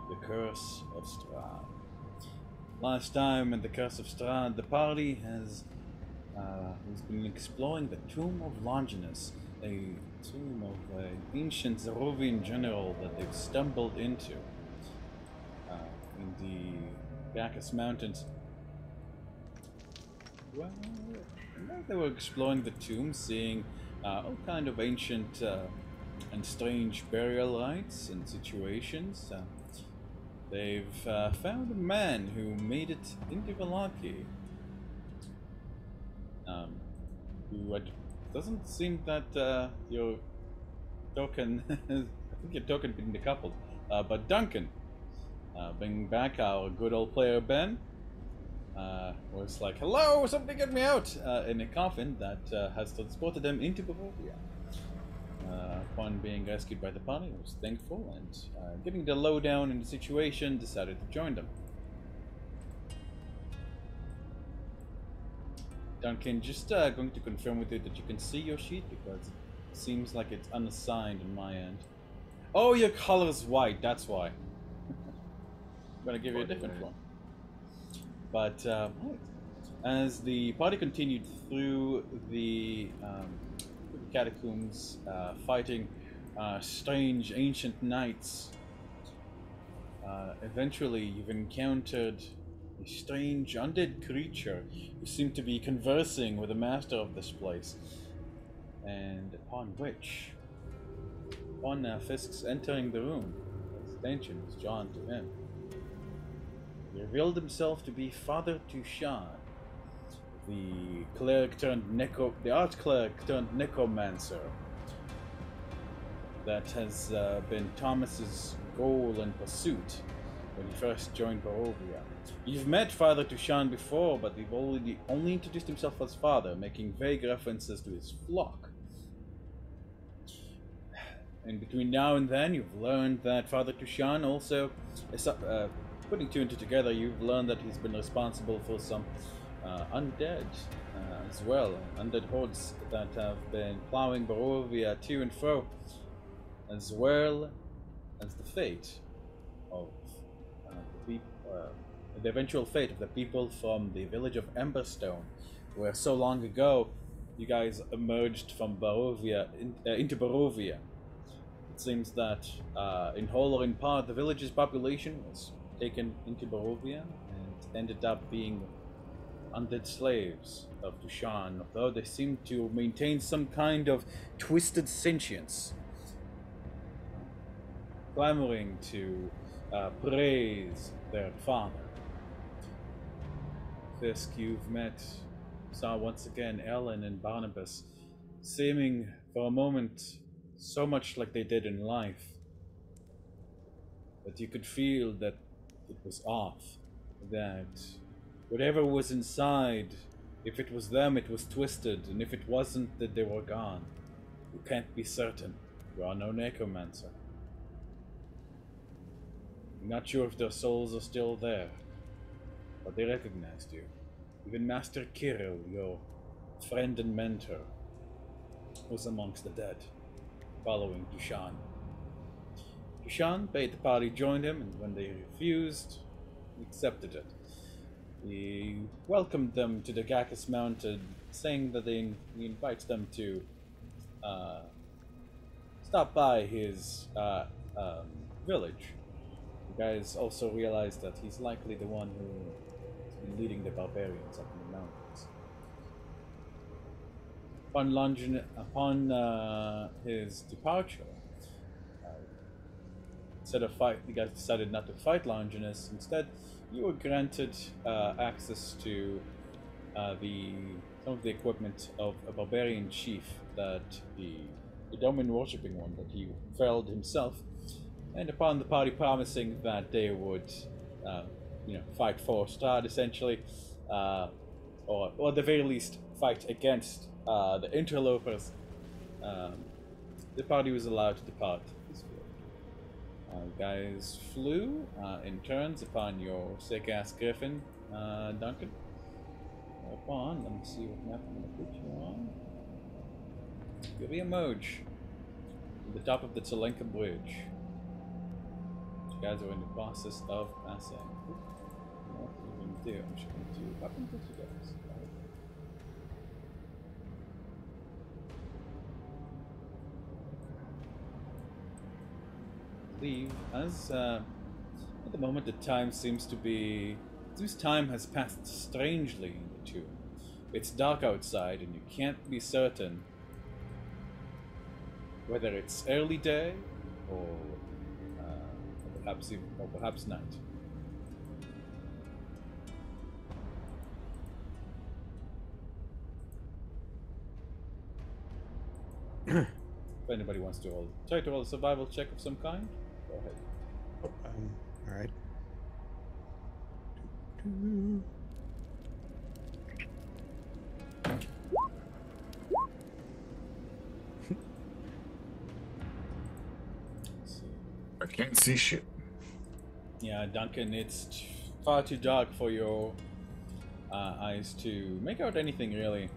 The Curse of Strahd. Last time in the Curse of Strahd, the party has been exploring the Tomb of Longinus, a tomb of an ancient Zerovian general that they've stumbled into in the Bacchus Mountains. Well, they were exploring the tomb, seeing all kind of ancient and strange burial rites and situations. They've found a man who made it into Vallaki. Who doesn't seem that your token, I think your token been decoupled, but Duncan, bringing back our good old player Ben, was like, hello, somebody get me out, in a coffin that has transported them into Barovia. Upon being rescued by the party, I was thankful, and getting the lowdown in the situation, decided to join them. Duncan, just going to confirm with you that you can see your sheet, because it seems like it's unassigned on my end. Oh, your color's white, that's why. I'm gonna give you a different one. But, as the party continued through the catacombs, fighting strange ancient knights, eventually you've encountered a strange undead creature who seemed to be conversing with the master of this place, and upon Fisk's entering the room, his attention was drawn to him. He revealed himself to be Father Tushan, the art cleric turned necromancer that has been Thomas's goal and pursuit when he first joined Barovia. You've met Father Tushan before, but we've only introduced himself as Father, making vague references to his flock. And between now and then, you've learned that Father Tushan also, putting two and two together, you've learned that he's been responsible for some undead as well. Undead hordes that have been plowing Barovia to and fro, as well as the fate of the eventual fate of the people from the village of Emberstone, where so long ago you guys emerged from Barovia into Barovia. It seems that in whole or in part, the village's population was taken into Barovia and ended up being undead slaves of Tushan, although they seem to maintain some kind of twisted sentience, clamoring to praise their father. Fisk, you've saw once again Ellen and Barnabas, seeming for a moment so much like they did in life, that you could feel that it was off, that whatever was inside, if it was them, it was twisted, and if it wasn't, that they were gone. You can't be certain. You are no necromancer. I'm not sure if their souls are still there, but they recognized you. Even Master Kirill, your friend and mentor, was amongst the dead, following Tushan. Tushan bade the party join him, and when they refused, he accepted it. He welcomed them to the Bacchus Mountain, saying that he invites them to stop by his village. You guys also realize that he's likely the one who has been leading the barbarians up in the mountains. Upon his departure, instead of you guys decided not to fight Longinus. Instead, you were granted access to some of the equipment of a barbarian chief that the domain worshipping one that he felled himself. And upon the party promising that they would, fight for Strahd essentially, or at the very least fight against the interlopers, the party was allowed to depart this field. Guys flew in turns upon your sick-ass griffin, Duncan. Let me see what map I'm gonna put you on. Give me a Moj. At the top of the Tselenka Bridge. guys are in the process of passing. What are you going to do? I'm just going to weapon put you guys. Leave as at the moment the time seems to be. This time has passed strangely in the tomb. It's dark outside, and you can't be certain whether it's early day or perhaps night. If anybody wants to try to roll a survival check of some kind, go ahead. All right. I can't see shit. Yeah, Duncan, it's far too dark for your eyes to make out anything really.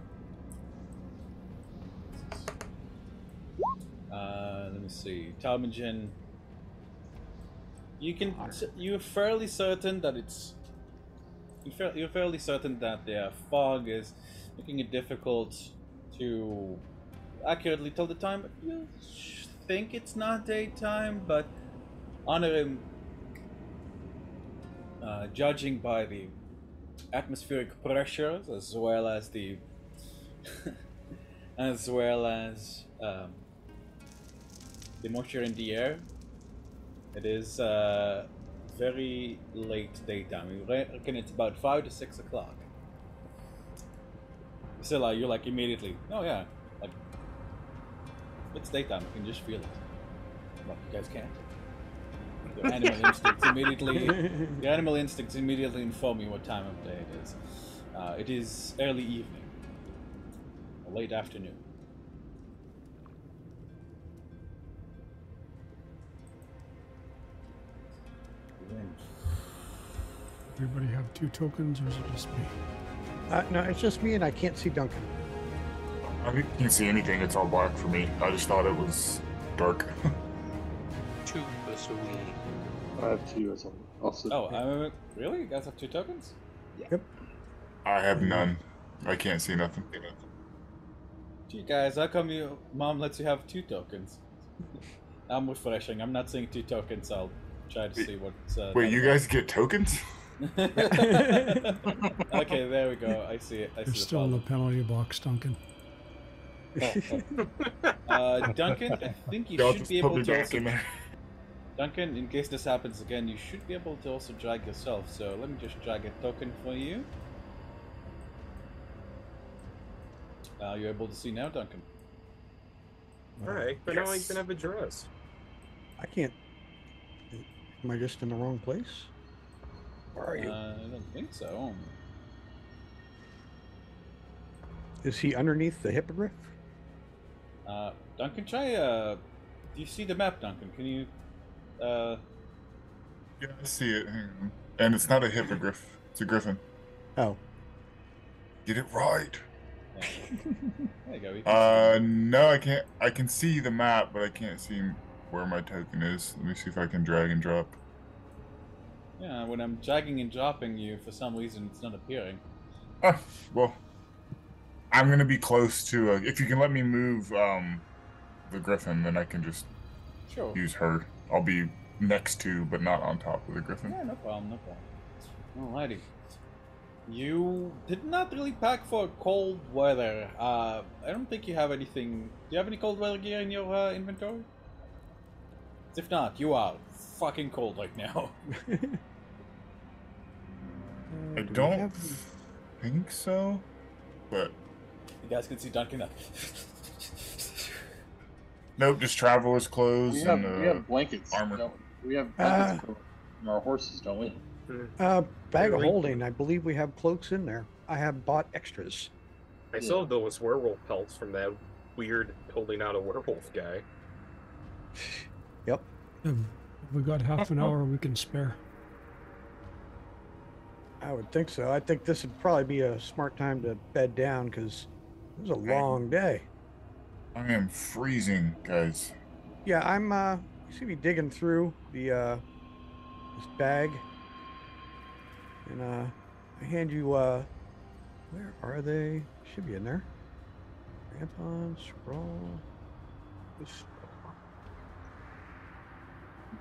Let me see, Talmagen. You're fairly certain that you're fairly certain that the fog is making it difficult to accurately tell the time. But you think it's not daytime, but Honorim, judging by the atmospheric pressures as well as the the moisture in the air, it is very late daytime. We reckon it's about 5 to 6 o'clock. Still, you're like immediately, oh yeah, like it's daytime. You can just feel it. But you guys can't. Your animal instincts immediately inform you what time of day it is. It is early evening, or late afternoon. Everybody have 2 tokens, or is it just me? No, it's just me, and I can't see Duncan. I can't see anything. It's all black for me. I just thought it was dark. 2 plus a wee. I have 2 as well. Also. Oh, really? You guys have 2 tokens? Yeah. Yep. I have none. I can't see nothing. Gee, guys, how come mom lets you have 2 tokens? I'm refreshing. I'm not seeing 2 tokens. I'll try to see what's. Wait, you guys get tokens? Okay, there we go. I see it. You're still in the penalty box, Duncan. Duncan, I think you should be able to also... Duncan, in case this happens again, you should be able to also drag yourself. So let me just drag a token for you. You're able to see now, Duncan. Alright, but now I can have a dress. I can't. Am I just in the wrong place? Where are you? I don't think so. Is he underneath the hippogriff? Duncan, try, do you see the map, Duncan? Can you, Yeah, I see it. Hang on. And it's not a hippogriff. It's a griffin. Oh. Get it right. Yeah. There you go. You can no, I can't. I can see the map, but I can't see where my token is. Let me see if I can drag and drop. Yeah, when I'm dragging and dropping you, for some reason, it's not appearing. Well, I'm gonna be close to. If you can let me move the griffin, then I can just use her. I'll be next to, but not on top of the griffin. Yeah, no problem, no problem. Alrighty. You did not really pack for cold weather. I don't think you have anything. Do you have any cold weather gear in your inventory? If not, you are fucking cold right now. I don't think so, but you guys can see Duncan up. Nope, just traveler's clothes we have blankets. Armor. We have blankets for our horses, don't we? Bag of holding. I believe we have cloaks in there. I have bought extras. I still have those werewolf pelts from that weird holding out a werewolf guy. Yep. We got half an hour we can spare. I would think so. I think this would probably be a smart time to bed down because it was a long day. I am freezing, guys. Yeah, I'm you see me digging through the this bag. And I hand you, where are they? Should be in there. Rampon, scroll.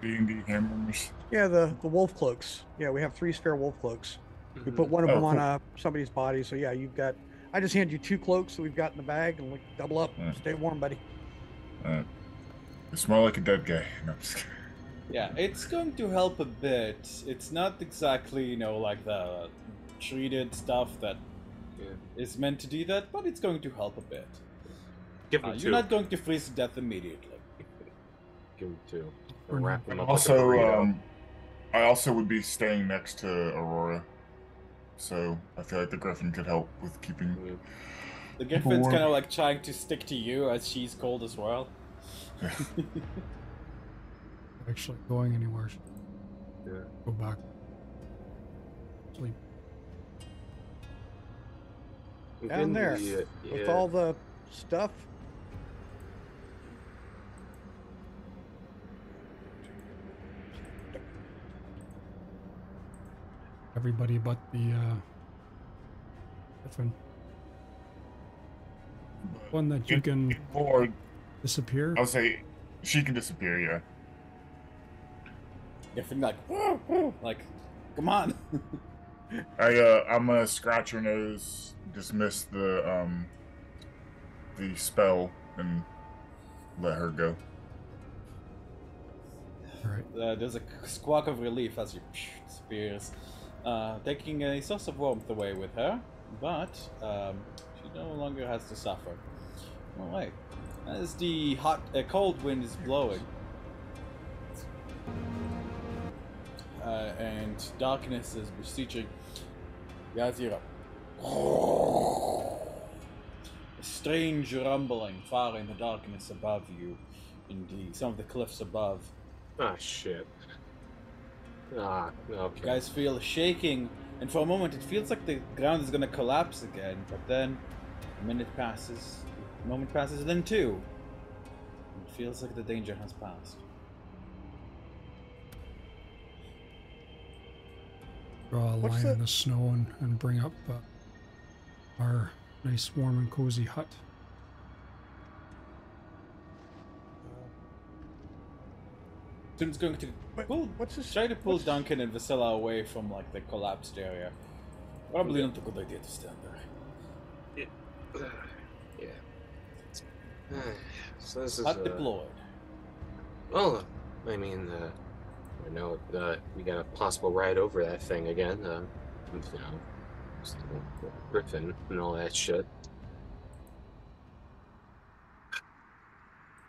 D&D hammers. Yeah, the wolf cloaks. Yeah, we have 3 spare wolf cloaks. We put one of them on somebody's body. So yeah, you've got. I just hand you 2 cloaks that we've got in the bag, and we double up. Stay warm, buddy. You smell like a dead guy. No, I'm just kidding. Yeah, it's going to help a bit. It's not exactly, you know, like the treated stuff that is meant to do that, but it's going to help a bit. Give them 2. You're not going to freeze to death immediately. Give them 2. Or Wrap them up Also, like a burrito. I also would be staying next to Aurora, so I feel like the Griffin could help with keeping. The Griffin's kind of like trying to stick to you as she's cold as well. Actually going anywhere. Yeah. Go back. Sleep. Down there, with all the stuff. Everybody but the Griffin. One that you can Or disappear. I'll say she can disappear. Yeah. Griffin like, come on. I'm gonna scratch her nose, dismiss the spell, and let her go. All right. There's a squawk of relief as she disappears, taking a source of warmth away with her, but she no longer has to suffer. All right, as the cold wind is blowing, and darkness is beseeching, you guys hear a strange rumbling far in the darkness above you, in some of the cliffs above. Ah, shit. Ah, okay. You guys feel a shaking, and for a moment it feels like the ground is gonna collapse again, but then a minute passes, a moment passes, then 2. It feels like the danger has passed. Draw a line in the snow and bring up our nice warm and cozy hut. Tim's going to try to pull Duncan and Vasilla away from like the collapsed area. Probably not a good idea to stand there. Yeah. So this is Hut deployed. Well, I mean, I know we got a possible ride over that thing again. You know, just the Griffin and all that shit.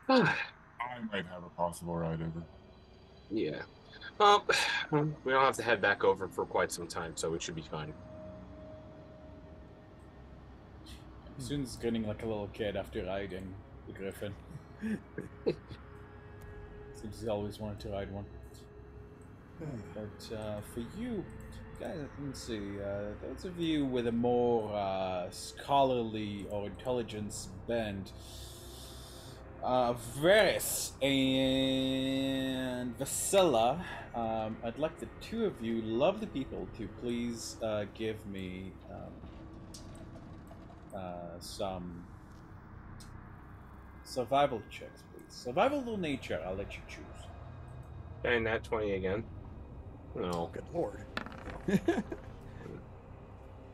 I might have a possible ride over. Yeah. Well, we don't have to head back over for quite some time, so it should be fine. Soon's grinning like a little kid after riding the Griffin. Seems he's always wanted to ride one. But for you guys, let's see, those of you with a more scholarly or intelligence bent, Varys and Vasilla, I'd like the 2 of you lovely people to please give me some survival checks, please. Survival or nature, I'll let you choose. And that 20 again. No. Good lord.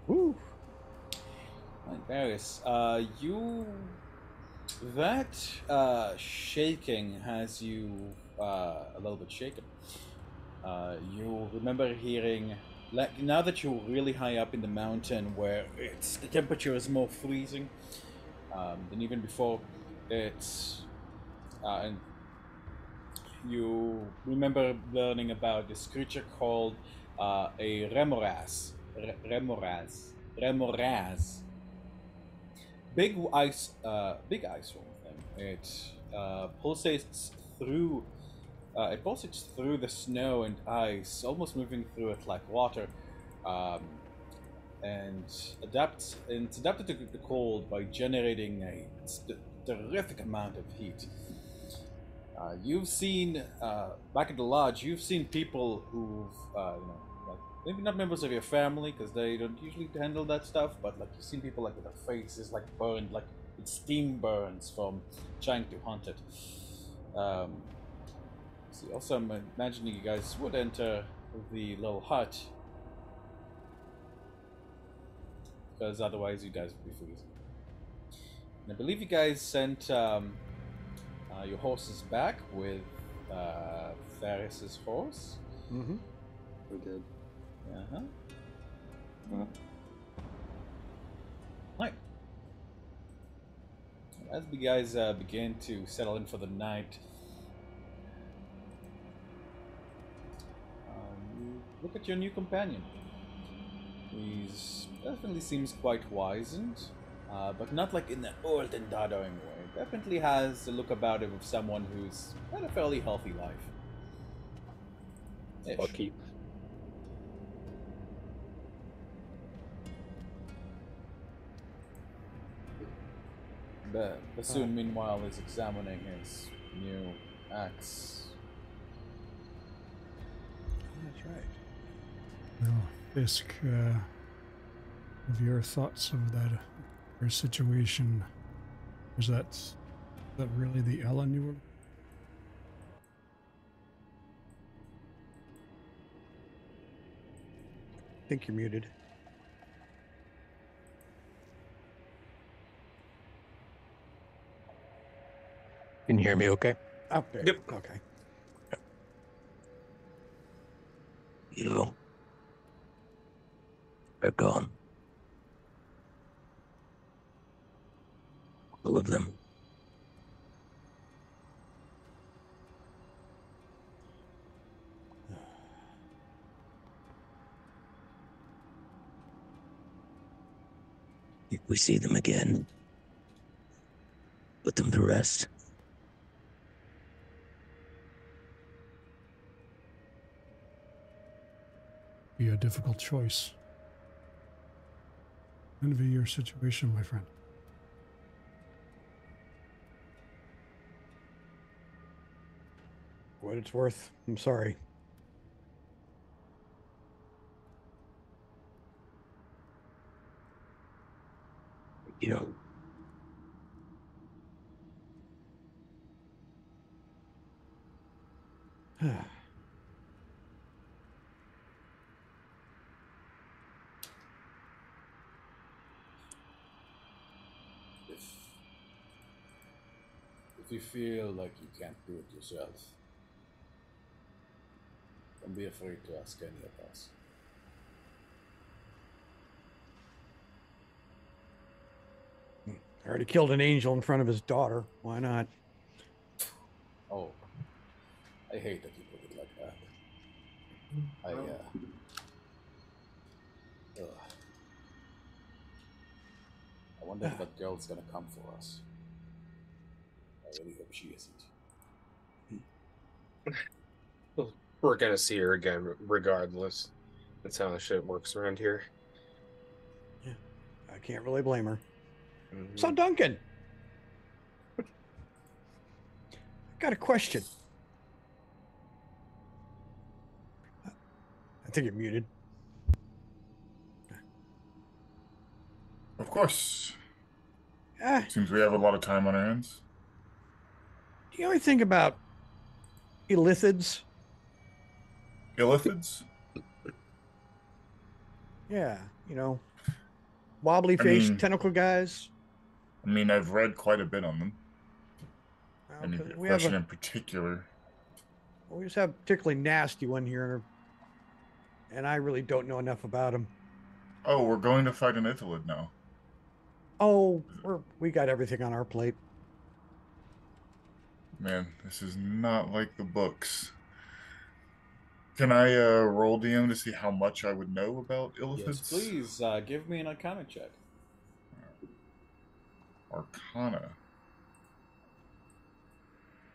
Woo. Right, Varys, that shaking has you a little bit shaken. You remember hearing, like, now that you're really high up in the mountain where the temperature is more freezing than even before, and you remember learning about this creature called a Remoras. Remoras. Big ice worm thing. It pulsates through. It pulsates through the snow and ice, almost moving through it like water, and it's adapted to the cold by generating a terrific amount of heat. You've seen back at the lodge. You've seen people who've, like maybe not members of your family because they don't usually handle that stuff. But like you've seen people like with their faces like burned, like with steam burns from trying to hunt it. See, also I'm imagining you guys would enter the little hut because otherwise you guys would be freezing. And I believe you guys sent your horses back with Ferris's horse. Mm-hmm. We did. Right. As the guys begin to settle in for the night, you look at your new companion. He's definitely seems quite wizened, but not like in the old and doddering way. Definitely has a look about him of someone who's had a fairly healthy life. Lucky. Bassoon, meanwhile, is examining his new axe. That's right. Well, Fisk, of your thoughts of that your is that really the Ellen you were? I think you're muted. Can you hear me okay? Up there. Yep. Okay. You are gone. All of them. If we see them again, put them to rest. Be a difficult choice. Envy your situation, my friend. What it's worth. I'm sorry. You know. If you feel like you can't do it yourself, don't be afraid to ask any of us. I already killed an angel in front of his daughter. Why not? Oh, I hate that you put it like that. I wonder if that girl's gonna come for us. I really hope she isn't. We're gonna see her again regardless. That's how the shit works around here. Yeah, I can't really blame her. Mm-hmm. So, Duncan, I got a question. I think you're muted. Of course. Ah, Seems we have a lot of time on our hands. do you ever think about illithids? Illithids? Yeah, wobbly faced mean- tentacle guys. I mean, I've read quite a bit on them. Well, Any 'cause we have question in particular? we just have a particularly nasty one here, and I really don't know enough about him. Oh, we're going to fight an Ithilid now. Oh, we got everything on our plate. Man, this is not like the books. Can I roll DM to see how much I would know about Illithids? Yes, please give me an Arcana check. Arcana.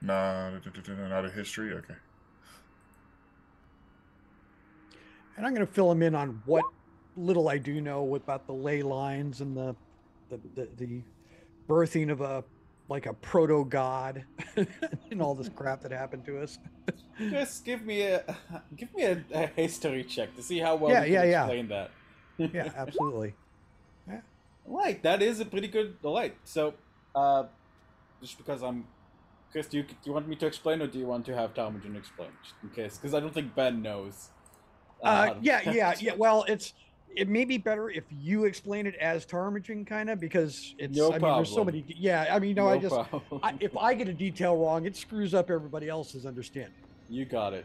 Not a history? Okay. And I'm going to fill him in on what little I do know about the ley lines and the birthing of a like a proto god and all this crap that happened to us. Just give me a history check to see how well you can explain that. Yeah, absolutely. Yeah. Right, that is a pretty good light. So, just because I'm, Chris, do you want me to explain, or do you want to have Talmadgen explain, just in case? Because I don't think Ben knows. Yeah. Well, it may be better if you explain it as Talmadgen, kind of, because it's. No I problem. mean, there's so many. Yeah, I mean, no, if I get a detail wrong, it screws up everybody else's understanding. You got it.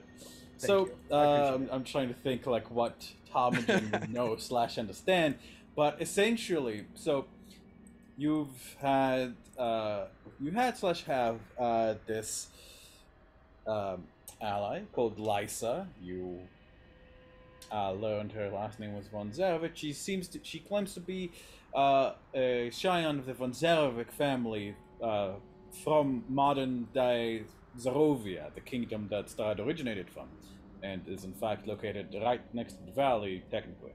Thank you. I'm trying to think like what Talmadgen would know / understand, but essentially, so you've had / have this ally called Lysa. You learned her last name was von Zarovich. She claims to be a scion of the von Zarovich family from modern day Zarovia, the kingdom that Strahd originated from, and is in fact located right next to the valley, technically.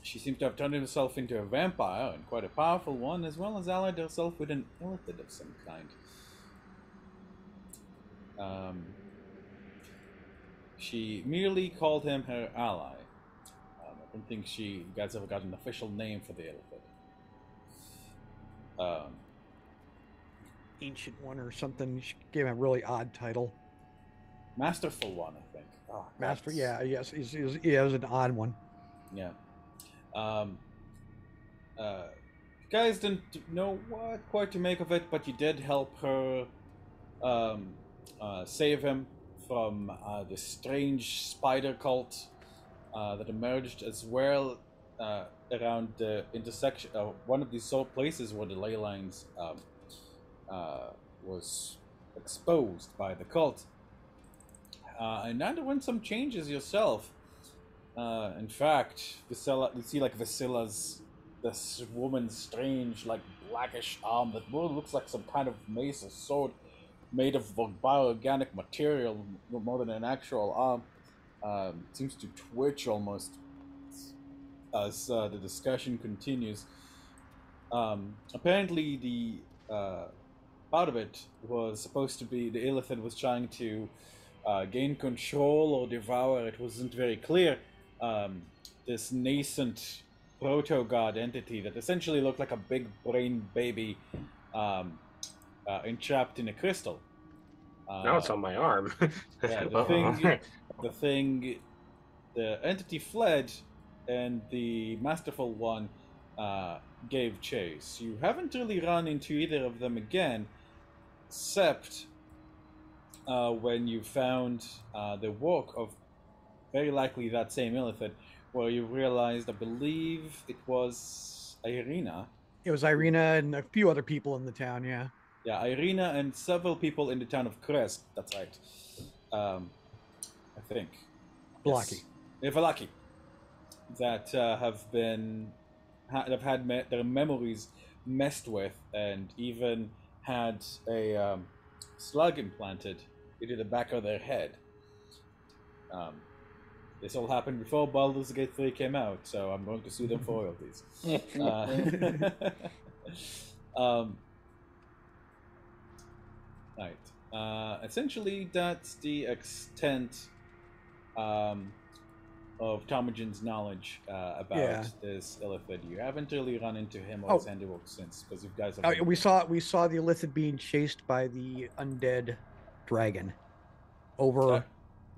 She seems to have turned herself into a vampire, and quite a powerful one, as well as allied herself with an illithid of some kind. She merely called him her ally. I don't think you guys ever got an official name for the illithid. Ancient one or something. She gave him a really odd title. Masterful one, I think. Oh, Master, yeah, yes, it was an odd one. Yeah. You guys didn't know what quite to make of it, but you did help her save him from this strange spider cult that emerged, as well around the intersection of one of these places where the ley lines was exposed by the cult, and underwent some changes yourself. In fact, Viscilla, you see like Viscilla's, this woman's strange, like blackish arm that more looks like some kind of mace or sword made of bioorganic material more than an actual arm. Seems to twitch almost as the discussion continues. Apparently, the part of it was supposed to be the illithid was trying to gain control or devour. It wasn't very clear. This nascent proto-god entity that essentially looked like a big brain baby entrapped in a crystal. Now it's on my arm. Yeah, the entity fled, and the masterful one gave chase. You haven't really run into either of them again, except when you found the work of very likely that same illithid, where you realized, I believe it was Irina. It was Irina and a few other people in the town, yeah. Yeah, Irina and several people in the town of Kresk, that's right. I think. Velaki. Yes. Velaki. That have had their memories messed with, and even had a slug implanted into the back of their head. This all happened before Baldur's Gate 3 came out, so I'm going to sue them for royalties. Right. Essentially, that's the extent of Talmadgen's knowledge about this illithid. You haven't really run into him or his handiwork since, because you guys have. We saw the illithid being chased by the undead dragon over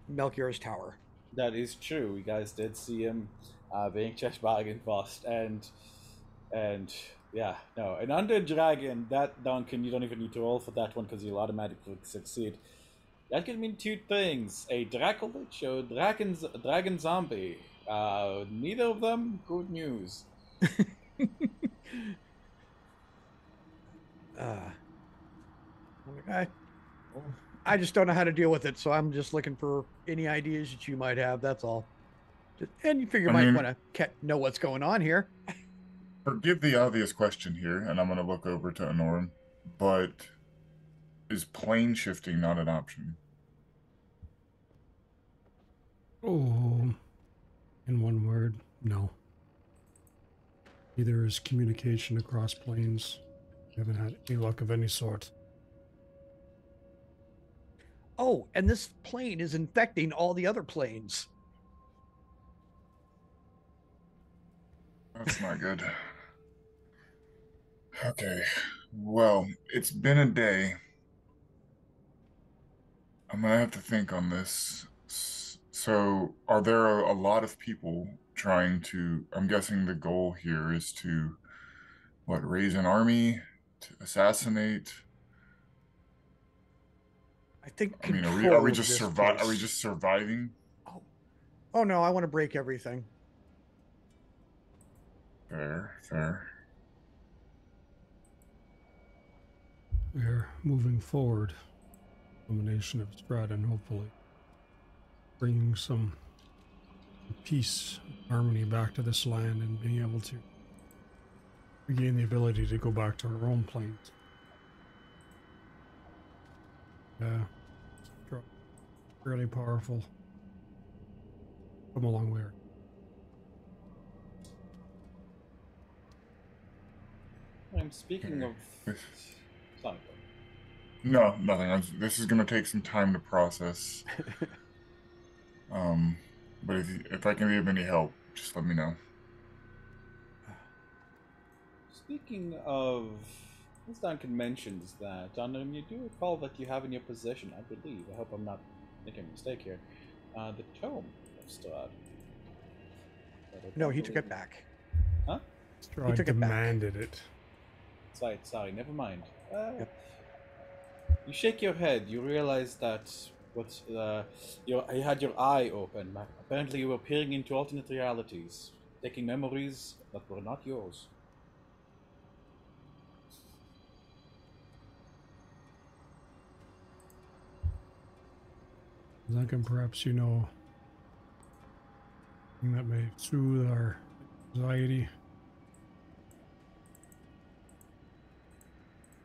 Melchior's tower. That is true. You guys did see him being chased by Argenvost, and yeah, no, an undead dragon. That, Duncan, you don't even need to roll for that one because you'll automatically succeed. That could mean two things: a Dracolich or dragon zombie. Neither of them good news. I just don't know how to deal with it, so I'm just looking for any ideas that you might have. That's all. And you figure you might want to know what's going on here. Forgive the obvious question here, and I'm going to look over to Anorum, but is plane shifting not an option? Oh, in one word, no. Neither is communication across planes. Haven't had any luck of any sort. Oh, and this plane is infecting all the other planes. That's not good. Okay. Well, it's been a day. I'm gonna have to think on this. So, are there a lot of people trying to? I'm guessing the goal here is to, what, raise an army, to assassinate? I think. I mean, are we just survive? Are we just surviving? Oh no! I want to break everything. Fair. We're moving forward. Combination of spread and hopefully bringing some peace, harmony back to this land and being able to regain the ability to go back to our own planes. Really powerful. Come a long way. I'm speaking of. Sorry. No, nothing. This is going to take some time to process. But if I can be of any help, just let me know. Speaking of, as Duncan mentions that, you do recall that you have in your possession, I believe, I hope I'm not making a mistake here, the tome of Strahd. No, he took it back. Huh? Strahd demanded it. Sorry, never mind. You shake your head. You realize that you had your eye open. Apparently, you were peering into alternate realities, taking memories that were not yours. Duncan, perhaps you know something that may soothe our anxiety.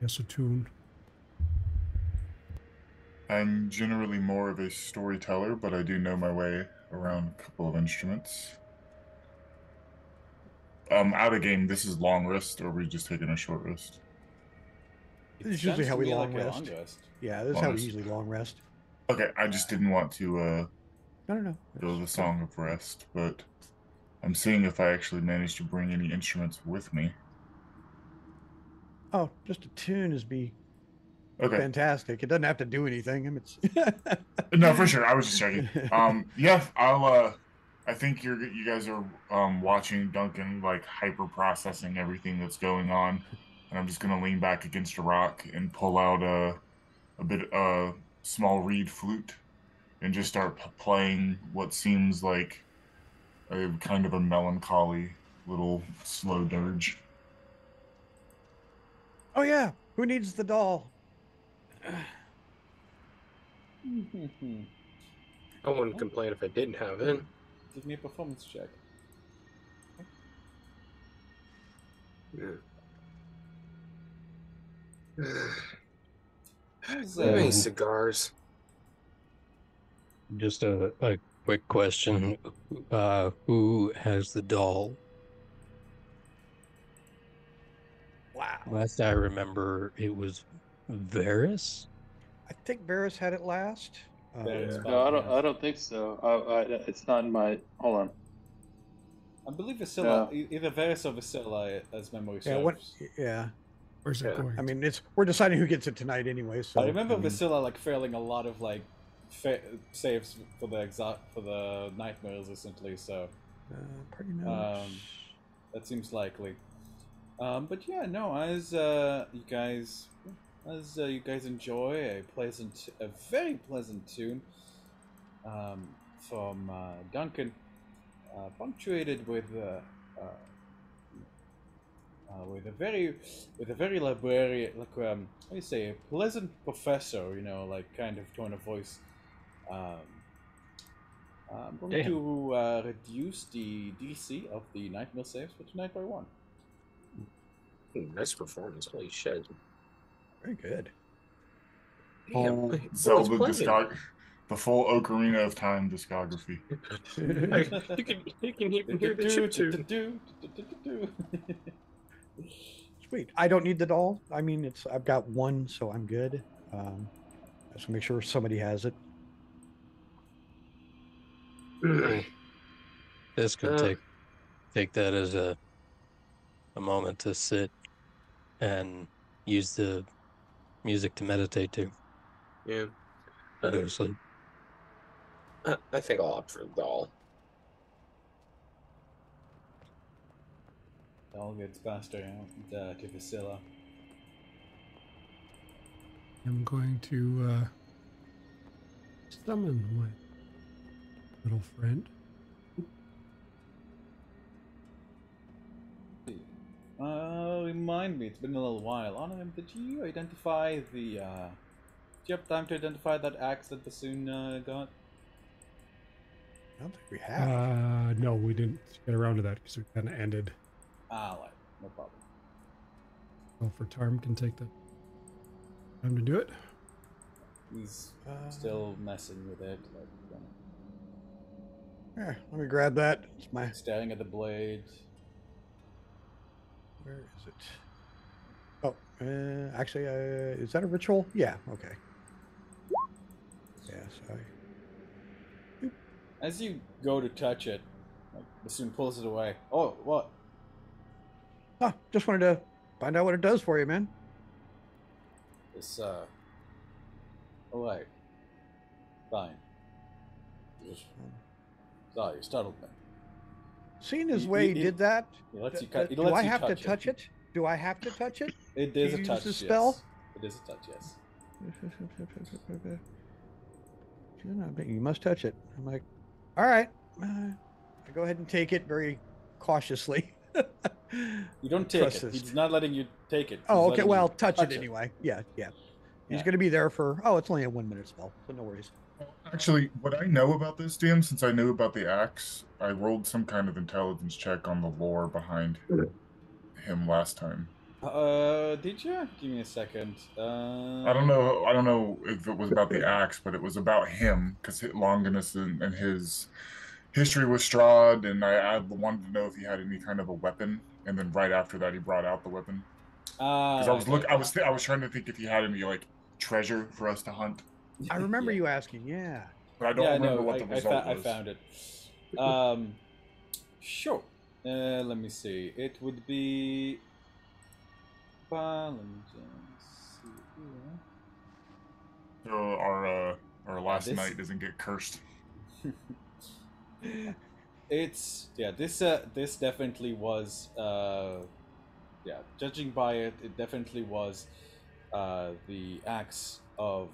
Yes, a tune. I'm generally more of a storyteller, but I do know my way around a couple of instruments. Out of game, this is long rest, or are we just taking a short rest? This is usually how we long rest. Yeah, this is how we usually long rest. Okay, I just didn't want to no. go the song of rest, but I'm seeing if I actually managed to bring any instruments with me. Oh, just a tune is fantastic. It doesn't have to do anything. I mean, it's no, for sure. I was just checking. Yeah, I think you guys are watching Duncan like hyper processing everything that's going on, and I'm just gonna lean back against a rock and pull out a small reed flute and just start playing what seems like a kind of a melancholy little slow dirge. Oh yeah, who needs the doll? I wouldn't complain if I didn't have it. Give me a performance check. Any cigars? Just a quick question. Who has the doll? Wow. Last I remember, it was Varys. I think Varys had it last. No, I don't think so. It's not in my. Hold on. I believe Vasilla, either Varys or Vasilla, as memory serves. Where's it going? I mean, we're deciding who gets it tonight anyway. So I remember Vasilla like failing a lot of like saves for the nightmares recently. So pretty much. That seems likely. But yeah, no. As you guys enjoy a very pleasant tune from Duncan, punctuated with a very librarian, like how do you say, a pleasant professor, like kind of tone of voice. I'm going to reduce the DC of the nightmare saves for tonight by 1. Nice performance, holy shit. Very good. Damn. Zelda discography, the full Ocarina of Time discography. You can even hear the chip tune. Sweet. I don't need the doll. I mean, I've got one, so I'm good. Just make sure somebody has it. This could take that as a moment to sit and use the music to meditate to. Yeah. Go to sleep. I think I'll opt for the doll. Doll gets passed around to Vasilla. I'm going to summon my little friend. Remind me, it's been a little while. Honorim, did you identify the, do you have time to identify that axe that Bassoon got? I don't think we have. No, we didn't get around to that because we kind of ended. Ah, right. No problem. Well, for Tarm can take the time to do it. He's still messing with it. Here, let me grab that. It's my. Staring at the blade. Where is it? Oh, actually, is that a ritual? Yeah. Okay. Yes, As you go to touch it, Bassoon pulls it away. Oh, what? Oh, just wanted to find out what it does for you, man. It's, alright. Fine. Sorry, you startled me. Seeing his way he did that, do I have to touch it? Do I have to touch it? It is a use touch, the yes. spell? It is a touch, yes. You must touch it. I'm like, all right. I go ahead and take it very cautiously. You don't take it. He's not letting you take it. Oh, okay. Well, touch it anyway. Yeah. He's going to be there for, it's only a 1 minute spell, so no worries. Actually, what I know about this, Dan, since I knew about the axe, I rolled some kind of intelligence check on the lore behind him last time. Did you? Give me a second. I don't know if it was about the axe, but it was about him, because Longinus and his history with Strahd, and I wanted to know if he had any kind of a weapon, and then right after that he brought out the weapon. Because I was trying to think if he had any like treasure for us to hunt. I remember you asking, yeah. But I don't remember what the result was. I found it. Sure. Let me see. It would be... So our last night doesn't get cursed. It's... Yeah, this definitely was... yeah, judging by it, it definitely was the axe of...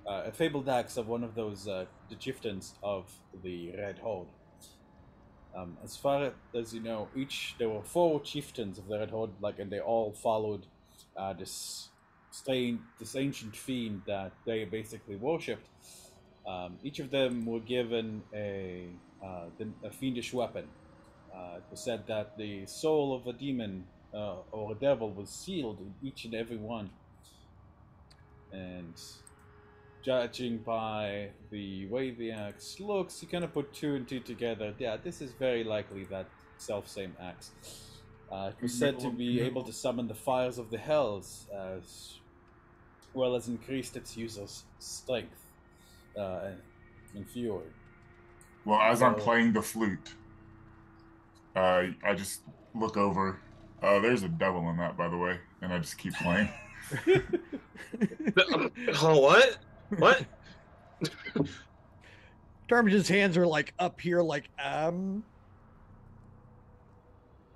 a fabled axe of one of those the chieftains of the Red Horde. As far as you know, there were 4 chieftains of the Red Horde, and they all followed this ancient fiend that they basically worshipped. Each of them were given a fiendish weapon. It was said that the soul of a demon or a devil was sealed in each and every one. And judging by the way the axe looks, you kind of put 2 and 2 together. Yeah, this is very likely that self-same axe. It was said to be able to summon the fires of the hells, as well as increased its user's strength and fury. Well, as I'm playing the flute, I just look over. There's a devil in that, by the way, and I just keep playing. Oh, what? What? Darmage's hands are like up here, like,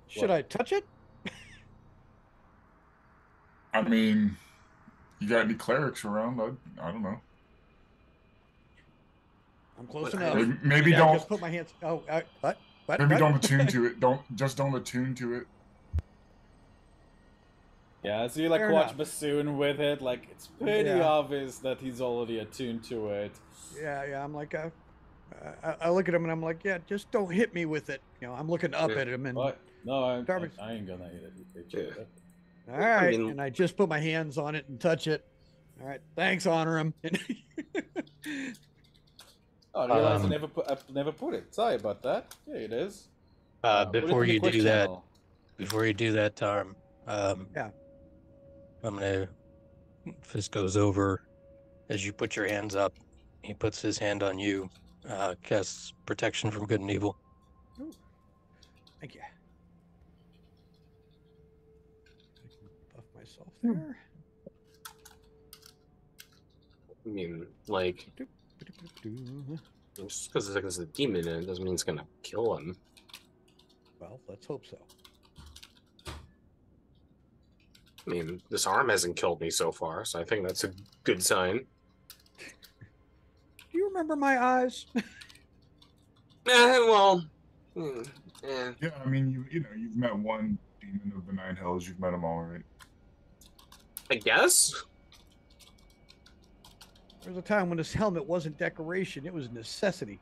should I touch it? I mean, you got any clerics around? I don't know. I'm close enough. Maybe don't. Just put my hands. Oh, what? Maybe don't attune to it. Don't attune to it. Yeah, so you watch Bassoon with it, it's pretty obvious that he's already attuned to it. Yeah, I'm like, I look at him and I'm like, yeah, just don't hit me with it. I'm looking up at him and. What? No, I ain't gonna hit it. All right, and I just put my hands on it and touch it. All right, thanks, Honorim. Oh, I realized I never put it. Sorry about that. Here it is. Before you do that, Tarm, Yeah. I'm gonna. Fist goes over as you put your hands up. He puts his hand on you. Casts protection from good and evil. Ooh. Thank you. I can buff myself there. I mean, like, just because there's a demon in it doesn't mean it's gonna kill him. Well, let's hope so. I mean, this arm hasn't killed me so far, so I think that's a good sign. Do you remember my eyes? Well, yeah. I mean, you know, you've met one demon of the nine hells. You've met them all, right? I guess. There was a time when this helmet wasn't decoration; it was a necessity.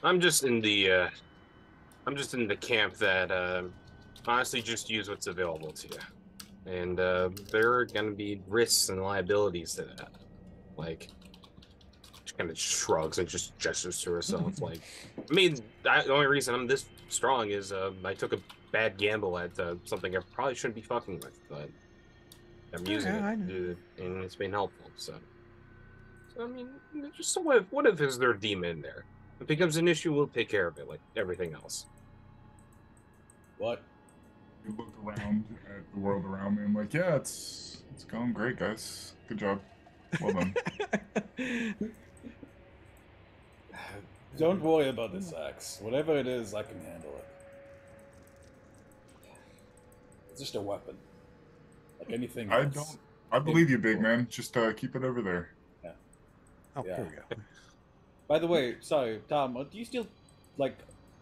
I'm just in the camp that honestly just use what's available to you, and there are gonna be risks and liabilities to that. Like, she kind of shrugs and just gestures to herself. Like, I mean, the only reason I'm this strong is I took a bad gamble at something I probably shouldn't be fucking with, but I'm using it, and it's been helpful. So I mean, just what if there's their demon in there? If it becomes an issue, we'll take care of it, like everything else. What? You look around at the world around me. I'm like, yeah, it's going great, guys. Good job. Well done. Don't worry about this axe. Whatever it is, I can handle it. It's just a weapon. Like anything else. I believe you, big man. Just keep it over there. Yeah. Oh, yeah. There we go. By the way, sorry, Tom, do you still, like,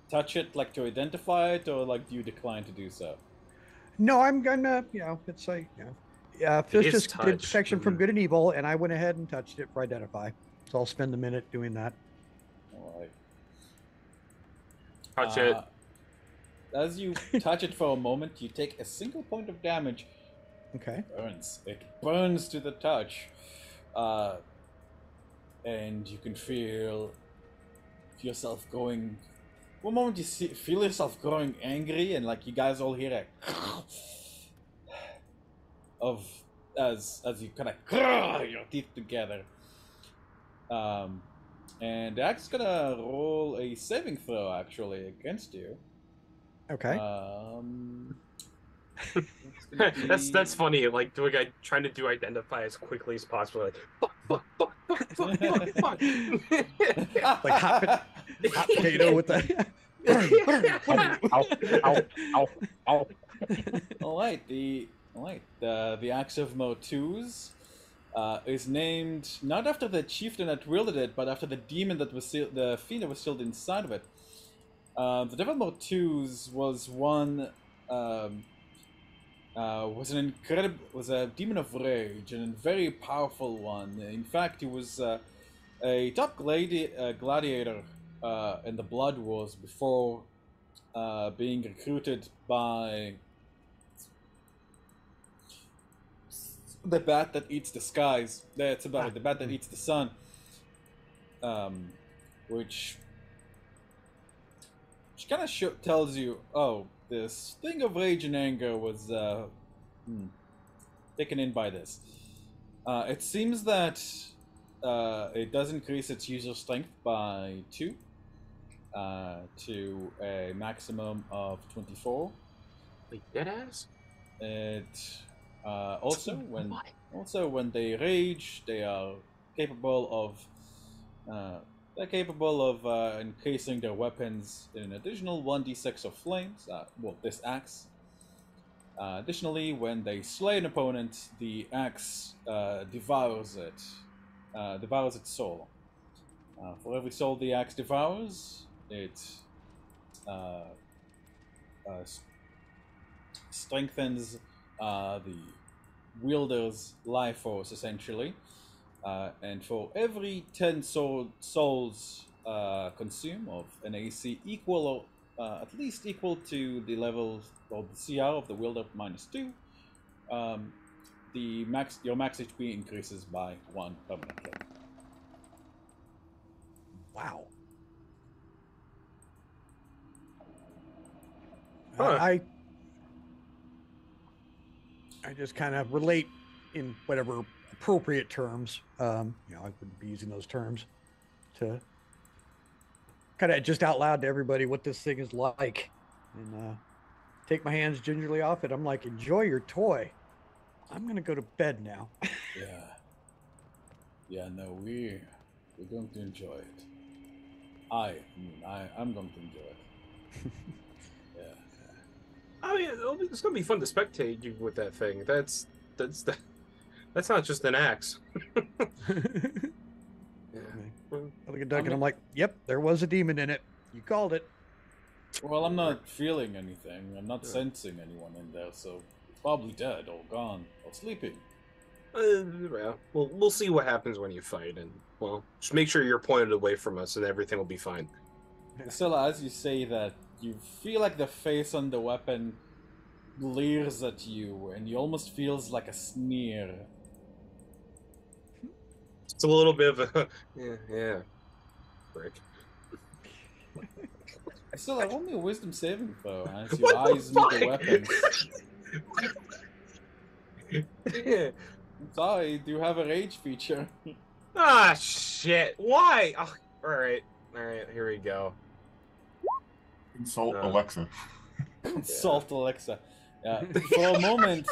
touch it, like, to identify it, or, like, do you decline to do so? No, I'm gonna, it's like, Fish just did protection from good and evil, and I went ahead and touched it for identify. So I'll spend a minute doing that. All right. Touch it. As you touch it for a moment, you take a single point of damage. Okay. It burns to the touch. And you can feel yourself going. One moment you feel yourself growing angry, and like you guys all hear as you kind of your teeth together. And the axe is gonna roll a saving throw actually against you. Okay. That's funny. Like doing trying to do identify as quickly as possible. Like fuck. Like hot potato with the. Ow. All right. The Axe of Motus is named not after the chieftain that wielded it, but after the demon that was the fiend that was sealed inside of it. The Devil Motus was one. Was a demon of rage and a very powerful one. In fact, he was a top gladiator in the Blood Wars before being recruited by the bat that eats the skies. That's about it. The bat that eats the sun. Which kind of tells you, oh, this thing of rage and anger was taken in by this. It seems that it does increase its user strength by 2 to a maximum of 24. Like deadass? It also when they rage, they are capable of encasing their weapons in an additional 1d6 of flames. This axe. Additionally, when they slay an opponent, the axe devours its soul. For every soul the axe devours, it strengthens the wielder's life force, essentially. And for every 10 souls consumed of an AC equal or at least equal to the level of the CR of the wielder -2, your max HP increases by 1 permanently. Huh. I just kind of relate in whatever appropriate terms. I wouldn't be using those terms to kind of just out loud to everybody what this thing is like, and take my hands gingerly off it. I'm like, enjoy your toy. I'm gonna go to bed now. No, we're going to enjoy it. I'm going to enjoy it. I mean, it's gonna be fun to spectate you with that thing. That's not just an axe. I look at Doug and I'm like, yep, there was a demon in it. You called it. Well, I'm not feeling anything. I'm not sensing anyone in there, so it's probably dead or gone or sleeping. Well, we'll see what happens when you fight, and well, just make sure you're pointed away from us, and everything will be fine. Priscilla, as you say that, you feel like the face on the weapon leers at you, and you almost feels like a sneer. It's a little bit of a yeah, prick. Priscilla, roll me a wisdom saving throw as your eyes meet the weapons. Sorry, do you have a rage feature? Ah, shit! Why? Oh, all right, here we go. Consult Alexa. Consult Alexa. For a moment,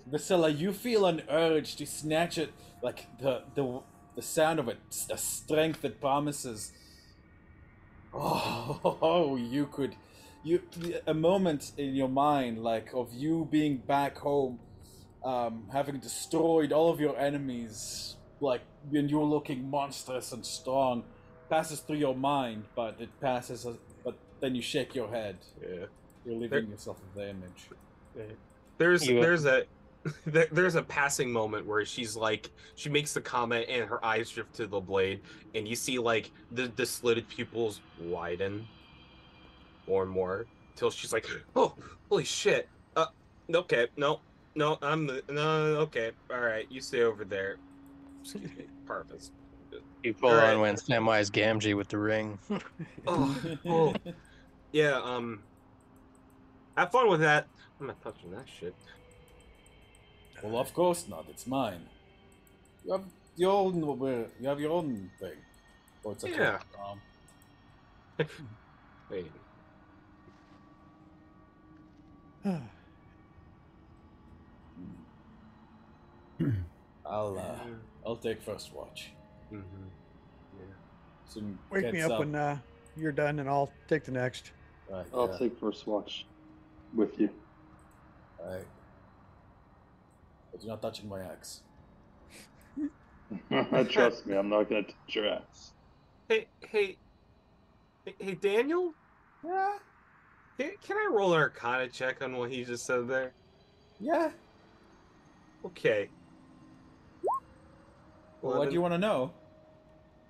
Priscilla, you feel an urge to snatch it, like the sound of it, the strength it promises. Oh, a moment in your mind, like of you being back home, having destroyed all of your enemies, like when you're looking monstrous and strong, passes through your mind, but but then you shake your head. Yeah, you're leaving yourself with the image. There's a passing moment where she makes the comment and her eyes drift to the blade, and you see like the slitted pupils widen more and more till she's like, oh, holy shit. Okay, no, okay, all right, you stay over there. Excuse me, Parvis. You full on went Samwise Gamgee with the ring. oh, yeah. Have fun with that. I'm not touching that shit. Well, of course not. It's mine. You have your own thing. Oh, it's yeah. Wait. I'll take first watch. Mm-hmm. Soon wake me up when you're done, and I'll take the next. Right, I'll take first watch with you. Right. But you're not touching my axe. Trust me, I'm not gonna touch your axe. Hey, Daniel? Yeah? Can I roll an Arcana check on what he just said there? Yeah. Okay. Well, what do you want to know?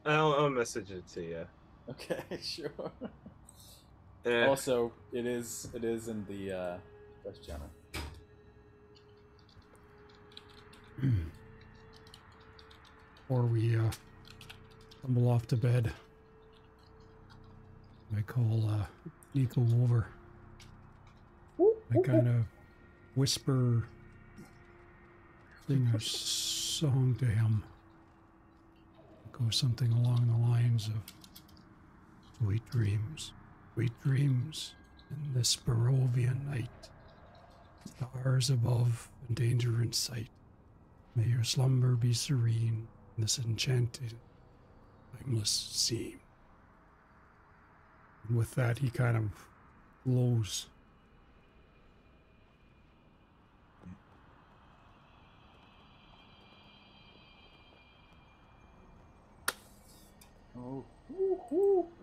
I'll message it to you. Okay, sure. Also, it is in the Quest channel. Before we tumble off to bed, I call Nico over. I kind of whisper, sing a song to him. It goes something along the lines of sweet dreams in this Barovian night. Stars above and danger in sight. May your slumber be serene in this enchanted, timeless scene. And with that, he kind of glows. Oh,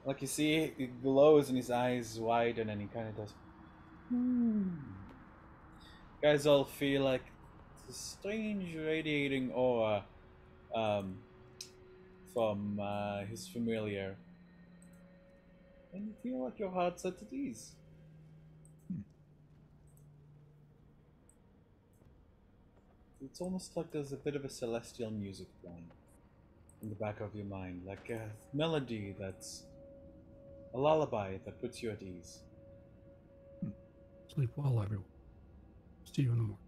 like you see, it glows and his eyes widen, and he kind of does. You guys all feel like a strange radiating aura from his familiar, and you feel like your heart's at ease. It's almost like there's a bit of a celestial music playing in the back of your mind, like a melody that's a lullaby that puts you at ease. Sleep well, everyone. See you in the morning.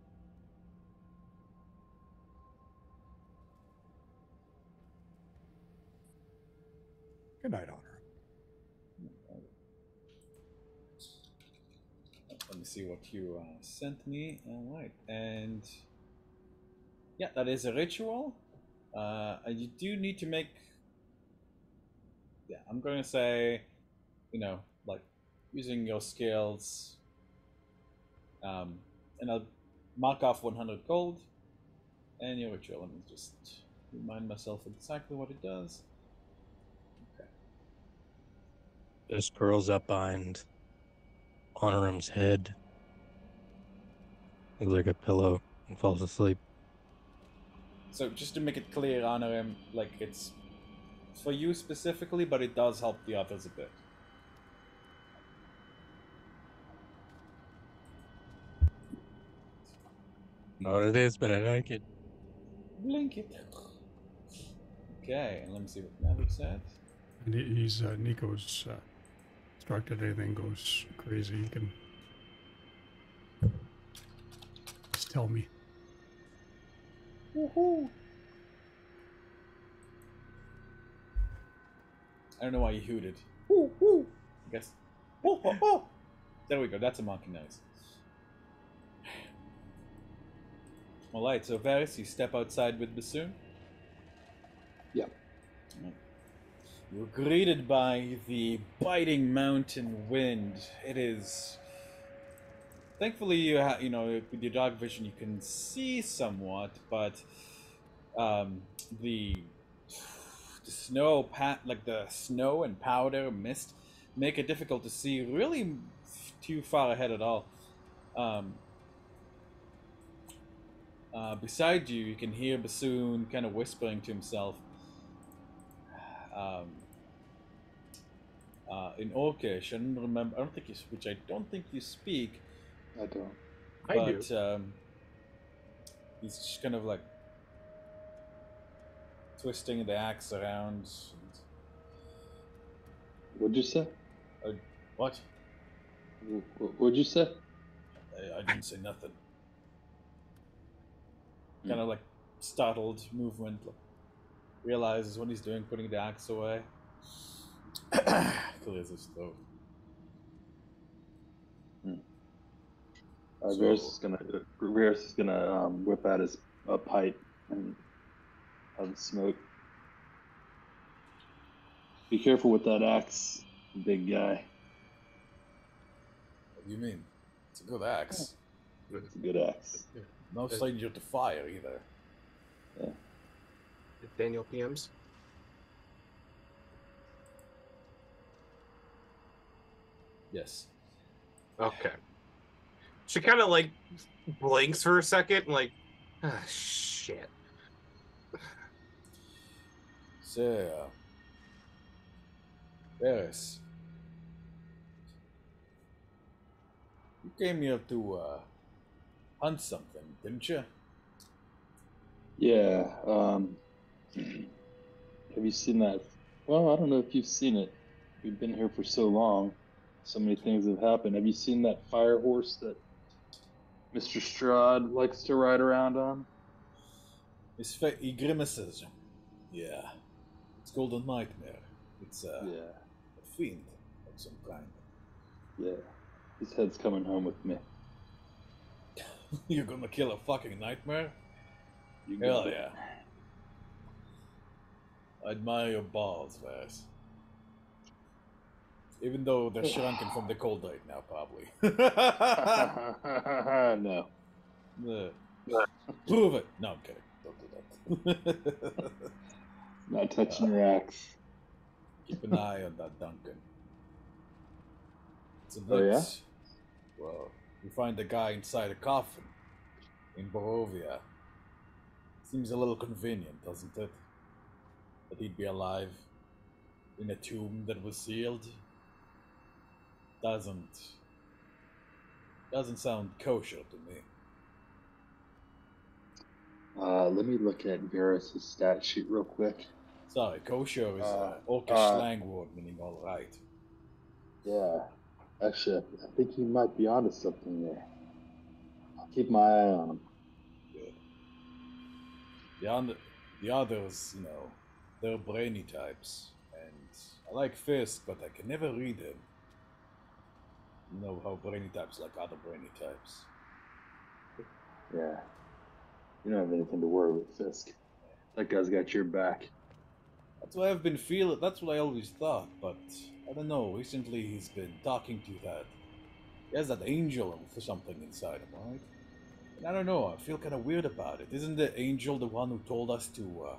Good night, Honor. Let me see what you sent me. All right, and yeah, that is a ritual. You do need to make. Yeah, I'm going to say, like using your skills. And I'll mark off 100 gold. And your ritual. Let me just remind myself exactly what it does. Okay. Just curls up behind Honorum's head. Looks like a pillow and falls asleep. So just to make it clear, Honorum, like it's for you specifically, but it does help the others a bit. Not what it is, but I like it. Blink it. Okay, and let me see what Maverick said. And he's Nico's instructed anything goes crazy, he can just tell me. Woohoo! I don't know why you hooted. Woo woo! I guess. Woo, woo, woo. There we go. That's a monkey noise. Alright, so Varys, you step outside with Bassoon? Yep. You're greeted by the biting mountain wind. It is... Thankfully, with your dark vision, you can see somewhat, but the snow, the snow and powder mist make it difficult to see really too far ahead at all. Beside you, you can hear Bassoon kind of whispering to himself. In Orcish, I don't remember. I don't think you speak. I don't. I do. He's just kind of like twisting the axe around. What'd you say? What? What'd you say? I didn't say nothing. Kind of like startled movement. Realizes what he's doing, putting the axe away. Clears his throat. Varys is gonna whip out his pipe and have it smoke. Be careful with that axe, big guy. What do you mean? It's a good axe. It's a good axe. No stranger to fire either. Yeah. Daniel PMs. Yes. Okay. She kind of like blinks for a second, like, shit. So, Varys, you came here to hunt something, didn't you? Yeah. Have you seen that? Well, I don't know if you've seen it. We've been here for so long. So many things have happened. Have you seen that fire horse that Mr. Strahd likes to ride around on? He grimaces. Yeah. It's called a nightmare. It's a fiend of some kind. Yeah. His head's coming home with me. You're gonna kill a fucking nightmare? You Hell got it. yeah. I admire your balls, Varys. Even though they're shrunken from the cold right now, probably. No. Prove it. No, I'm kidding. Don't do that. Not touching your axe. Keep an eye on that Duncan. It's a bit, Oh, yeah? Well, you find the guy inside a coffin in Barovia. Seems a little convenient, doesn't it? That he'd be alive in a tomb that was sealed. Doesn't sound kosher to me. Let me look at Varys' stat sheet real quick. Sorry, kosher is Orcish slang word meaning all right. Yeah. Actually, I think he might be onto something there. I'll keep my eye on him. Good. The others, you know, they're brainy types, and I like Fisk, but I can never read him. You know how brainy types like other brainy types. Yeah. You don't have anything to worry with, Fisk. That guy's got your back. That's what I've been feeling. That's what I always thought, but I don't know. Recently, he's been talking to that. He has that angel for something inside him, right? And I don't know. I feel kind of weird about it. Isn't the angel the one who told us to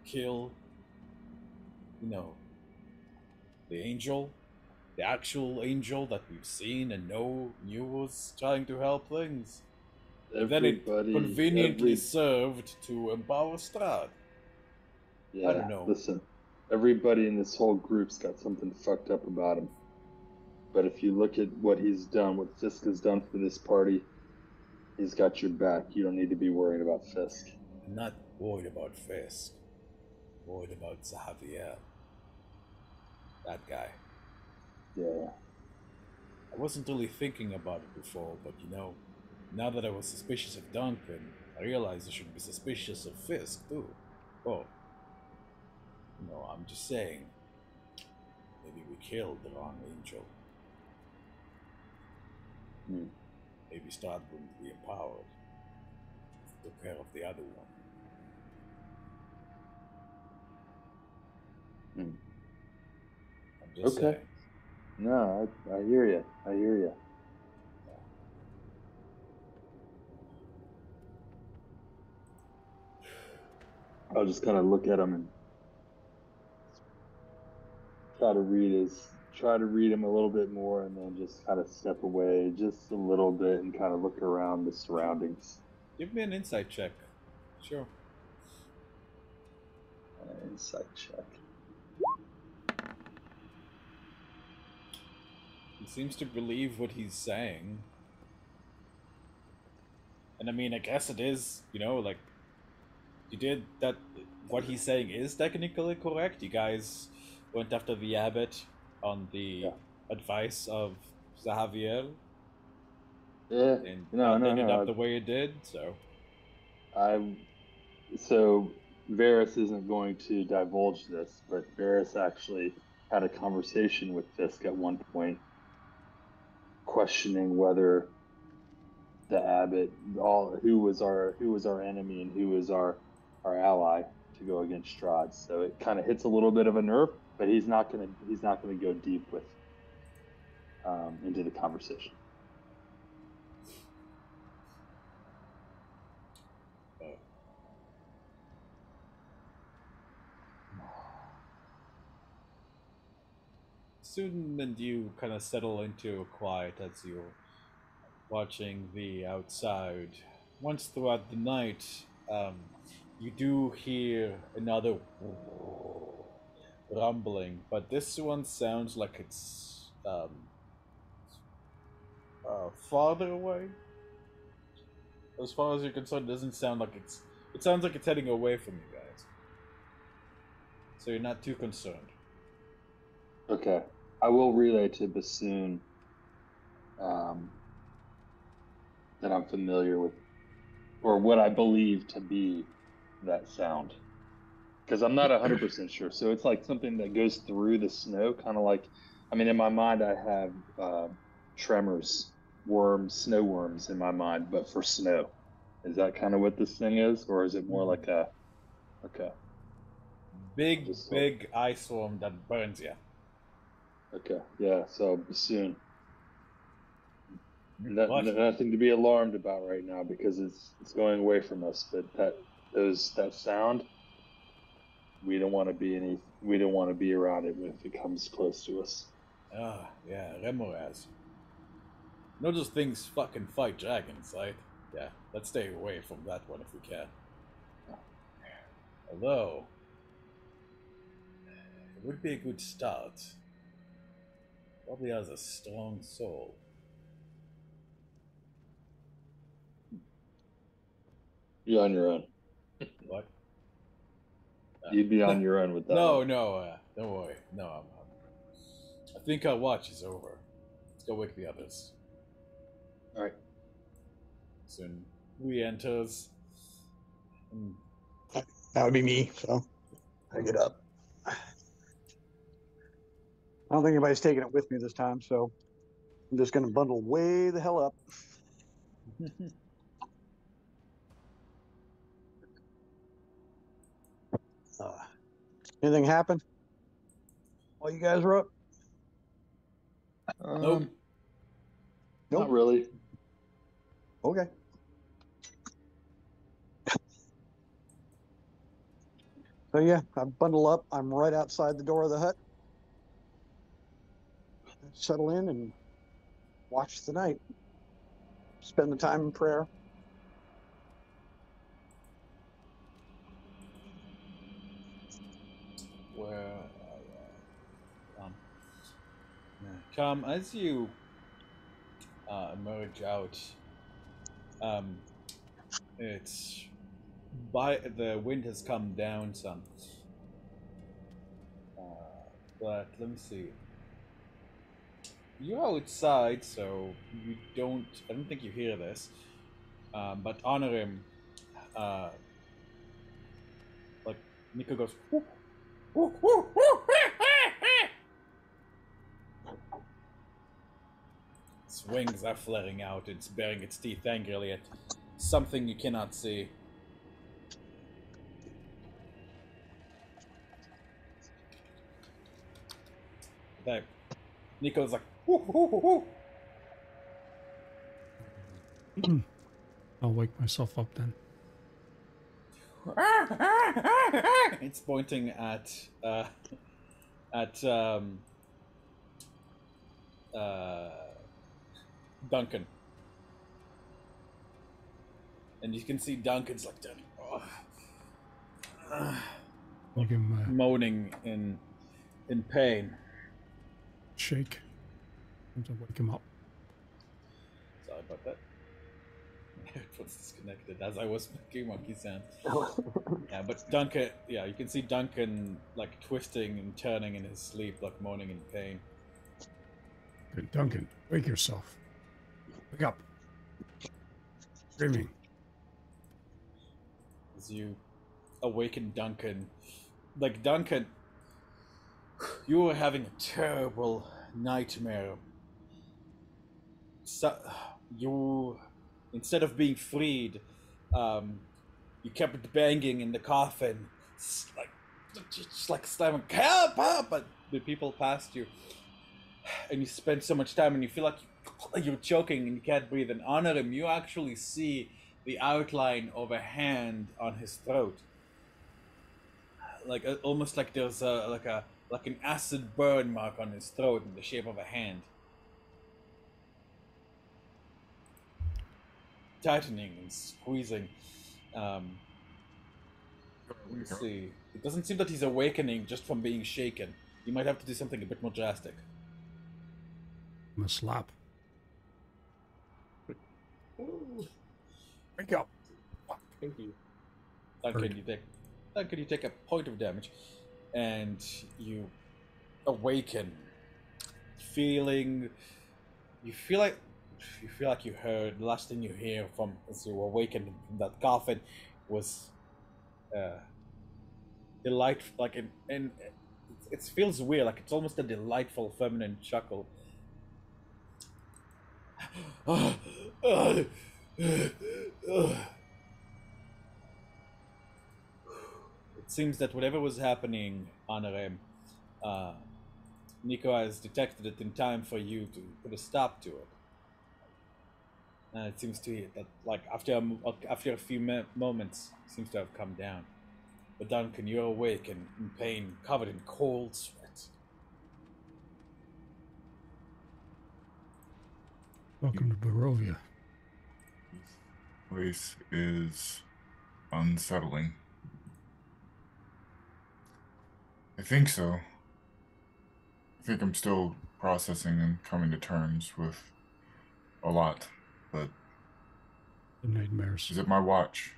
kill? You know, the angel, the actual angel that we've seen and knew was trying to help things. Then it conveniently served to empower Strahd. Yeah, I don't know. Listen, everybody in this whole group's got something fucked up about him. But if you look at what he's done, what Fisk has done for this party, he's got your back. You don't need to be worried about Fisk. I'm not worried about Fisk. I'm worried about Xavier. That guy. Yeah. I wasn't really thinking about it before, but you know, now that I was suspicious of Duncan, I realized I should be suspicious of Fisk too. Oh. No, I'm just saying. Maybe we killed the wrong angel. Maybe Strahd wouldn't be empowered. Took care of the other one. I'm just saying. No, I hear you. I hear you. I'll just kind of look at him and try to read him a little bit more, and then just kind of step away just a little bit and kind of look around the surroundings. Give me an insight check. Sure. Insight check. He seems to believe what he's saying. And I mean, I guess it is, you know, like, you did that, what he's saying is technically correct. You guys went after the abbot on the advice of Xavier. Yeah, and ended up the way it did, so. So Varys isn't going to divulge this, but Varys actually had a conversation with Fisk at one point, questioning whether the abbot, who was our enemy and who was our ally to go against Strahd. So it kind of hits a little bit of a nerve, but he's not gonna go deep with into the conversation. Soon and you kind of settle into quiet as you're watching the outside. Once throughout the night, you do hear another rumbling, but this one sounds like it's farther away. As far as you're concerned, it doesn't sound like it's... It sounds like it's heading away from you guys. So you're not too concerned. Okay. I will relay to Bassoon that I'm familiar with, or what I believe to be that sound. Because I'm not 100% sure. So it's like something that goes through the snow, kind of like, I mean, in my mind, I have tremors, snow worms in my mind, but for snow. Is that kind of what this thing is? Or is it more like a, okay. Big ice storm that burns you. Okay, yeah, so Bassoon. Nothing to be alarmed about right now because it's going away from us. But that sound, we don't want to be around it if it comes close to us. Ah, yeah, Remoraz. Not just things fucking fight dragons, right? Yeah, let's stay away from that one if we can. Although, it would be a good start. Probably has a strong soul. You're on your own. What? You'd be on your own with that. No, don't worry. No, I think our watch is over. Let's go wake the others. All right. Soon re-enters. That would be me, so I get up. I don't think anybody's taking it with me this time, so I'm just going to bundle way the hell up. Anything happen while you guys were up? Nope. Not really. Okay. So yeah, I bundle up. I'm right outside the door of the hut. Settle in and watch the night. Spend the time in prayer. Where Come as you emerge out. It's the wind has come down some, but let me see. You're outside, so you don't. I don't think you hear this. But honor him. Like Nico goes. Whoop, whoop, whoop, whoop. Its wings are flaring out. It's baring its teeth angrily at something you cannot see. Like, Nico's like, whoo, whoo, whoo, whoo. I'll wake myself up then. It's pointing at Duncan. And you can see Duncan's like moaning in pain. Shake. Time to wake him up. Sorry about that. It was disconnected as I was making monkey sounds. Yeah, but Duncan, yeah, you can see Duncan like twisting and turning in his sleep, like moaning in pain. Duncan, wake yourself. Wake up. Screaming. As you awaken Duncan, like Duncan, you were having a terrible nightmare. So, you, instead of being freed, you kept banging in the coffin, just like slamming, help, help! But the people passed you, and you spend so much time, and you feel like you're choking and you can't breathe. And honor him, you actually see the outline of a hand on his throat, like almost like there's like an acid burn mark on his throat in the shape of a hand. Tightening and squeezing. Let's see. It doesn't seem that he's awakening just from being shaken. You might have to do something a bit more drastic. I'm a slap. Wake up. Thank you. Duncan, you take a point of damage, and you awaken, feeling. You feel like you heard. The last thing you hear from as you awaken from that coffin was delight, like and it feels weird, like it's almost a delightful feminine chuckle. It seems that whatever was happening on Arem, Nico has detected it in time for you to put a stop to it. And it seems to be that, like, after a few moments, it seems to have come down. But Duncan, you're awake and in pain, covered in cold sweat. Welcome to Barovia. This place is unsettling. I think so. I think I'm still processing and coming to terms with a lot, but The nightmares. is it my watch?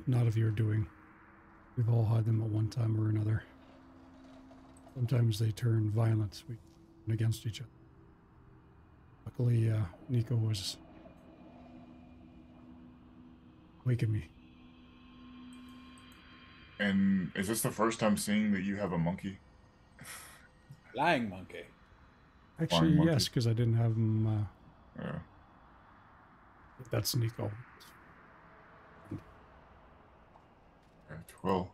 Not of your doing. We've all had them at one time or another. Sometimes they turn violent against each other. Luckily, Nico was waking me. And is this the first time seeing that you have a monkey? Flying monkey. Actually, monkey. yes, because I didn't have him. Yeah. That's Nico. Right, well,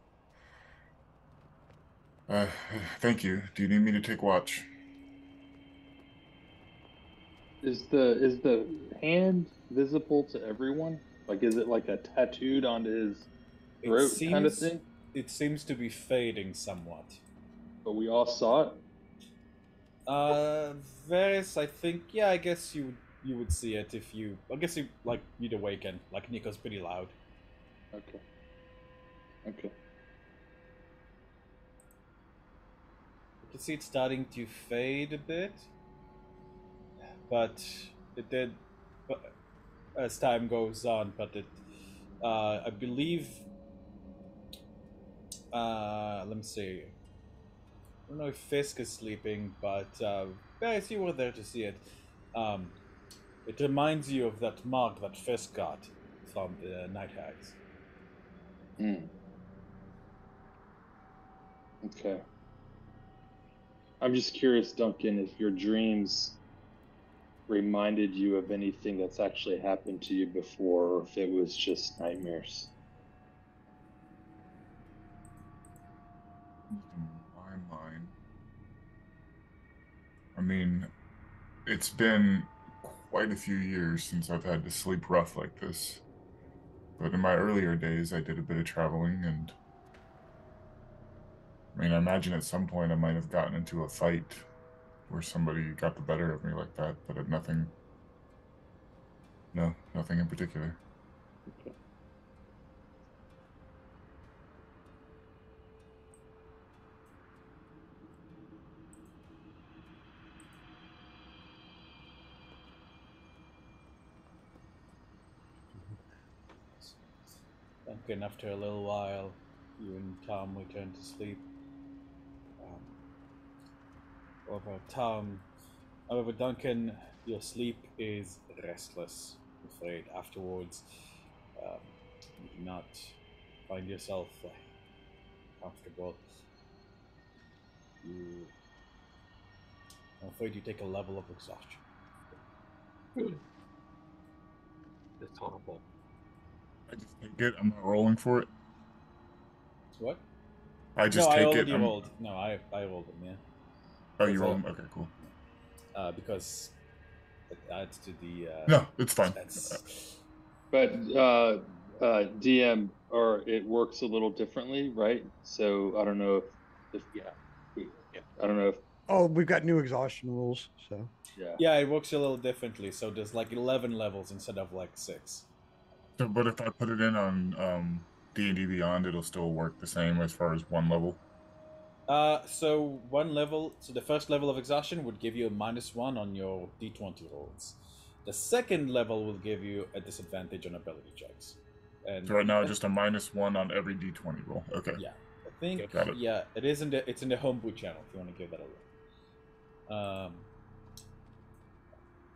thank you. Do you need me to take watch? Is the hand visible to everyone? Like, is it like a tattooed onto his throat kind of thing? It seems to be fading somewhat. But we all saw it. Varys, I think, yeah, I guess you would see it if you. I guess you'd awaken. Like Nico's pretty loud. Okay. Okay. You can see it starting to fade a bit, but it did as time goes on. But it, I believe. Let me see. I don't know if Fisk is sleeping, but Varys, you were there to see it. It reminds you of that mark that Fisk got from the Night Hags. Okay. I'm just curious, Duncan, if your dreams reminded you of anything that's actually happened to you before, or if it was just nightmares. In my mind, I mean, it's been quite a few years since I've had to sleep rough like this. But in my earlier days, I did a bit of traveling, and I mean, I imagine at some point I might have gotten into a fight where somebody got the better of me like that, but nothing in particular. Okay. Duncan, after a little while, you and Tom return to sleep. However, Duncan, your sleep is restless, I'm afraid. Afterwards, you do not find yourself comfortable. I'm afraid you take a level of exhaustion. It's horrible. I just take it. I'm not rolling for it. What? I just take it. Rolled. No, I rolled them, yeah. Oh, you rolled them? Okay, cool. Because it adds to the... no, it's fine. But DM, or it works a little differently, right? So I don't know if I don't know if... Oh, we've got new exhaustion rules, so... Yeah, it works a little differently. So there's like 11 levels instead of like 6. So, but if I put it in on D&D Beyond, it'll still work the same as far as one level? So the first level of exhaustion would give you a -1 on your D20 rolls. The second level will give you a disadvantage on ability checks. And so right now, just a -1 on every D20 roll. Okay. Yeah, I think. Got it. Yeah, it's in the homebrew channel. If you want to give that a look.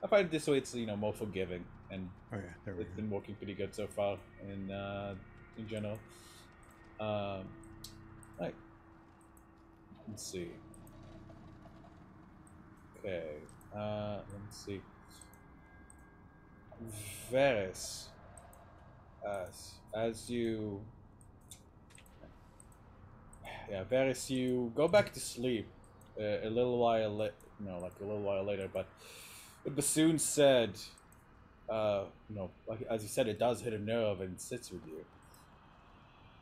I find this way it's more forgiving, and it's been working pretty good so far in general. Right. Let's see. Okay. Let's see. Varys, as you... Yeah, Varys, you go back to sleep a little while later, but Bassoon said, like as he said, it does hit a nerve and sits with you,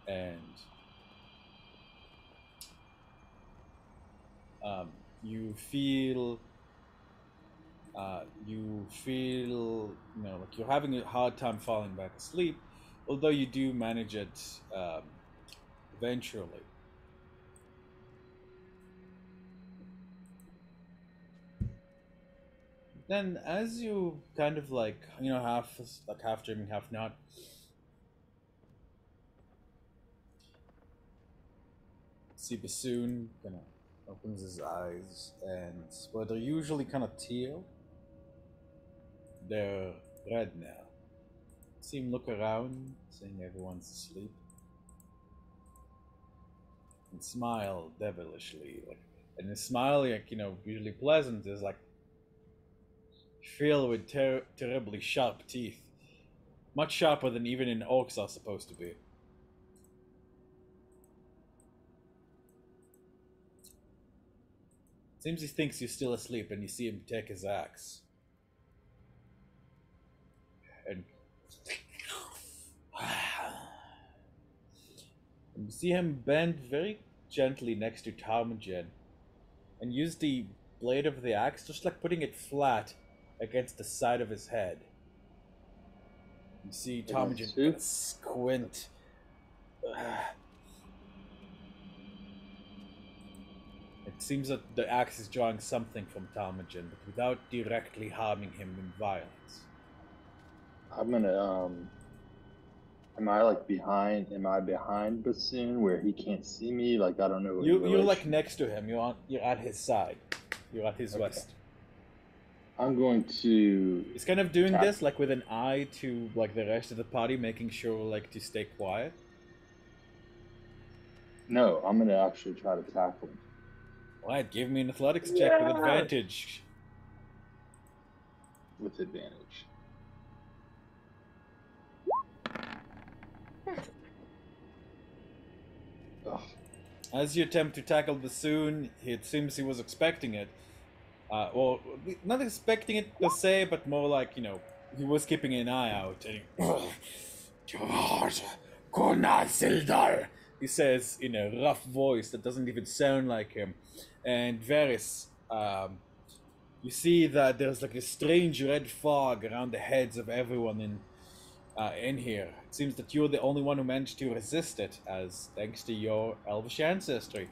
and you feel like you're having a hard time falling back asleep, although you do manage it eventually. Then, as you kind of half dreaming, half not, see Bassoon opens his eyes, and they're usually kind of teal, they're red now. See him look around, seeing everyone's asleep. And smile devilishly. And his smile, usually pleasant, is filled with terribly sharp teeth. Much sharper than even in orcs are supposed to be. Seems he thinks you're still asleep, and you see him take his axe. And you see him bend very gently next to Tarmogen and use the blade of the axe, just like putting it flat against the side of his head. You see Tarmogen squint. It seems that the axe is drawing something from Tarmogen, but without directly harming him in violence. I'm gonna, am I behind Bassoon where he can't see me? I don't know. You're next to him. You're at his side. You're at his west. I'm going to... He's kind of doing this, with an eye to, the rest of the party, making sure, to stay quiet. No, I'm gonna actually try to tackle him. Alright, give me an athletics check with advantage. With advantage. Ugh. As you attempt to tackle Bassoon, it seems he was expecting it. Well, not expecting it per se, but more he was keeping an eye out. And he says in a rough voice that doesn't even sound like him. And Varys, you see that there's a strange red fog around the heads of everyone in here. It seems that you're the only one who managed to resist it, as thanks to your elvish ancestry.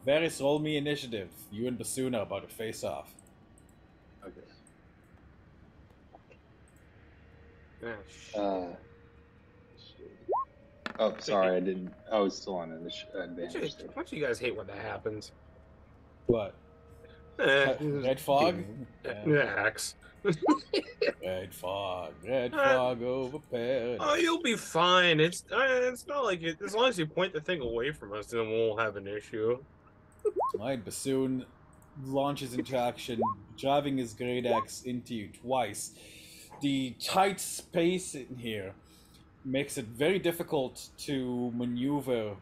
Varys, roll me initiative. You and Bassoon are about to face off. Okay. Oh, sorry, I didn't. I was still on advantage. Don't you guys hate when that happens? What? Red fog? Axe. Red fog over Paradise. Oh, you'll be fine. It's not like it. As long as you point the thing away from us, then we won't have an issue. Alright, Bassoon launches into action, driving his great axe into you twice. The tight space in here makes it very difficult to maneuver,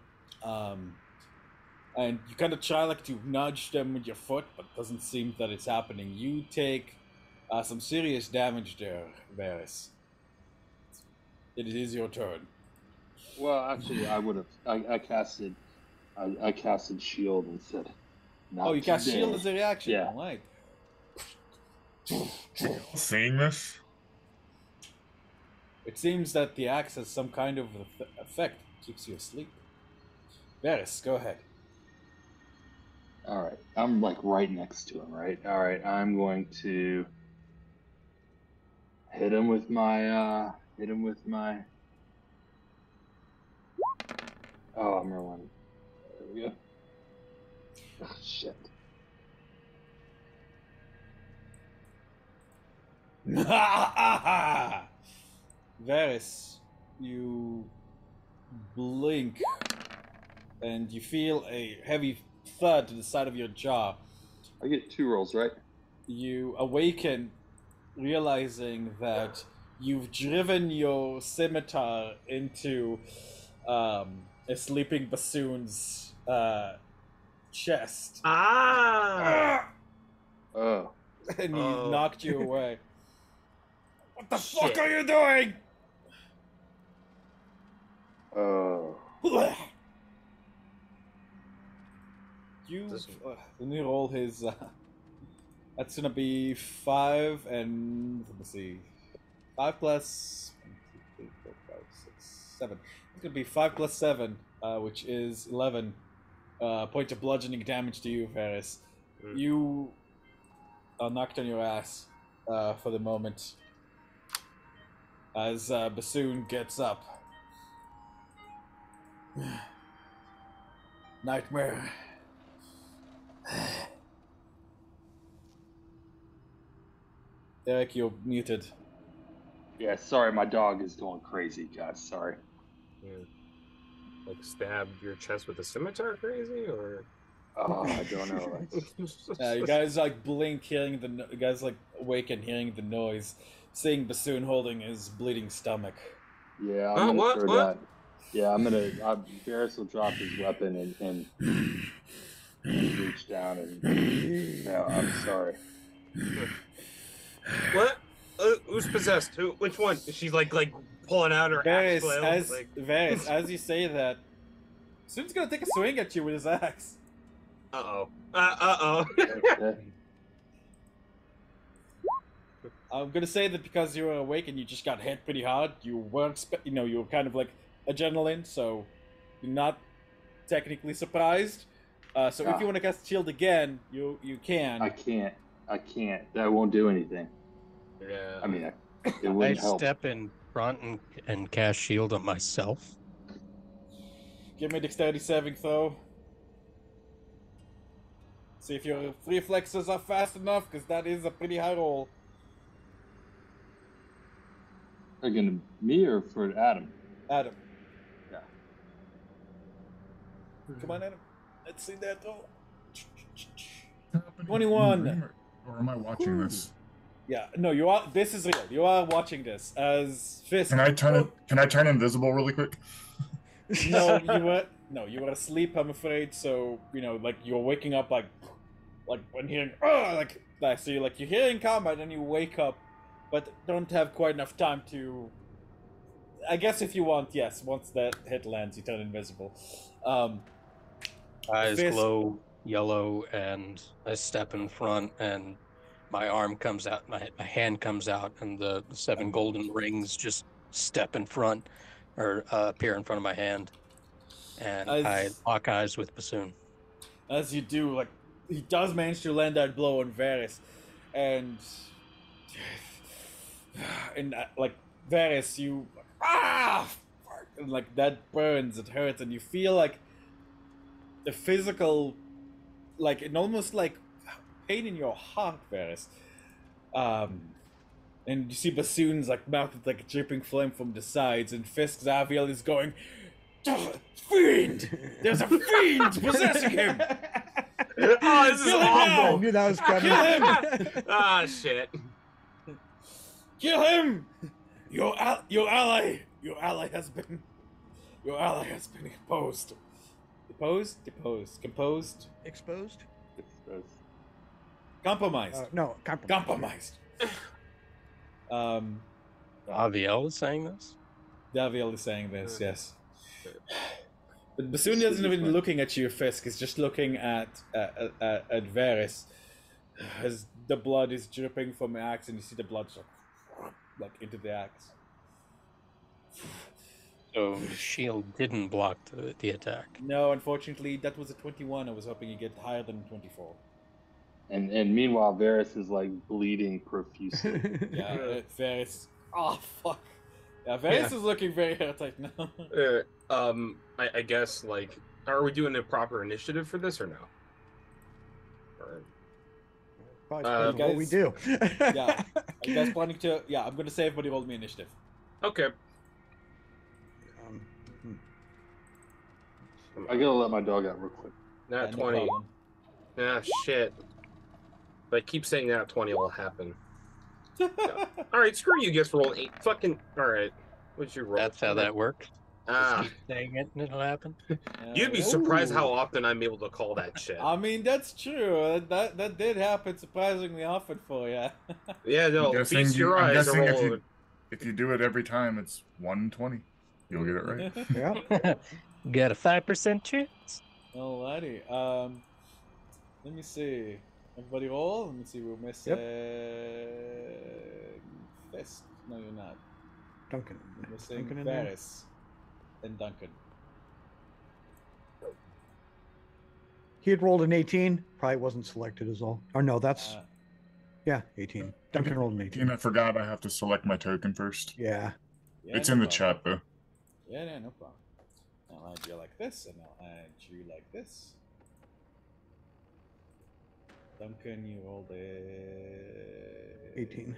and you kind of try to nudge them with your foot, but it doesn't seem that it's happening. You take some serious damage there, Varys. It is your turn. Well, actually, I would have. I casted shield instead. Oh, you cast shield as a reaction. Yeah. All right. Seeing this? It seems that the axe has some kind of effect. Keeps you asleep. Varys, go ahead. All right. I'm right next to him, right? All right. I'm going to hit him with my. Oh, I'm rolling. There we go. Oh, shit. Varys, you blink and you feel a heavy thud to the side of your jaw. I get 2 rolls, right? You awaken, realizing that you've driven your scimitar into a sleeping Bassoon's chest. Ah! Oh. And he knocked you away. What the fuck are you doing? Oh. Let me roll his. That's gonna be 5 and let me see. 5 plus 1, 2, 3, 4, 5, 6, 7. It's gonna be 5 plus 7, which is 11 points of bludgeoning damage to you, Varys. You are knocked on your ass for the moment as Bassoon gets up. Nightmare. Eric, you're muted. Yeah, sorry, my dog is going crazy, guys. Sorry. Yeah. Like stab your chest with a scimitar, crazy, or? Oh, I don't know. You guys like blink, hearing you guys like awaken, hearing the noise, seeing Bassoon holding his bleeding stomach. Yeah, I'm gonna throw that. Yeah, Varys will drop his weapon and reach down and. No, I'm sorry. What? Who's possessed? Who? Which one? She's like pulling out her axe flail. Varys, as you say that, Bassoon's gonna take a swing at you with his axe. Uh-oh. I'm gonna say that because you were awake and you just got hit pretty hard, you weren't, you were kind of like adrenaline, so you're not technically surprised. So if you want to cast shield again, you can. I can't. That won't do anything. Yeah. I mean, it wouldn't help. Step in front and cast shield on myself. Give me a dexterity saving throw. See if your reflexes are fast enough, because that is a pretty high roll. Again, me or for Adam? Adam. Yeah. Come on, Adam. Let's see that roll. 21. Or am I watching this? Yeah, no, you are. This is real. You are watching this as Fisk. Can I turn invisible really quick? No, you were asleep, I'm afraid. So like you're waking up like when hearing like that. So you're hearing combat and you wake up, but don't have quite enough time to. I guess if you want, yes. Once that hit lands, you turn invisible. Eyes Fisk, glow yellow, and I step in front, and my arm comes out, my hand comes out, and the 7 golden rings just step in front, or appear in front of my hand, and I lock eyes with Bassoon. As you do, like he does manage to land that blow on Varys, and like Varys, you and like that burns, it hurts, and you feel like the physical, like an almost like pain in your heart, Varys. And you see Bassoon's like mouth with like dripping flame from the sides, and Fisk Zaviel is going, "Fiend! There's a fiend possessing him!" Oh, this is awful. I knew that was coming. Kill him! Ah, shit. Kill him! Your ally has been exposed. Composed? Exposed? Compromised. No, compromised. Aviel is saying this? Daviel is saying this, yes. But Bassoon isn't even looking at you, Fisk. He's just looking at Varys. As the blood is dripping from the axe, and you see the blood like into the axe. So the shield didn't block the attack. No, unfortunately, that was a 21. I was hoping you get higher than 24. And meanwhile, Varys is like bleeding profusely. Yeah, Varys. Oh fuck. Yeah, Varys is looking very hurt right now. I guess like, are we doing a proper initiative for this or no? Probably what we do. Yeah, are you guys planning to? Yeah, I'm gonna say everybody roll me initiative. Okay. I gotta let my dog out real quick. Nat 20. Ah, shit. If I keep saying nat 20, will happen. Alright, screw you, guess roll 8. Fucking. Alright. What's your roll? That's how that works. Ah. Just keep saying it and it'll happen. You'd be surprised how often I'm able to call that shit. I mean, that's true. That did happen surprisingly often for you. Yeah, no, feast your eyes and roll over. If you do it every time, it's 120. You'll get it right. Yeah. Got a 5% chance. Alrighty. Let me see. Everybody roll. Let me see. We're missing Fisk. No, you're not. Duncan. We're missing Duncan Varys and Duncan. He had rolled an 18. Probably wasn't selected as all. Or no, that's 18. Duncan rolled an 18. I forgot I have to select my token first. Yeah. It's in the chat though. Yeah, no problem. I'll add you like this, and I'll add you like this. Duncan, you rolled a 18.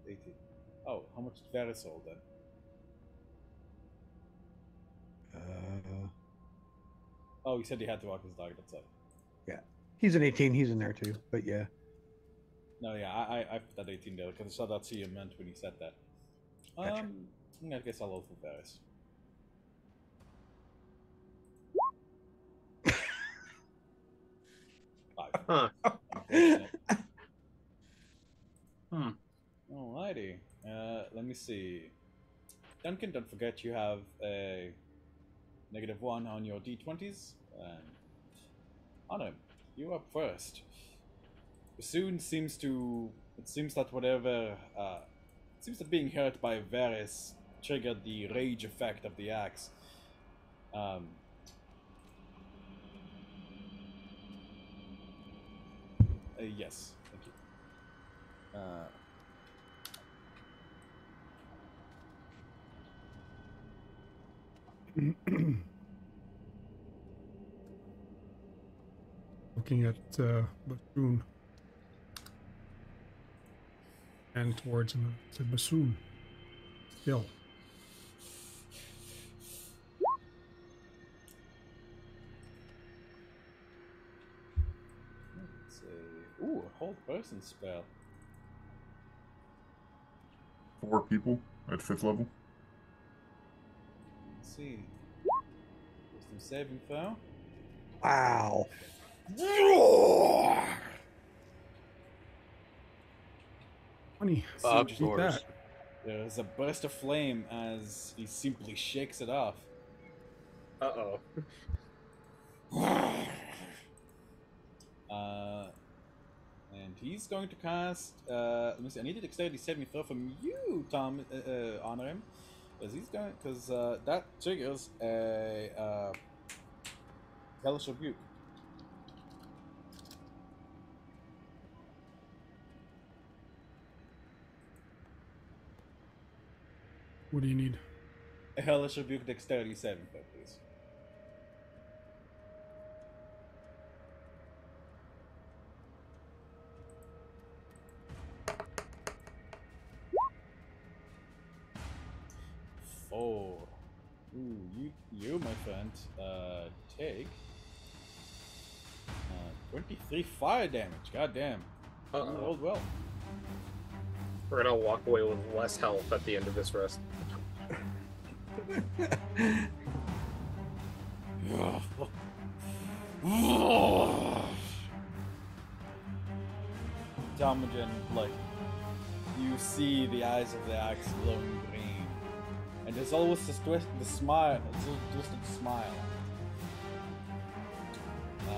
18. Oh, how much did Varys hold then? Oh, he said he had to walk his dog. That's it. Yeah, he's an 18. He's in there too. But yeah. No, yeah, I put that 18 there because I saw that's what you meant when you said that. Gotcha. I guess I'll vote for Varys. Huh. Alrighty. Let me see. Duncan, don't forget you have a -1 on your d20s. Honor, you up first. Bassoon seems that whatever seems that being hurt by Varys triggered the rage effect of the axe. Yes, thank you. Looking at Bassoon. And towards him, it's a Bassoon. Still. Let's see. Ooh, a hold person spell. 4 people at 5th level. Let's see. Wisdom saving throw. Wow. Funny. Bob's Beat orders. that. There's a burst of flame as he simply shakes it off. Uh-oh. And he's going to cast. Let me see. I need a dexterity saving throw from you, Tom. Honor him, because that triggers a hellish rebuke. What do you need? A hellish rebuke dexterity saving throw, please. Ooh, you, my friend, take 23 fire damage. God damn. You rolled well. We're gonna walk away with less health at the end of this rest. Talmadgen, like, you see the eyes of the axe glowing green. And there's always this twisted smile.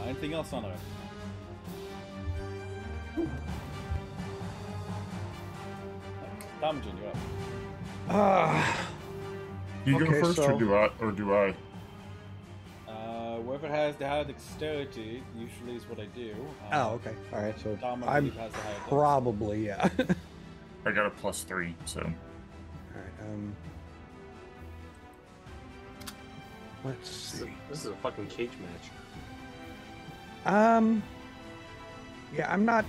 Anything else on it? Talmadgen, you're up. You go first, or do I? Whoever has the higher dexterity usually is what I do. Oh, okay. All right. So Tom, I I'm believe, has the higher dex. probably, yeah. I got a +3, so. All right. Let's see. This is a fucking cage match. Yeah, I'm not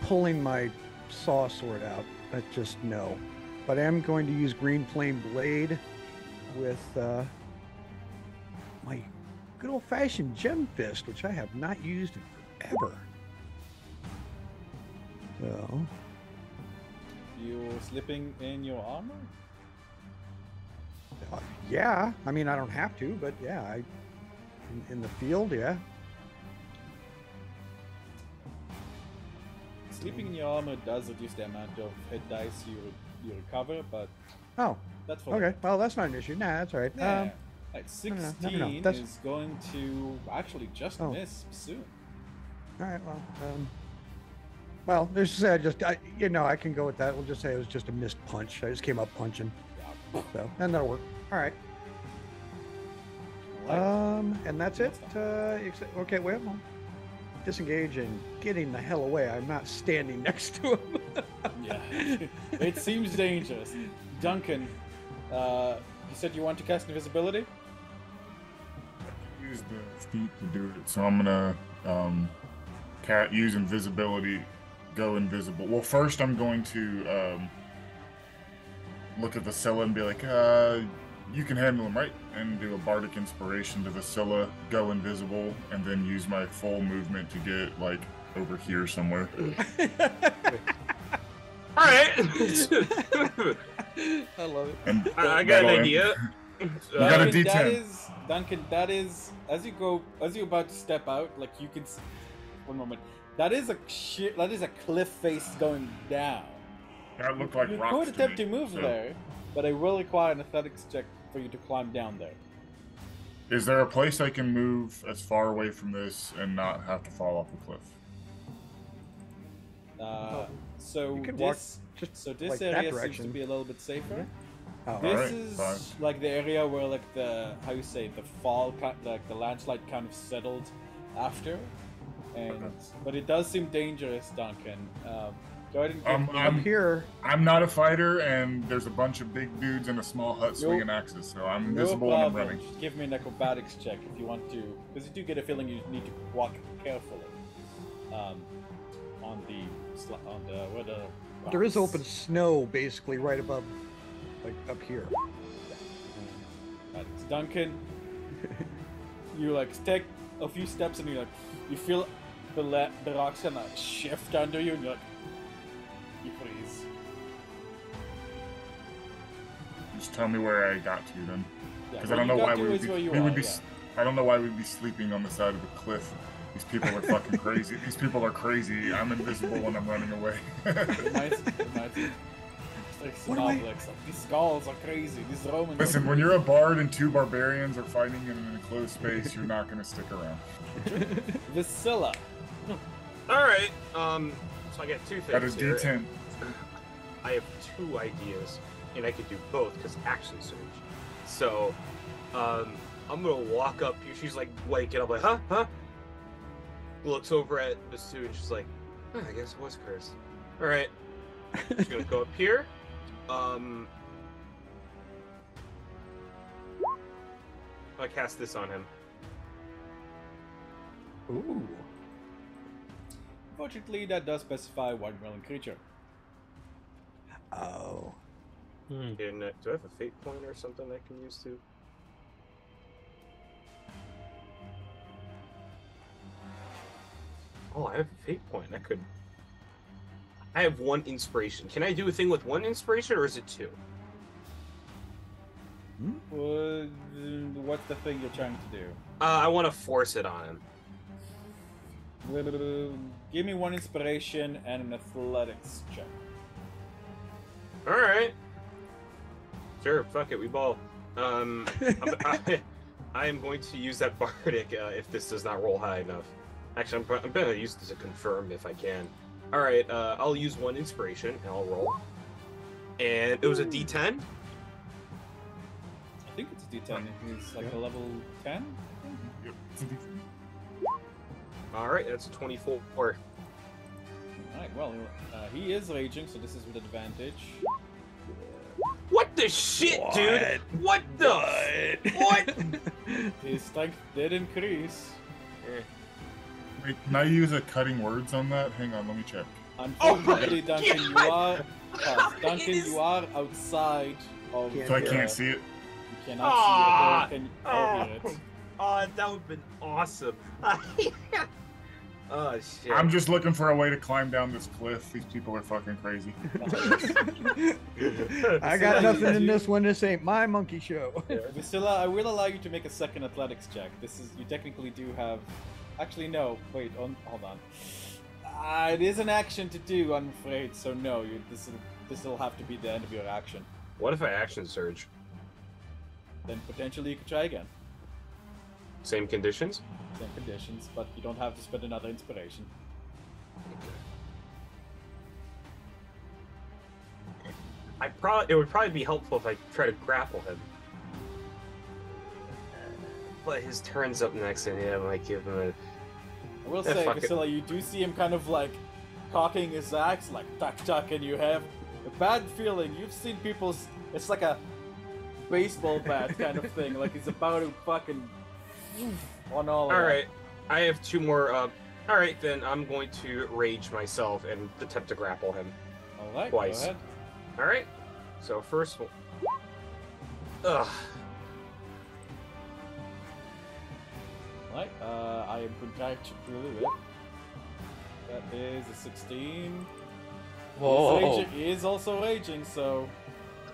pulling my saw sword out. That's just no. But I am going to use Green Flame Blade with my good old-fashioned Gem Fist, which I have not used in forever. So. You're slipping in your armor? Yeah, I mean, I don't have to, but yeah, in the field, yeah. Sleeping in your armor does reduce the amount of hit dice you recover, but Oh, that's for okay. Well, that's not an issue. Nah, that's all right. Yeah. 16 no, that's... is going to actually just miss soon. All right. Well, there's I can go with that. We'll just say it was just a missed punch. I just came up punching, so and that'll work. All right. And that's it. Okay, well, disengage and getting the hell away. I'm not standing next to him. Yeah, it seems dangerous. Duncan, you said you want to cast invisibility? Use the feet to do it, so I'm gonna use invisibility, go invisible. Well, first I'm going to look at Vasilla and be like, you can handle him, right? And do a bardic inspiration to Vasilla, go invisible, and then use my full movement to get like over here somewhere. All right. I love it. And I got an idea. You got a Duncan, D10. Duncan, that is as you're about to step out, like you can. One moment. That is a cliff face going down. That looked like You rocks could attempt me, to move so- there, but I will require an athletics check for you to climb down there. Is there a place I can move as far away from this and not have to fall off the cliff? So You can walk this, just so this like that area seems to direction. be a little bit safer. Oh, This Alright, is fine. like the area where like the like the landslide kind of settled after, and but it does seem dangerous, Duncan. Go ahead and give me- I'm here. I'm not a fighter, and there's a bunch of big dudes in a small hut swinging axes, so I'm no invisible and I'm problem. running. Just give me an acrobatics check if you want to, because you do get a feeling you need to walk carefully. On the where the There is rocks. open snow basically right above, like up here. Duncan, you like take a few steps and you feel the rocks kind of shift under you and you're like, you freeze. Just tell me where I got to then, Yeah, because where I don't you know got why to we would is be. where you We are, would be. yeah. I don't know why we'd be sleeping on the side of a cliff. These people are fucking crazy. These people are crazy. I'm invisible and I'm running away. It's like What am I- Obelix, like, these skulls are crazy. These Romans. Listen, are when you're a crazy. bard and two barbarians are fighting in an enclosed space, you're not going to stick around. Vasilla. All right. So I got two things. That is here. D10. I have two ideas, and I could do both because action surge. So, I'm gonna walk up here. She's like waking up, like, huh? Looks over at the Sue, and she's like, I guess it was cursed. All right. She's gonna go up here. I cast this on him. Ooh. Unfortunately, that does specify one willing creature. Oh. And do I have a fate point or something I can use to? Oh, I have a fate point. I have one inspiration. Can I do a thing with one inspiration, or is it two? What's the thing you're trying to do? I want to force it on him. Give me one inspiration and an athletics check. All right. Sure. Fuck it. We ball. I am going to use that bardic if this does not roll high enough. Actually, I'm going to use this to confirm if I can. All right. I'll use one inspiration and I'll roll. And it was a D10. I think it's a D10. It's like a level 10. Yep. All right. That's a 24. Alright, well, he is raging, so this is with advantage. What the shit, dude? What the? What? His strength did increase. Wait, can I use a cutting words on that? Hang on, let me check. Unfortunately, my Duncan, you God! are Duncan, you are outside of. Can't So I hear can't it. see it? You cannot see it. Or hear it. Oh, that would have been awesome. Oh shit. I'm just looking for a way to climb down this cliff. These people are fucking crazy. I got nothing in this one. This ain't my monkey show. Vasilla, I will allow you to make a second athletics check. This is you technically do have. Actually, no. Wait. Hold on. It is an action to do, I'm afraid. So no, this will have to be the end of your action. What if I action surge? Then potentially you could try again. Same conditions? Same conditions, but you don't have to spend another inspiration. It would probably be helpful if I try to grapple him. But his turn's up next, and yeah, I might give him a. I will Yeah, say, fuck it. Vasilla, you do see him kind of like cocking his axe, like tuck tuck, and you have a bad feeling. You've seen people's. It's like a baseball bat kind of thing. Like he's about to fucking on all. All right, I have two more. All right, then I'm going to rage myself and attempt to grapple him. All right. Twice. Go ahead. All right. So first one. Ugh. Right, I am contractually it. That is a 16. Whoa. He is also raging, so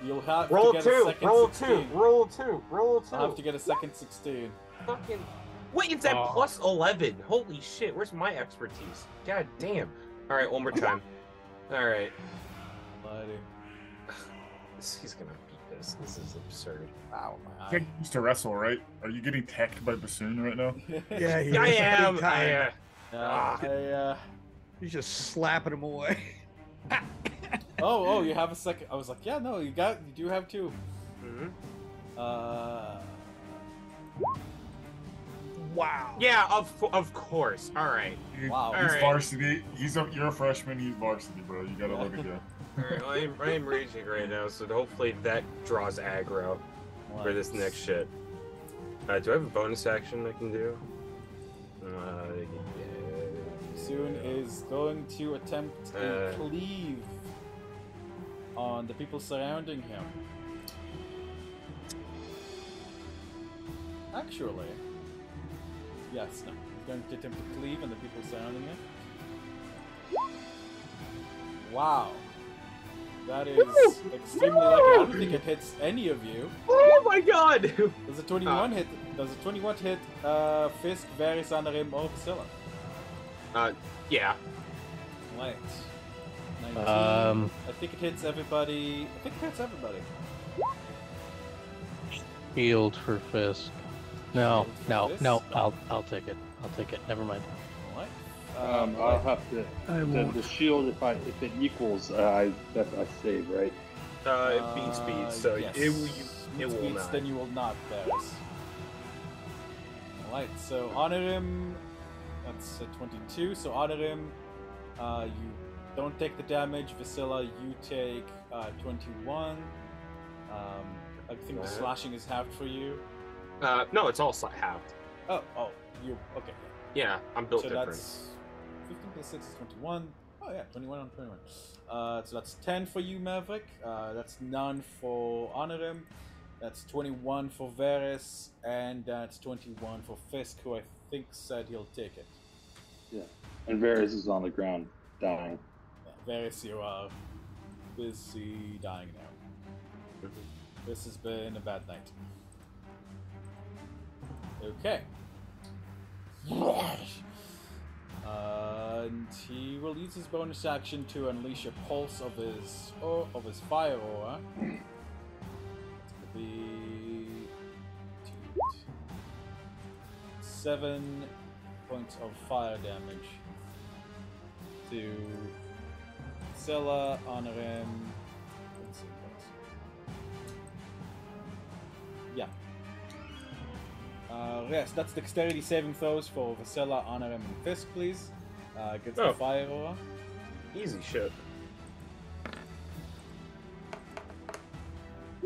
you'll have Roll to get two. a second Roll 16. two. Roll two. Roll two. I'll have to get a second 16. Fucking. Wait, it's at plus 11. Holy shit! Where's my expertise? God damn. All right, one more time. All right. Alrighty. He's gonna beat this. This is absurd. Wow, my You're used to wrestle, right? Are you getting teched by Bassoon right now? Yeah, he I is, am. big time. I He's just slapping him away. Oh, you have a second. I was like, yeah, no, you do have two. Mm-hmm. Wow. Yeah, of course. All right. Wow. He's Alright. varsity. You're a freshman. He's varsity, bro. You gotta let it go. All right. I am raging right now, so hopefully that draws aggro for this next shit. Do I have a bonus action I can do? Yeah. Soon is going to attempt a cleave on the people surrounding him. Actually, yes, no. He's going to attempt to cleave on the people surrounding him. Wow. That is extremely lucky. I don't think it hits any of you. Oh my god! Does a 21 hit? Does a 21 hit Fisk, Varys, Anarim, or Vasilla? Yeah. Right. 19. I think it hits everybody. I think it hits everybody. Shield for Fisk. No, Shield for no, Fisk? no. I'll take it. I'll take it. Never mind. Alright. I'll have to. The shield, if it equals, I save, right? It beats speed, so yes. it will Beats, not. then you will not, Varys. Alright, so honor him. That's a 22. So honor him. You don't take the damage. Vasilla, you take 21. I think the slashing is halved for you. No, it's all halved. Oh, you okay? Yeah, I'm built So different. that's 15 plus 6 is 21. Oh yeah, 21 on 21. So that's 10 for you, Maverick. That's none for Honorim. That's 21 for Varys, and that's 21 for Fisk, who I think said he'll take it. Yeah. And Varys is on the ground, dying. Yeah, Varys, you are busy dying now. This has been a bad night. Okay. And he will use his bonus action to unleash a pulse of his fire aura. It's gonna be 7 points of fire damage to Scylla, Honorim. Let's see what. Yeah. Yes, that's dexterity saving throws for Vasilla, Honorim, and Fisk, please. Against the fire aura. Easy shit.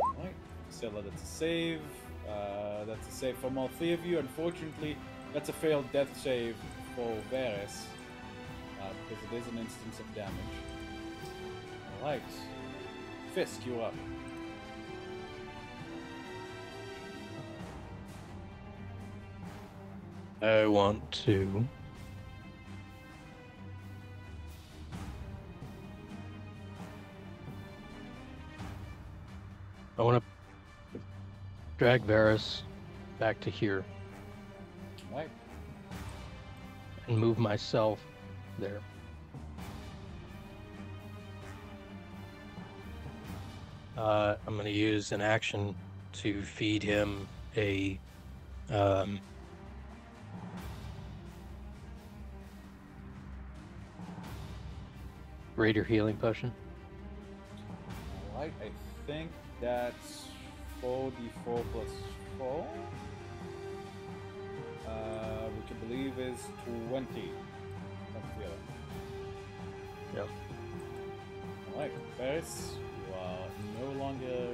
Alright, Vasilla, that's a save. That's a save from all three of you. Unfortunately, that's a failed death save for Varys. Because it is an instance of damage. Alright. Fisk, you're up. I want to drag Varys back to here Alright. and move myself there. I'm going to use an action to feed him a greater healing potion. Alright, I think that's 4d4 plus 4. Which I believe is 20. That's the other. Yep. Alright, Varys, you are no longer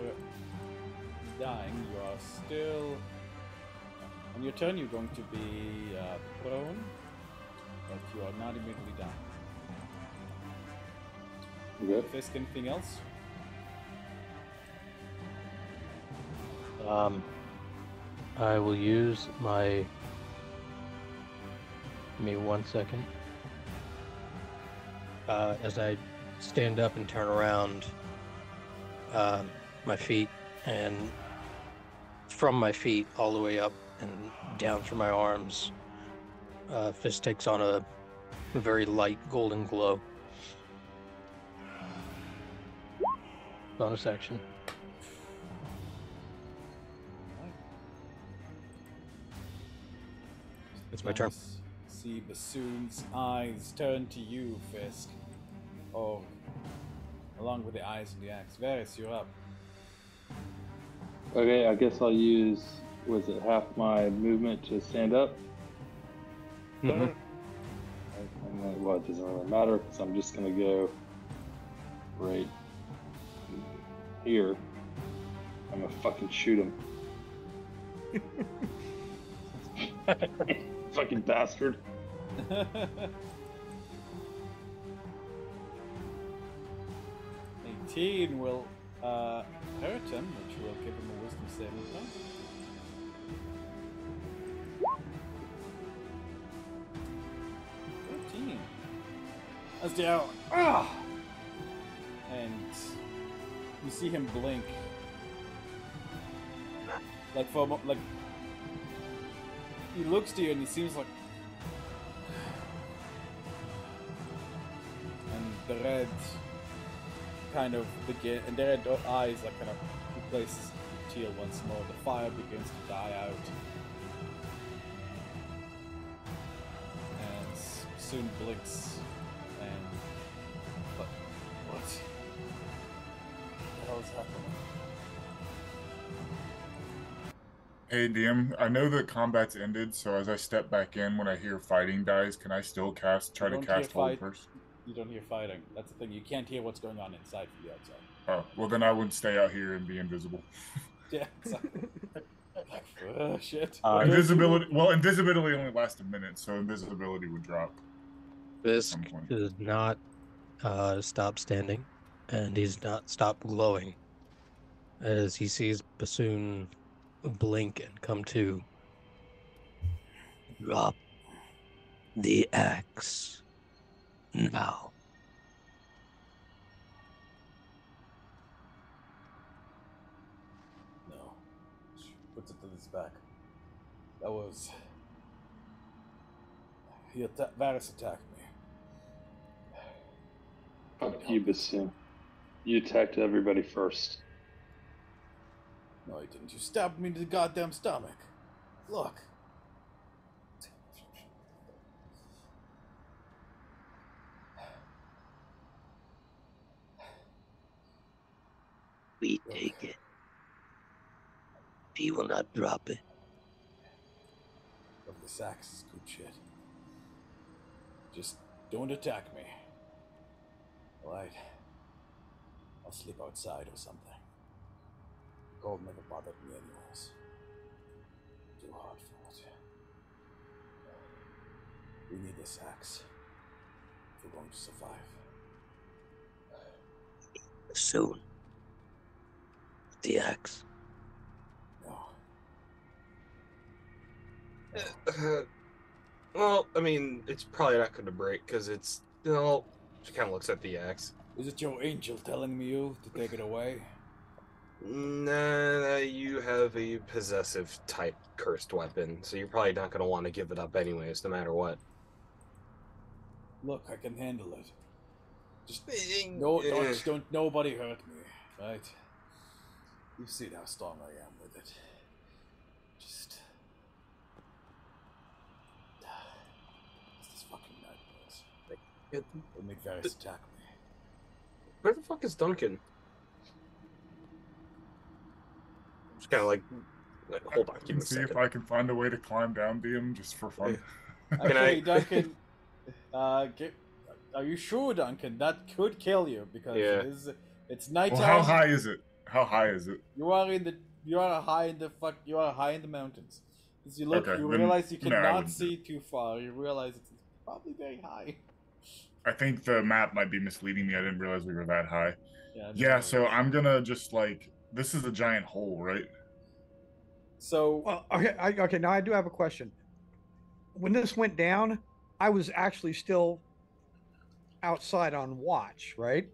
dying. You are still... On your turn, you're going to be prone, but you are not immediately dying. Okay. Fisk, anything else? I will use my. Give me 1 second. As I stand up and turn around, my feet, and from my feet all the way up and down through my arms, fist takes on a very light golden glow. Bonus action. It's my turn. See Bassoon's eyes turn to you, Fisk. Oh, along with the eyes and the axe. Varys, you're up. Okay, I guess I'll use, was it half my movement to stand up? Mm-hmm. Well, it doesn't really matter because I'm just going to go right here. I'm going to fucking shoot him. Fucking bastard. 18 will hurt him, which will give him a wisdom saving throw. As the arrow, and you see him blink, like for a moment, like he looks to you and he seems like, and the red kind of begin, and the red eyes like kind of replaces teal once more. The fire begins to die out, and soon blinks. What the hell is happening? Hey DM, I know that combat's ended, so as I step back in when I hear fighting dies, can I still try to cast hold first? You don't hear fighting. That's the thing. You can't hear what's going on inside from the outside. Oh, well then I would stay out here and be invisible. Yeah. Oh, shit. Invisibility. Well, invisibility only lasts a minute, so invisibility would drop. Fisk does not stop standing, and he's not stopped glowing as he sees Bassoon blink and come to. Drop the axe now. No. Puts it to his back. That was... Varys attacked me. Fuck you, Bassoon. You attacked everybody first. No, he didn't. You stabbed me in the goddamn stomach. Look. We take it. He will not drop it. Look, this axe is good shit. Just don't attack me. Alright. I'll sleep outside or something. The cold never bothered me anyways. Too hard for it. We need this axe if we're going to survive. Soon. The axe. No. Well, I mean, it's probably not going to break because it's, she kind of looks at the axe. Is it your angel telling me to take it away? Nah, you have a possessive type cursed weapon, so you're probably not going to want to give it up anyways, no matter what. Look, I can handle it. Just don't nobody hurt me, right? You've seen how strong I am with it. Just this fucking nightmares. It'll make Varys attack me. Where the fuck is Duncan? Just kind of like hold on, give me a second. See if I can find a way to climb down DM just for fun. Okay, Duncan. Are you sure, Duncan? That could kill you because it's nighttime. Well, how high is it? How high is it? You are high in the mountains. As you look, you realize you cannot see too far. You realize it's probably very high. I think the map might be misleading me. I didn't realize we were that high. Yeah, so I'm gonna just this is a giant hole, right? So Well, okay. Now I do have a question. When this went down, I was actually still outside on watch, right?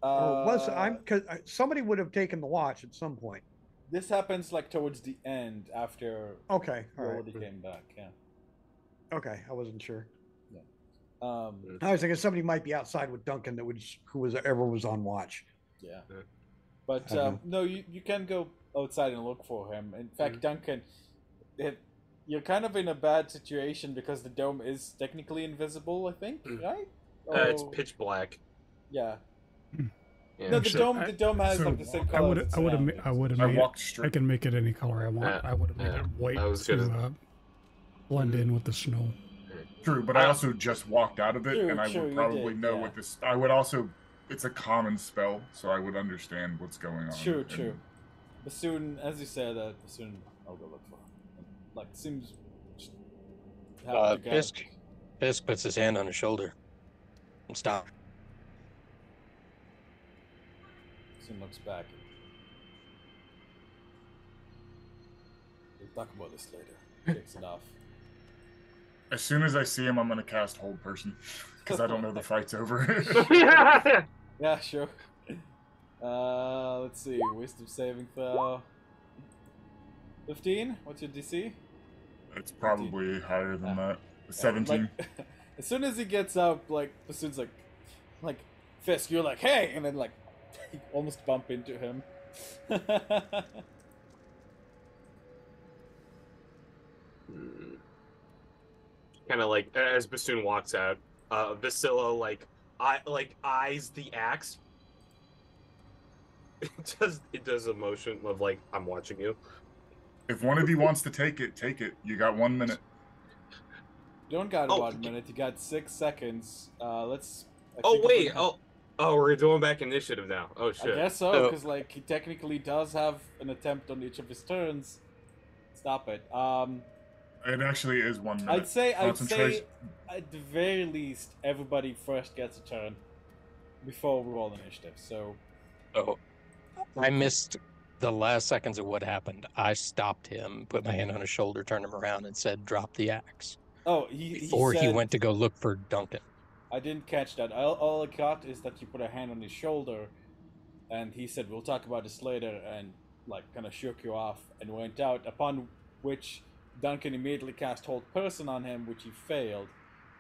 Or was I'm because somebody would have taken the watch at some point. This happens like towards the end after Okay, you all right. already came back. Yeah. Okay, I wasn't sure. Yeah. I was thinking somebody might be outside with Duncan that was on watch. Yeah. But Uh-huh. no, you can go outside and look for him. In fact, Duncan, you're kind of in a bad situation because the dome is technically invisible, I think, right? It's pitch black. Yeah. Yeah. No, the Actually, dome has so like the same I color. would as have the made I it. walked I straight. can make it any color I want. Yeah, I would have made yeah. it white I was to gonna- blend in with the snow. True, but I also just walked out of it, True, and I true, would you probably did, know yeah. what this. I would also. It's a common spell, so I would understand what's going on. True, and- true. But soon, as you said, soon I'll go look for him. Like, seems. Fisk puts his hand on his shoulder and stop. Soon looks back. We'll talk about this later. Takes it off. As soon as I see him, I'm gonna cast Hold Person, because I don't know the fight's over. Yeah, sure. Let's see. Wisdom saving throw. 15? What's your DC? It's probably higher than that. Yeah, 17. like, as soon as he gets up, like, Bassoon's like, Fisk, you're like, hey! And then, like, you almost bump into him. Kind of like as Bassoon walks out, Vasilla eyes the axe. It does a motion of like, I'm watching you. If one of you wants to take it, take it. You got 1 minute. You don't got Oh, 1 minute, you got 6 seconds. Let's. Oh wait, we're doing back initiative now. Oh I shit. guess so, because like he technically does have an attempt on each of his turns. Stop it. It actually is 1 minute. I'd say Concentration- at the very least everybody first gets a turn before we roll initiative. So Oh, I missed the last seconds of what happened. I stopped him, put my hand on his shoulder, turned him around, and said, "Drop the axe." Before he said, went to go look for Duncan. I didn't catch that. All I got is that you put a hand on his shoulder, and he said, "We'll talk about this later," and like kind of shook you off and went out. Upon which Duncan immediately cast Hold Person on him, which he failed.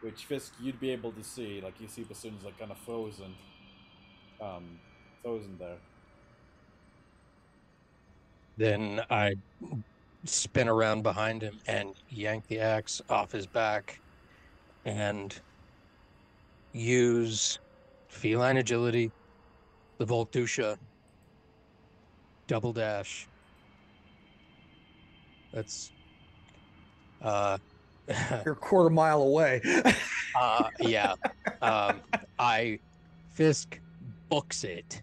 Which Fisk you'd be able to see, like you see Bassoon's like kind of frozen there. Then I spin around behind him and yank the axe off his back and use feline agility, the Voltusha, double dash. That's You're a quarter mile away. yeah. Fisk books it.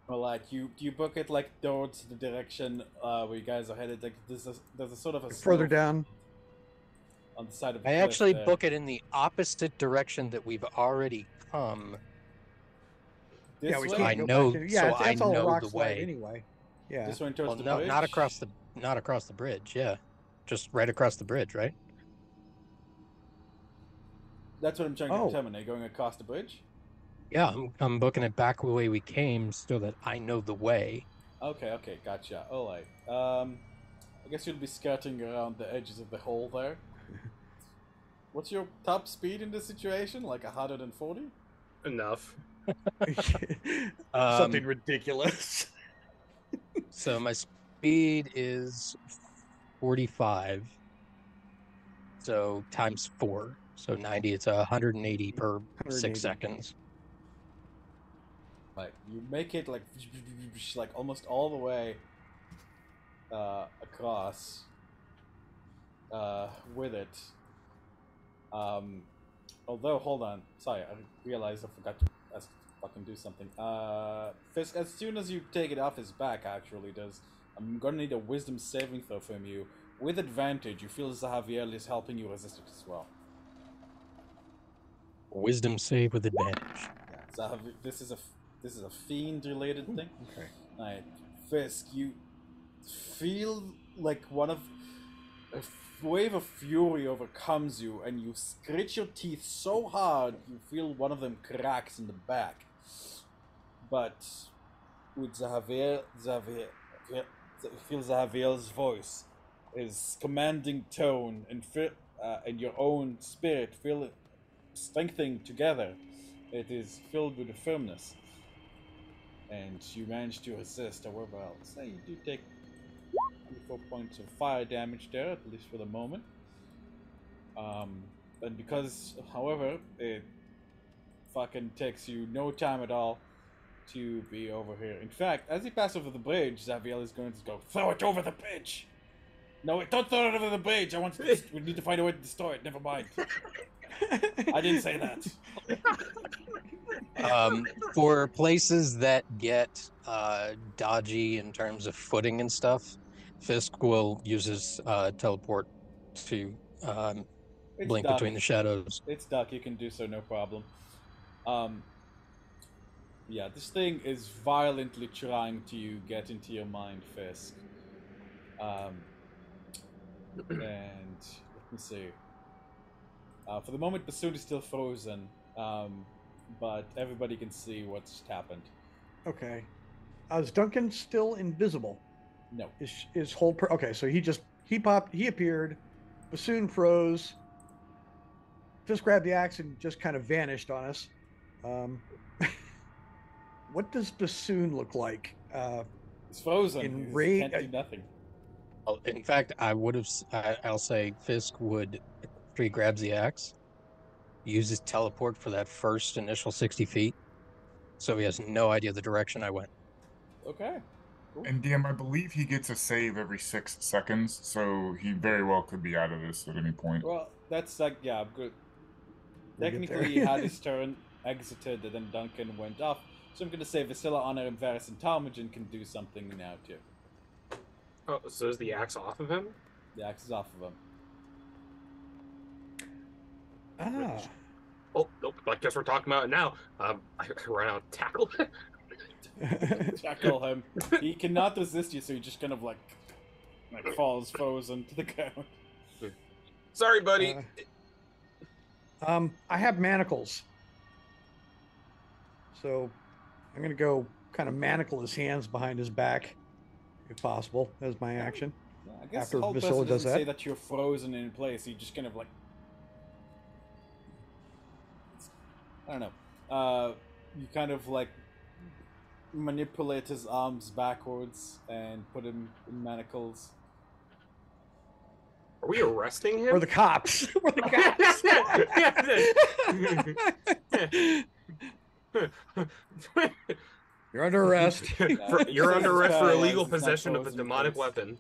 Well, like do you book it like towards the direction where you guys are headed? Like there's a sort of a Further slope down. on the side of the I cliff actually there. book it in the opposite direction that we've already come. This Yeah, we way? can't I go know- back to- yeah, so it's, I all know rock the slide way. anyway. Yeah. This one towards Well, the no, bridge? not across the bridge. Yeah, just right across the bridge, right? That's what I'm trying to Oh. determine. Are you going across the bridge? Yeah, I'm booking it back the way we came, so that I know the way. Okay, gotcha. Alright. I guess you'll be skirting around the edges of the hole there. What's your top speed in this situation? Like 140? Enough. Something ridiculous. So my speed is 45. So times 4. So 90. It's 180 per 180. 6 seconds. Like you make it like almost all the way across with it. Although, hold on, sorry, I realized I forgot to fucking do something. Fisk, as soon as you take it off his back, actually, I'm gonna need a wisdom saving throw from you with advantage. You feel as though Javier is helping you resist it as well. Wisdom save with advantage. Yeah. So this is a fiend related thing. Okay. Like, Fisk, you feel like a wave of fury overcomes you, and you grit your teeth so hard you feel one of them cracks in the back. But with Xavier, you feel Xavier's voice, his commanding tone, and your own spirit feel it strengthening together. It is filled with firmness, and you manage to resist. However, I'll say you do take 24 points of fire damage there, at least for the moment. And because, however, it fucking takes you no time at all to be over here. In fact, as you pass over the bridge, Xavier is going to go, throw it over the bridge! No, don't throw it over the bridge! We need to find a way to destroy it, never mind. I didn't say that. For places that get dodgy in terms of footing and stuff, Fisk will use his teleport to blink dark. between the shadows. It's dark, you can do so, no problem. Yeah, this thing is violently trying to get into your mind, Fisk. And let me see. For the moment, Bassoon is still frozen, but everybody can see what's happened. Okay. Is Duncan still invisible? No. His whole okay, so he appeared, Bassoon froze, just grabbed the axe and just kind of vanished on us. What does Bassoon look like? He's frozen. He can't do nothing. Well, in fact, I'll say Fisk would, after he grabs the axe, use his teleport for that first initial 60 feet, so he has no idea the direction I went. Okay. Cool. And DM, I believe he gets a save every 6 seconds, so he very well could be out of this at any point. Well, that's like, yeah, good. Technically, he had his turn, exited, and then Duncan went off. So I'm going to say Vasilla, Honor, and Varys and Talmadgen can do something now, too. Oh, so is the axe off of him? The axe is off of him. Ah. Oh, nope. I guess we're talking about it now. I ran out of tackle. Tackle him. He cannot resist you, so he just kind of like falls frozen to the ground. Sorry, buddy. I have manacles. So I'm going to go kind of manacle his hands behind his back, if possible, as my action. Yeah, I guess after the whole Vasilla does doesn't that. say that you're frozen in place. You just kind of like, I don't know. You kind of like manipulate his arms backwards and put him in manacles. Are we arresting him? We're the cops. We're the cops. You're under arrest. You're under arrest for illegal possession of a demonic weapon.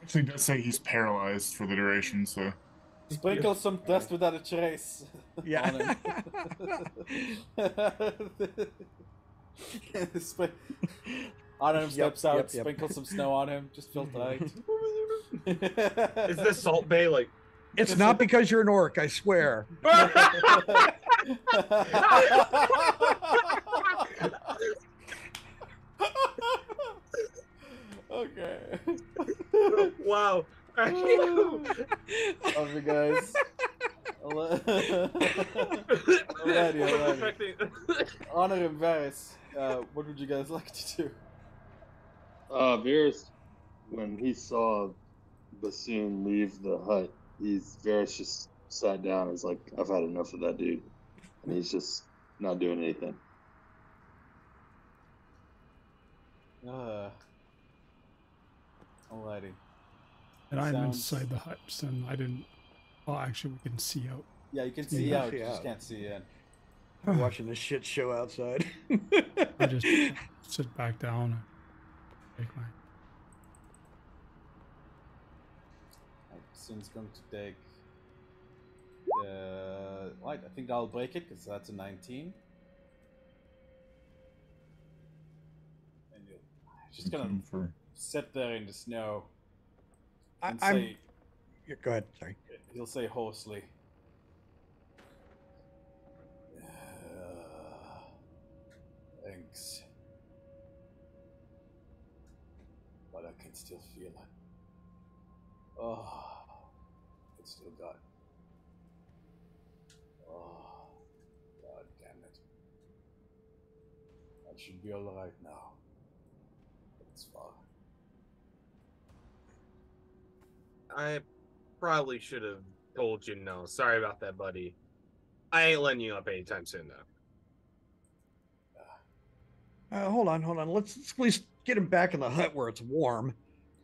Actually, does say he's paralyzed for the duration, so. Sprinkle some dust without a trace. Yeah. On him steps out, sprinkle some snow on him, just feel tight. Is this Salt Bay like? It's not because you're an orc, I swear. Okay. Wow. Love you guys. Alrighty. Honor and Varys, what would you guys like to do? Varys, when he saw Bassoon leave the hut, Varys just sat down and was like, I've had enough of that dude. And he's just not doing anything. Alrighty. And I'm inside the hut, so I didn't. Well, actually, we can see out. Yeah, you can see out. You just can't see in. I'm watching this shit show outside. I just sit back down and take my. Soon's going to take. Right, I think I'll break it because that's a 19. And you're just gonna sit there in the snow. And say, go ahead. Sorry. He'll say hoarsely. Thanks. still feel it. Oh, it's still got it. Oh, God damn it. I should be alright now. But it's far. I probably should have told you no. Sorry about that, buddy. I ain't letting you up anytime soon, though. Hold on. Let's at least get him back in the hut where it's warm,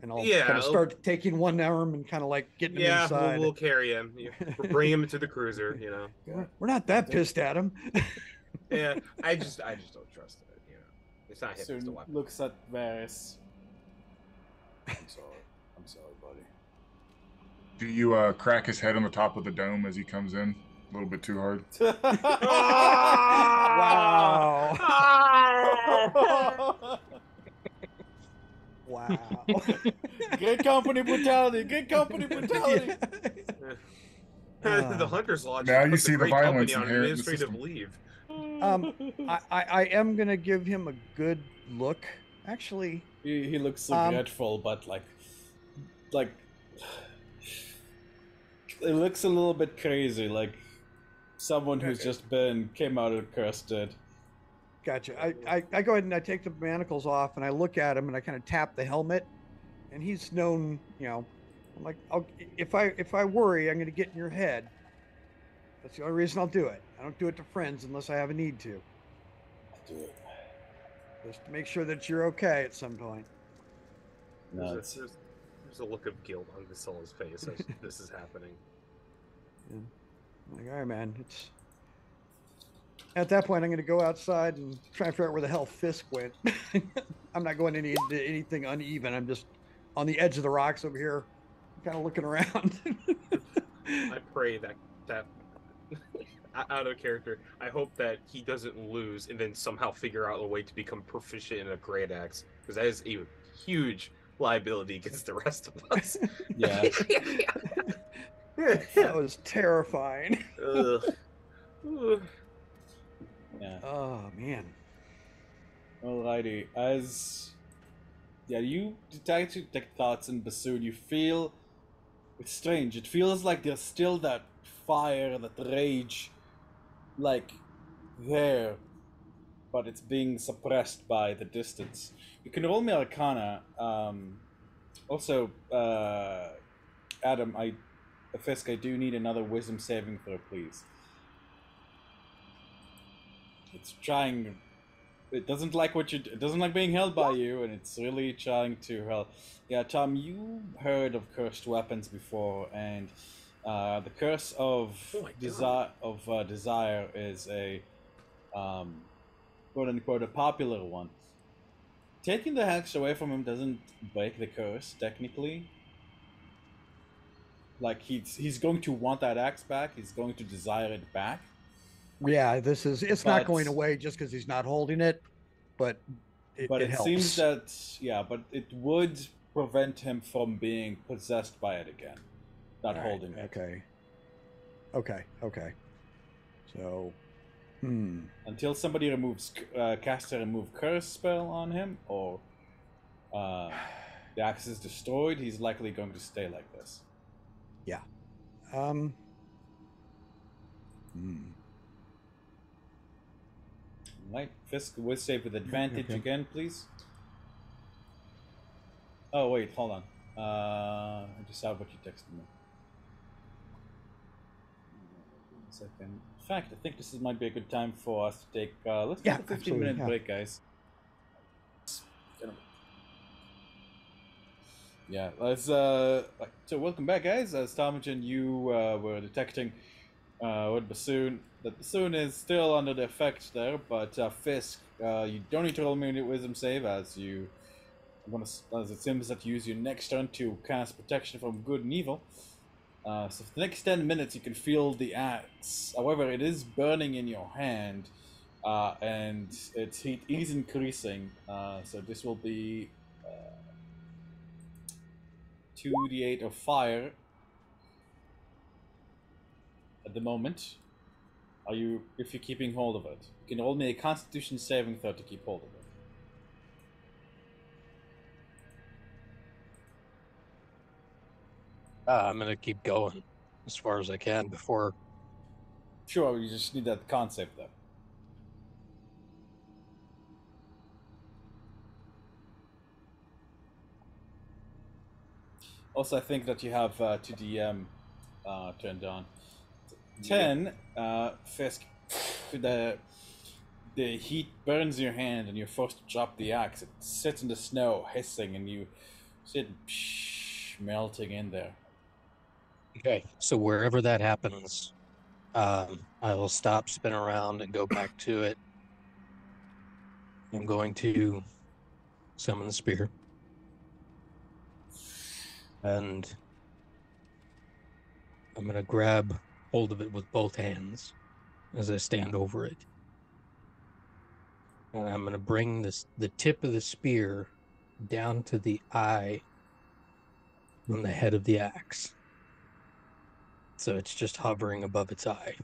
and I'll Yeah, kind of start taking one arm and kind of like getting him Yeah, inside. we'll carry him. We'll bring him to the cruiser. You know. We're not that pissed at him. Yeah, I just don't trust it. You know, it's not his Soon weapon. looks at Varys. I'm sorry, buddy. Do you crack his head on the top of the dome as he comes in? A little bit too hard. Wow. Wow. Good company brutality. Good company brutality. The Hunter's Lodge. Now you puts see the great violence company on inherent in the administrative system. leave. I am gonna give him a good look. Actually, He looks regretful, but like it looks a little bit crazy, like someone who's just came out of cursed dead. gotcha. I go ahead and I take the manacles off and I look at him and I kind of tap the helmet, and he's known, you know, I'm like, if I worry, I'm gonna get in your head. That's the only reason I'll do it. I don't do it to friends unless I have a need to. Do it. Just to make sure that you're okay at some point. No, There's a look of guilt on Vasilla's face as this is happening. Yeah. Like, all right, man. It's at that point I'm going to go outside and try and figure out where the hell Fisk went. I'm not going into anything uneven. I'm just on the edge of the rocks over here, kind of looking around. I pray that out of character, I hope that he doesn't lose and then somehow figure out a way to become proficient in a great axe, because that is a huge liability against the rest of us. Yeah. That was terrifying. Ugh. Yeah. Oh man. Alrighty. You detect thoughts in Bassoon. You feel it's strange. It feels like there's still that fire, that rage, like there, but it's being suppressed by the distance. You can roll me Arcana. Also, Adam, Fisk, I do need another Wisdom saving throw, please. It's trying. It doesn't like it doesn't like being held by you, and it's really trying to help. Yeah, Tom, you heard of cursed weapons before, and the curse of desire is a quote unquote a popular one. Taking the axe away from him doesn't break the curse technically. Like he's going to want that axe back. He's going to desire it back. Yeah, it's not going away just because he's not holding it, but it helps. Seems that but it would prevent him from being possessed by it again. Not holding it. Okay. So, until somebody casts a remove curse spell on him, or the axe is destroyed, he's likely going to stay like this. Yeah. Right, Fisk, will save with advantage again, please. Oh wait, hold on. I just saw what you texted me. 1 second. In fact, I think this might be a good time for us to take. Let's take a 15-minute break, guys. Yeah, let's. So welcome back, guys. As Tomajan, you were detecting with Bassoon. The Bassoon is still under the effect there, but Fisk, you don't need to roll me a wisdom save as it seems that you use your next turn to cast protection from good and evil. So for the next 10 minutes, you can feel the axe. However, it is burning in your hand, and its heat is increasing. So this will be 2d8 of fire at the moment. If you're keeping hold of it, you can roll me a Constitution saving throw to keep hold of it. I'm gonna keep going as far as I can before. Sure, you just need that concept though. Also, I think that you have 2DM turned on. 10, Fisk, the heat burns your hand and you're forced to drop the axe. It sits in the snow, hissing, and you sit melting in there. Okay, so wherever that happens, I will stop, spin around, and go back to it. I'm going to summon the spear. And I'm going to grab hold of it with both hands as I stand over it. And I'm going to bring the tip of the spear down to the eye on the head of the axe. So it's just hovering above its eye.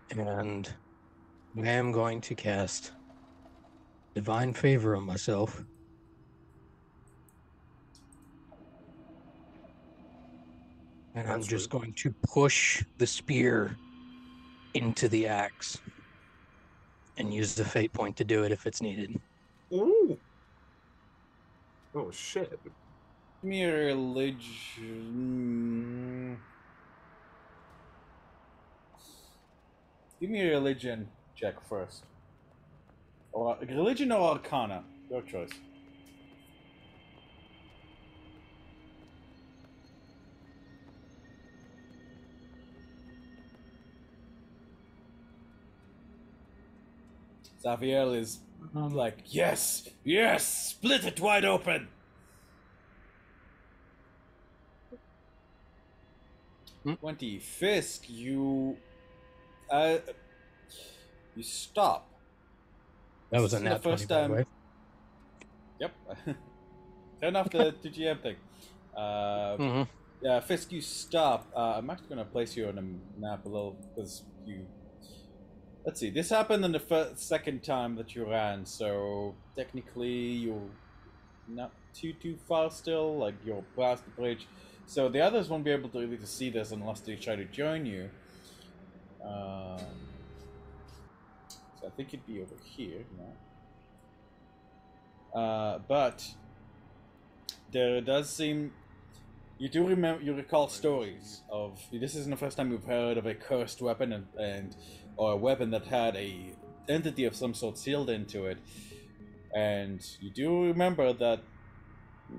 And I am going to cast Divine Favor on myself. And I'm just going to push the spear into the axe and use the fate point to do it if it's needed. Ooh. Oh, shit. Give me a religion. Give me a religion check first. Or religion or arcana. Your choice. Xavier is like, yes, split it wide open. 20. Fisk, you stop. That was a nat 20, by the way. Yep. Turn off the GM thing. Yeah, Fisk, you stop. I'm actually going to place you on a map a little, because you... Let's see, this happened on the second time that you ran, so technically you're not too far still, like you're past the bridge. So the others won't be able to really see this unless they try to join you. So I think it'd be over here now. But there does seem... You recall stories of... This isn't the first time you've heard of a cursed weapon or a weapon that had a entity of some sort sealed into it. And you do remember that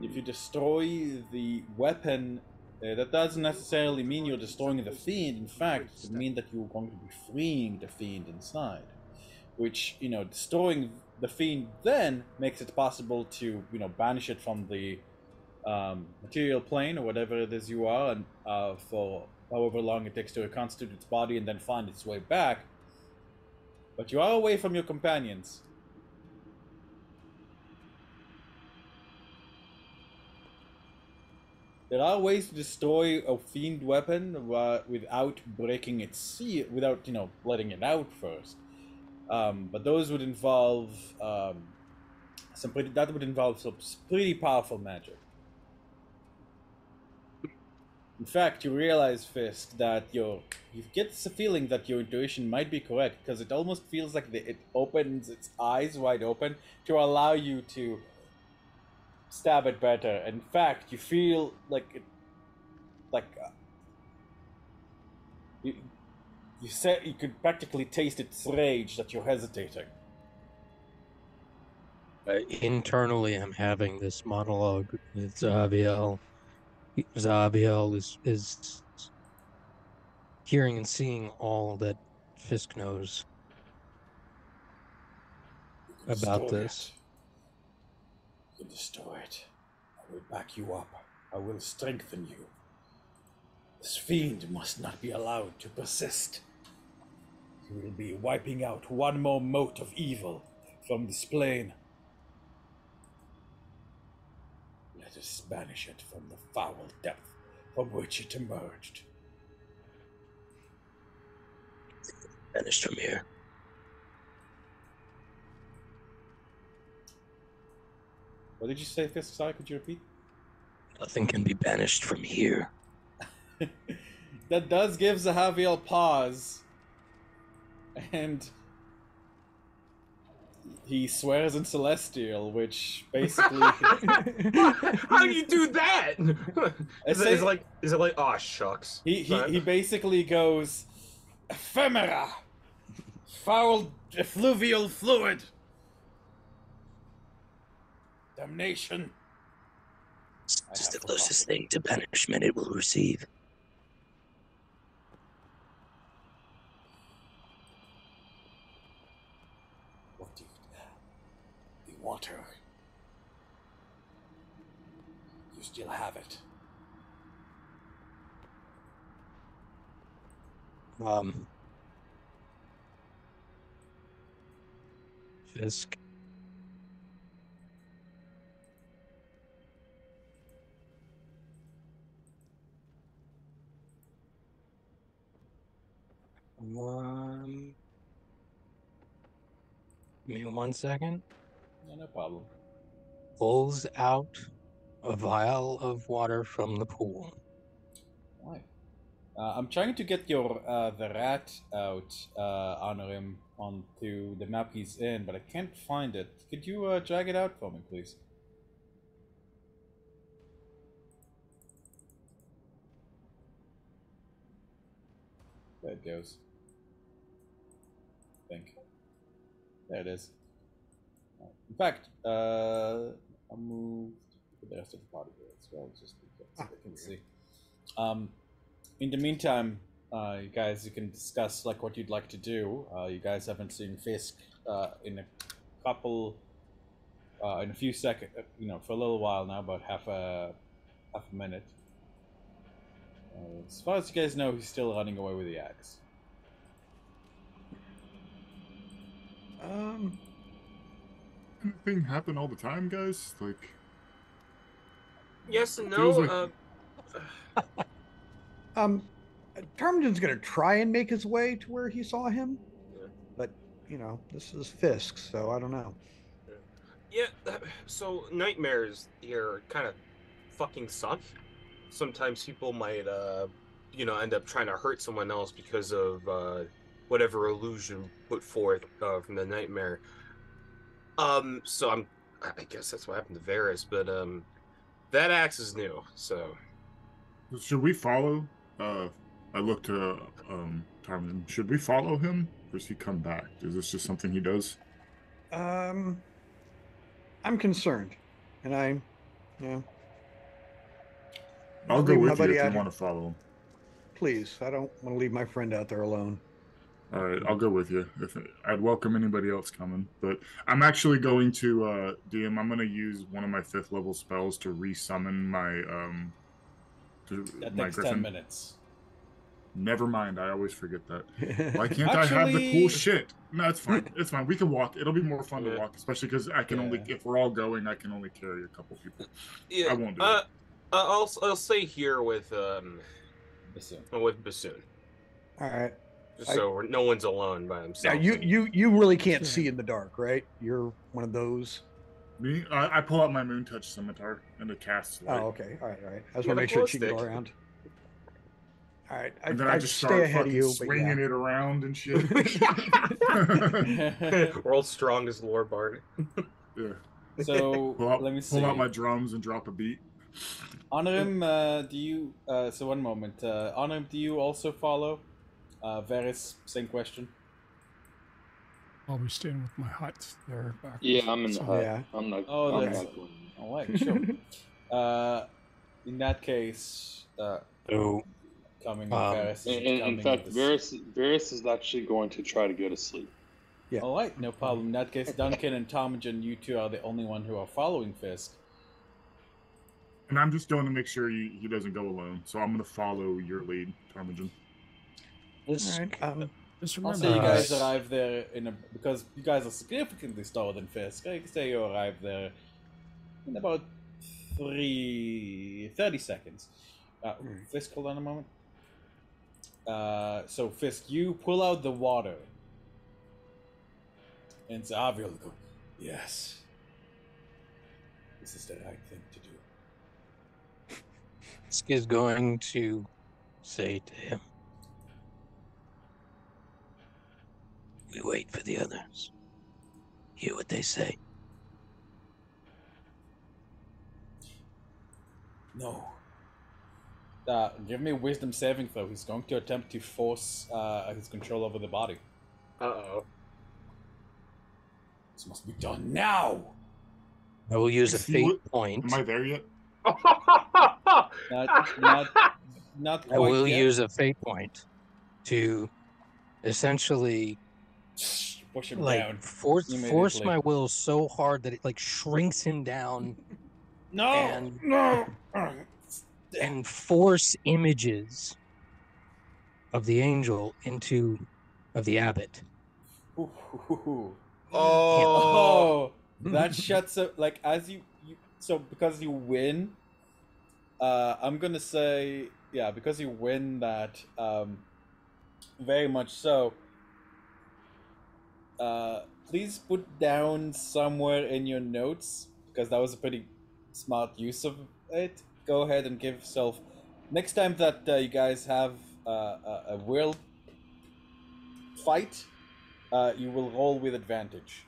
if you destroy the weapon, that doesn't necessarily mean you're destroying the fiend. In fact, it means that you're going to be freeing the fiend inside. Which, destroying the fiend then makes it possible to, banish it from the material plane or whatever it is you are, and for however long it takes to reconstitute its body and then find its way back. But you are away from your companions. There are ways to destroy a fiend weapon without breaking its seal, without, letting it out first. But those would involve some pretty powerful magic. In fact, you realize, Fisk, that you get the feeling that your intuition might be correct, because it almost feels like it opens its eyes wide open to allow you to stab it better. In fact, you feel like you said you could practically taste its rage that you're hesitating. Internally, I'm having this monologue with Zabiel. Zabiel is hearing and seeing all that Fisk knows about this. You can destroy it. I will back you up. I will strengthen you. This fiend must not be allowed to persist. He will be wiping out one more mote of evil from this plane. Let us banish it from the foul depth from which it emerged. Banished from here. What did you say, Fisk? Sorry, could you repeat? Nothing can be banished from here. That does give Zahaviel pause. And he swears in Celestial, which basically... How do you do that? Is it like, oh, shucks. He basically goes, ephemera, foul effluvial fluid, damnation. It's just the closest thing to banishment it will receive. What if the water? You still have it. Fisk. Give me 1 second. Yeah, no problem. Pulls out a vial of water from the pool. Why? I'm trying to get your the rat out, Honorim, onto the map he's in, but I can't find it. Could you drag it out for me, please? There it goes. I think. There it is. In fact, I'll move the rest of the party here as well, just because I can see. In the meantime, you guys, you can discuss like what you'd like to do. You guys haven't seen Fisk in a few seconds, for a little while now, about half a minute. As far as you guys know, he's still running away with the axe. Anything happen all the time, guys? Like, yes and no. Tarman's gonna try and make his way to where he saw him, but this is Fisk, so I don't know. Yeah, so nightmares here kind of fucking suck. Sometimes people might, end up trying to hurt someone else because of whatever illusion put forth from the nightmare. So I guess that's what happened to Varys, but that axe is new, so. Should we follow? I looked to Tarman. Should we follow him, or does he come back? Is this just something he does? I'm concerned, and I'll go with you if you want to follow him. Please, I don't want to leave my friend out there alone. All right, I'll go with you. I'd welcome anybody else coming, but I'm actually going to DM. I'm going to use one of my 5th level spells to resummon my That takes Griffin. 10 minutes. Never mind, I always forget that. Why can't I have the cool shit? No, it's fine. It's fine. We can walk. It'll be more fun to walk, especially because I can only, if we're all going, I can only carry a couple people. Yeah, I won't do it. I'll stay here with Bassoon. All right. Just so no one's alone by themselves. Now you really can't see in the dark, right? You're one of those. Me? I pull out my Moon Touch Scimitar and it casts light. Oh, okay. All right. I just want to make sure she can go around. All right. And then I just start ahead of you, swinging it around and shit. World's strongest lore bard. Yeah. So let me see. Pull out my drums and drop a beat. Honorim, do you? So one moment. Honorim, do you also follow? Varys, same question. I'll be staying with my hut there. Back yeah, I'm in the hut. Yeah. I'm not. Oh, I'm that's not going. all right. Sure. In that case, coming with Varys. In fact, Varys is actually going to try to go to sleep. Yeah. All right, no problem. In that case, Duncan and Ptarmigan, you two are the only one who are following Fisk. And I'm just going to make sure he doesn't go alone. So I'm going to follow your lead, Ptarmigan. All right. Just I'll remember, say you guys arrive there because you guys are significantly slower than Fisk. I can say you arrive there in about 30 seconds. Fisk, hold on a moment. So Fisk, you pull out the water. And Zahaviel will go, yes. This is the right thing to do. Fisk is going to say to him, "We wait for the others. Hear what they say." No. Give me a wisdom saving throw. He's going to attempt to force his control over the body. Uh-oh. This must be done now. I will use a fate point. Am I there yet? Not quite I will yet. use a fate point to essentially Push him like down. force immediately. my will so hard that it like shrinks him down No. and- No. and force images of the angel of the abbot. Ooh. Oh. That shuts up. Like as you so because you win. I'm gonna say because you win that. Very much so. Please put down somewhere in your notes because that was a pretty smart use of it. Go ahead and give yourself. Next time that you guys have a will fight, you will roll with advantage.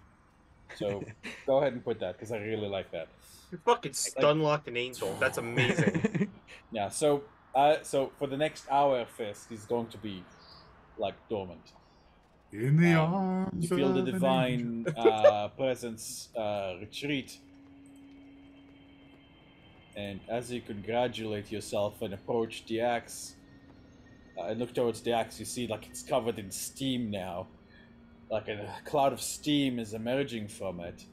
So go ahead and put that because I really like that. You fucking stun-locked an angel. That's amazing. Yeah. So for the next hour, Fisk is going to be like dormant. In the arms. You feel the of an divine presence retreat. And as you congratulate yourself and approach the axe, and look towards the axe, you see like it's covered in steam now. Like a cloud of steam is emerging from it.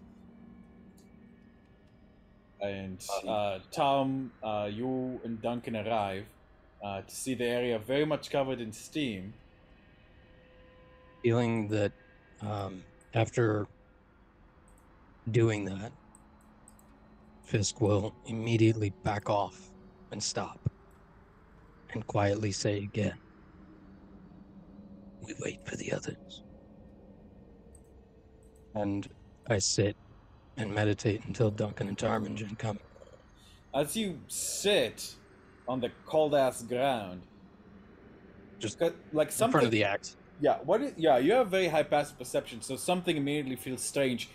And Tom, you and Duncan arrive to see the area very much covered in steam. Feeling that after doing that, Fisk will immediately back off and stop and quietly say again, "We wait for the others." And I sit and meditate until Duncan and Tarmingen come. As you sit on the cold ass ground, Just like in something. front of the axe. Yeah, you have very high passive perception, so something immediately feels strange.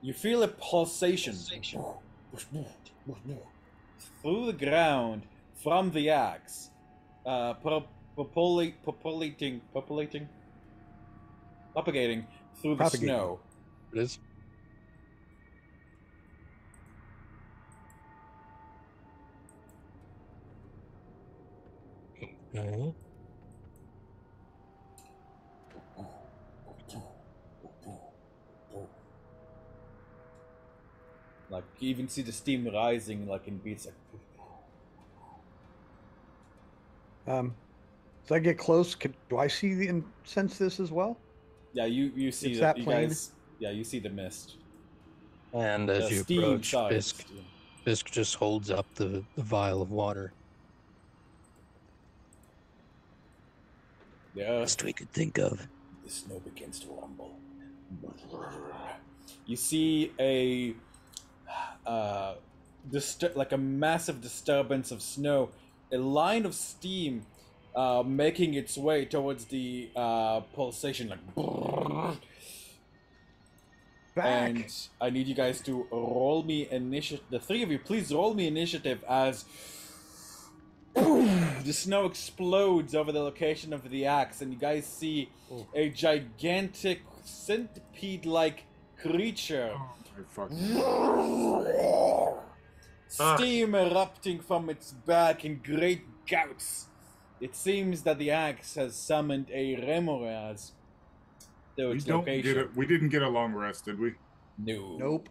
You feel a pulsation through the ground from the axe, propagating through the snow. It is. Okay. Like you even see the steam rising, like in beats. Like... So I get close. Do I see and sense this as well? Yeah, you see It's that that you plane? guys. Yeah, you see the mist. And as The you steam approach, size. Fisk just holds up the vial of water. Yeah. Best we could think of. The snow begins to rumble. You see a like a massive disturbance of snow, a line of steam making its way towards the pulsation, like. Back. And I need you guys to roll me initiative. The three of you, please roll me initiative as the snow explodes over the location of the axe, and you guys see a gigantic centipede-like creature. Steam erupting from its back in great gouts. It seems that the axe has summoned a Remoraz to its location. We didn't get a long rest, did we? No. Nope.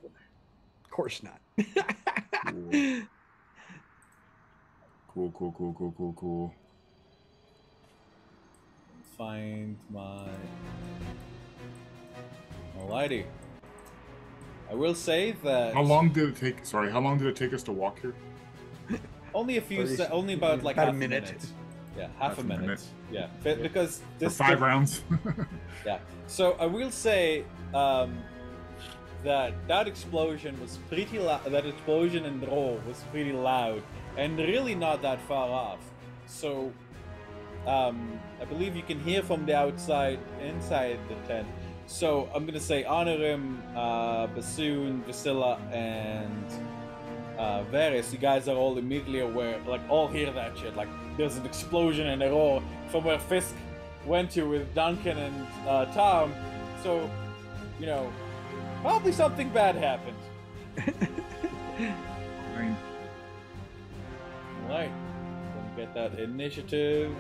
Of course not. Cool. Find my... Alrighty. I will say that... How long did it take us to walk here? Only a few... only about like about half a minute. Yeah, half a minute. Yeah, because For this... 5 rounds? Yeah. So I will say, that explosion was pretty loud. That explosion and roar was pretty loud, and really not that far off. So, I believe you can hear from the outside, inside the tent. So I'm gonna say Honorim, Bassoon, Vasilla, and Varys. You guys are all immediately aware, like all hear that shit. Like there's an explosion and a roar from where Fisk went to with Duncan and Tom. So, you know, probably something bad happened. Alright, then get that initiative.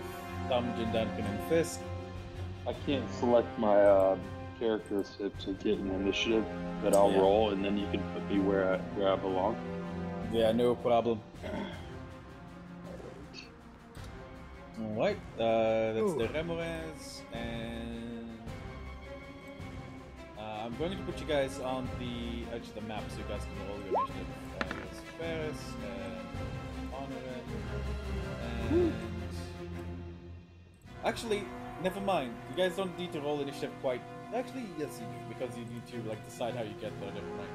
Duncan, and Fisk. I can't select my characters to get an initiative, but I'll roll, and then you can put me where I belong. Yeah, no problem. Alright, that's the Remores, and I'm going to put you guys on the edge of the map so you guys can roll your initiative. There's Ferris, and Honorin, and... Actually, never mind. You guys don't need to roll initiative quite... Actually, yes, you do, because you need to like decide how you get there. Never mind.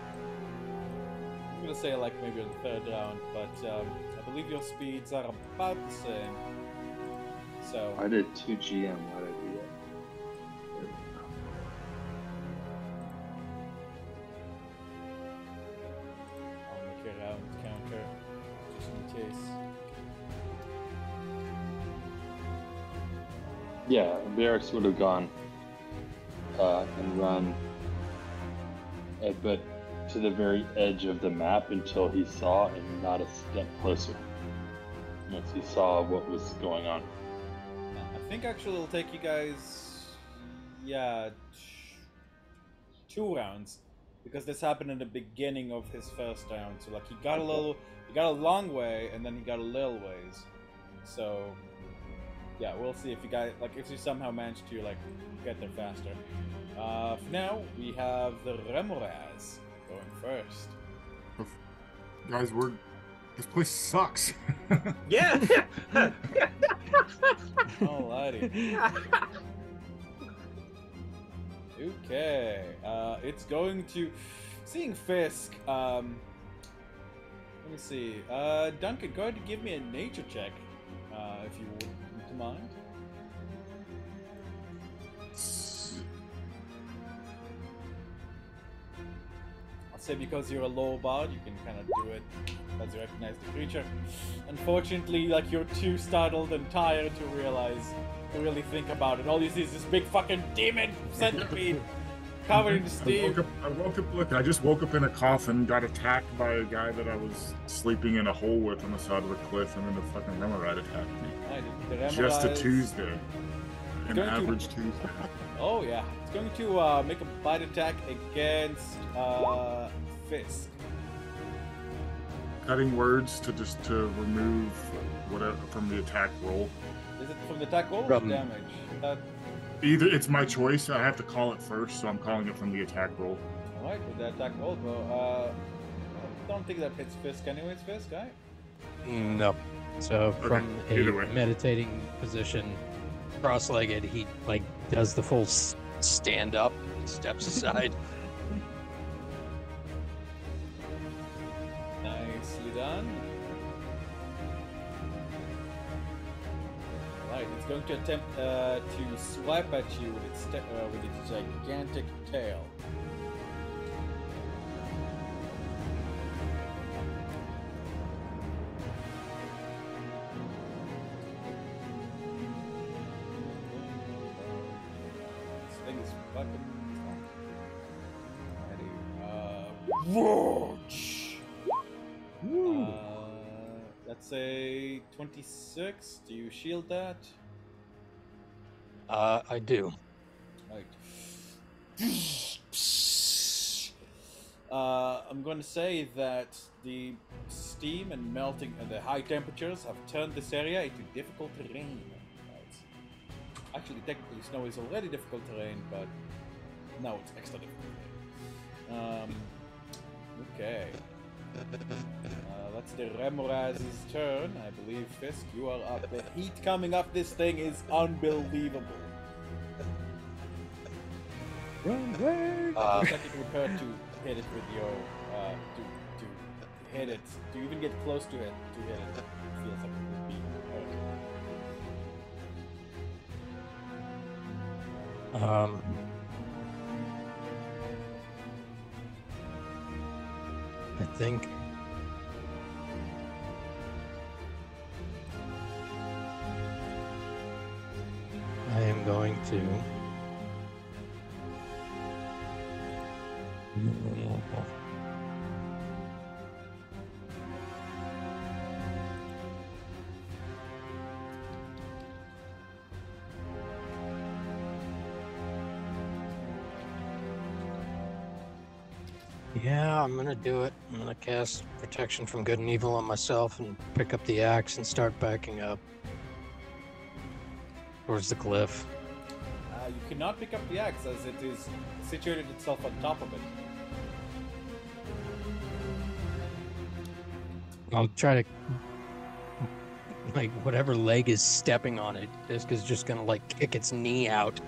I'm gonna say like maybe in the third round, but I believe your speeds are about the same. So I did 2 GM. Why did I do that? I'll make a round counter just in case. Yeah, Varys would have gone and run, but to the very edge of the map until he saw and not a step closer. Once he saw what was going on. I think actually it'll take you guys, 2 rounds, because this happened in the beginning of his first round. So like he got a long way, and then he got a little ways. So yeah, we'll see if you guys if you somehow manage to get there faster. For now, we have the Remores going first. Guys, this place sucks. Yeah. Alrighty. Okay. It's going to seeing Fisk. Let me see. Duncan, go ahead and give me a nature check, if you wouldn't mind. I'll say because you're a low bard, you can kind of do it as you recognize the creature. Unfortunately, you're too startled and tired to really think about it. All you see is this big fucking demon centipede covered in steam. I just woke up in a coffin, got attacked by a guy that I was sleeping in a hole with on the side of a cliff, and then the fucking Remorite attacked me. Just a Tuesday. An average Tuesday. Oh yeah. It's going to make a bite attack against Fisk. Cutting words to remove whatever from the attack roll. Is it from the attack roll or damage? Either it's my choice. I have to call it first, so I'm calling it from the attack roll. Alright, with the attack roll, bro. I don't think that hits Fisk anyways, Fisk, right? No. So from a meditating position, cross-legged, he does the full stand up, steps aside. Nicely done. Right, it's going to attempt to swipe at you with its gigantic tail. That's a 26. Do you shield that? I do. Right. I'm going to say that the steam and melting and the high temperatures have turned this area into difficult terrain. Actually, technically, snow is already difficult terrain, but now it's extra difficult terrain. Okay. That's the Remoraz's turn. I believe, Fisk, you are up. The heat coming up this thing is unbelievable. Run away! Looks like it repaired to hit it with your to hit it, to even get close to it, to hit it, it feels like it would be hurt. I think I am going to. Yeah, I'm gonna do it. I'm gonna cast Protection from Good and Evil on myself and pick up the axe and start backing up towards the cliff. You cannot pick up the axe as it is situated itself on top of it. I'll try to, like, whatever leg is stepping on it, is just gonna like kick its knee out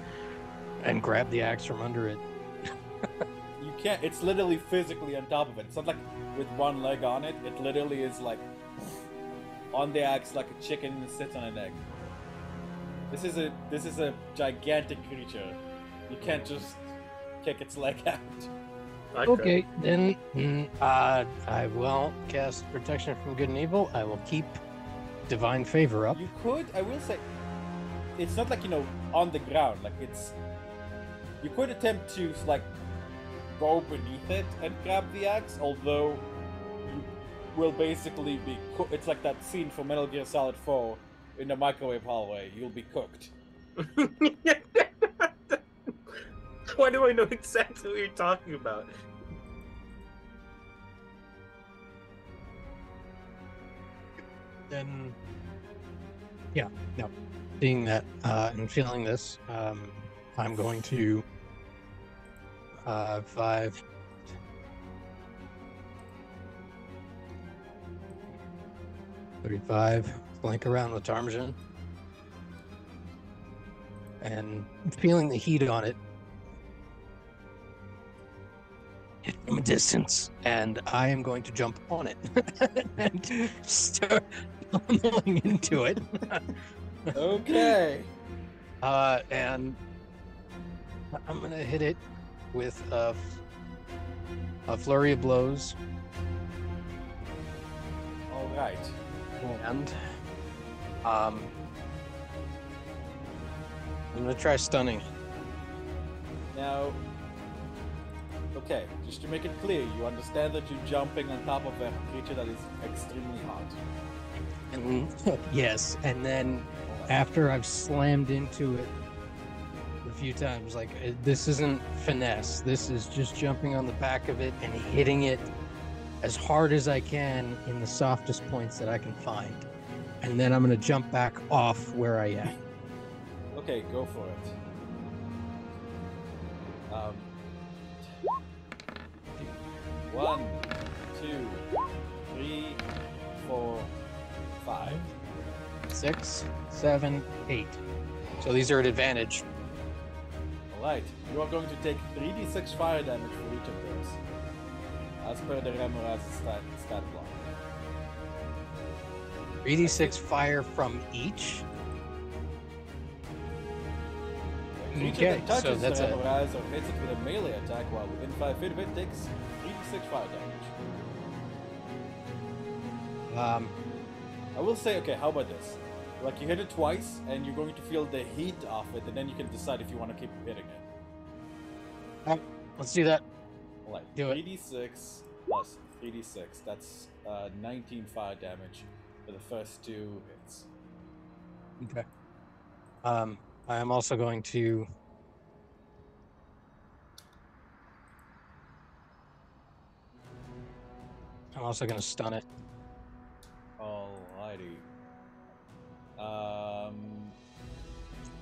and grab the axe from under it. You can't. It's literally physically on top of it. It's not like with one leg on it. It literally is like on the axe, like a chicken sits on an egg. This is a gigantic creature. You can't just kick its leg out. Okay, then I will cast Protection from Good and Evil. I will keep Divine Favor up. You could. I will say, it's not like, you know, on the ground. Like it's. You could attempt to like go beneath it and grab the axe, although you will basically be it's like that scene from Metal Gear Solid 4 in the microwave hallway. You'll be cooked. Why do I know exactly what you're talking about? Then, yeah, no. Seeing that and feeling this, I'm going to 5, 35, flank around the Tarmjan, and feeling the heat on it from a distance, and I am going to jump on it and start pummeling into it. Okay. And I'm gonna hit it with a flurry of blows. All right. And I'm gonna try stunning. Now, okay, just to make it clear, you understand that you're jumping on top of a creature that is extremely hot. And yes, and then after I've slammed into it a few times, like, this isn't finesse. This is just jumping on the back of it and hitting it as hard as I can in the softest points that I can find. And then I'm going to jump back off where I am. Okay, go for it. 1, 2, 3, 4, 5. 6, 7, 8. So these are at advantage. Alright, you are going to take 3d6 fire damage for each of those, as per the Remoraz stat block. 3d6 fire from each? A creature Okay, that touches so that's the Remoraz or hits it with a melee attack while within 5 feet of it takes 3d6 fire damage. I will say, okay, how about this? Like, you hit it twice, and you're going to feel the heat off it, and then you can decide if you want to keep hitting it. Alright, let's do that. Alright, Do it. 3d6 plus 3d6. That's 19 fire damage for the first 2 hits. Okay. I am also going to... I'm also going to stun it. Alrighty.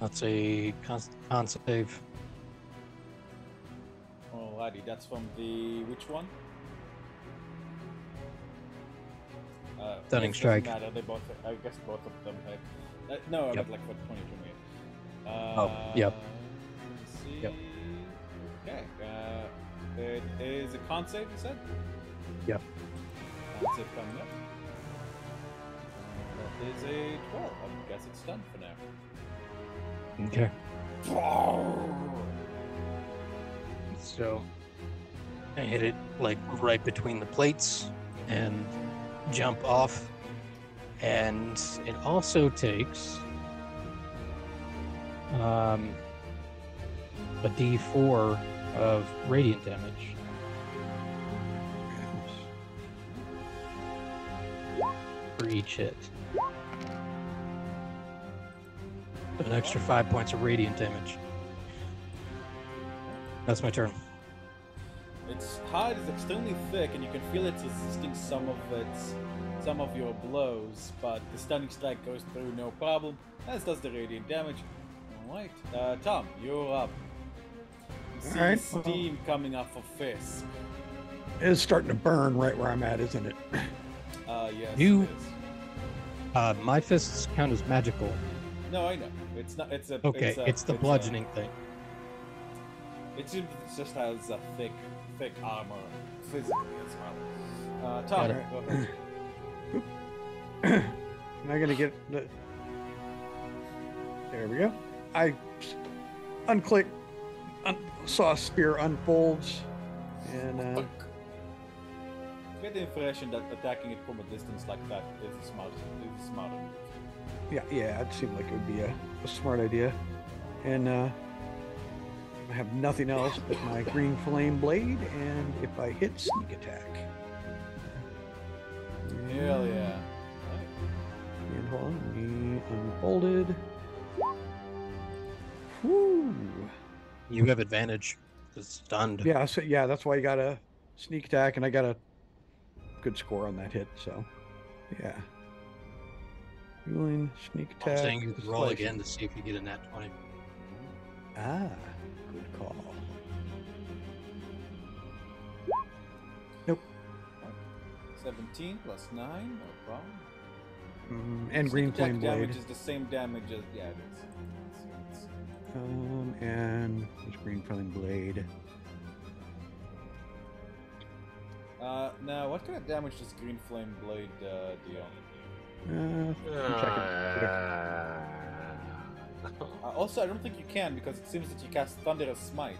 That's a con save. Alrighty, that's from the which one? Stunning it doesn't strike. matter, they both. I guess both of them hit. No, I meant like for 2028. Oh, yep. Let's see. Yep. Okay. It is a con save, you said? Yep. Con save coming up. That is a 12. I guess it's done for now. Okay. So I hit it like right between the plates and jump off. And it also takes a D4 of radiant damage. For each hit. An extra 5 points of radiant damage. That's my turn. Its hide is extremely thick, and you can feel it's resisting some of your blows, but the stunning strike goes through no problem, as does the radiant damage. Alright, Tom, you're up. You see Alright, steam coming off of Fisk. It's starting to burn right where I'm at, isn't it? Yes, You- it is. My fists count as magical. No, I know. It's not. It's a. Okay, it's the bludgeoning thing. It just has a thick armor physically as well. Tom, Got it. go ahead. Am I gonna get the? There we go. I unclick, saw a spear unfolds, and Get the impression that attacking it from a distance like that is a smart move. yeah, it seemed like it would be a smart idea. And I have nothing else but my green flame blade, and if I hit sneak attack. Hell yeah. And hold on, we unfolded. Whoo! You have advantage. It's stunned. Yeah, so yeah, that's why you got a sneak attack, and I got a good score on that hit. So, yeah. Healing, sneak I'm attack. saying you could roll slicing. again to see if you get a nat 20. Ah, good call. Nope. 17 plus 9, no problem. And green Sneak attack flame blade. damage is the same damage as it is. And there's green flame blade. Now, what kind of damage does green flame blade deal? Check Also, I don't think you can because it seems that you cast Thunderous Smite.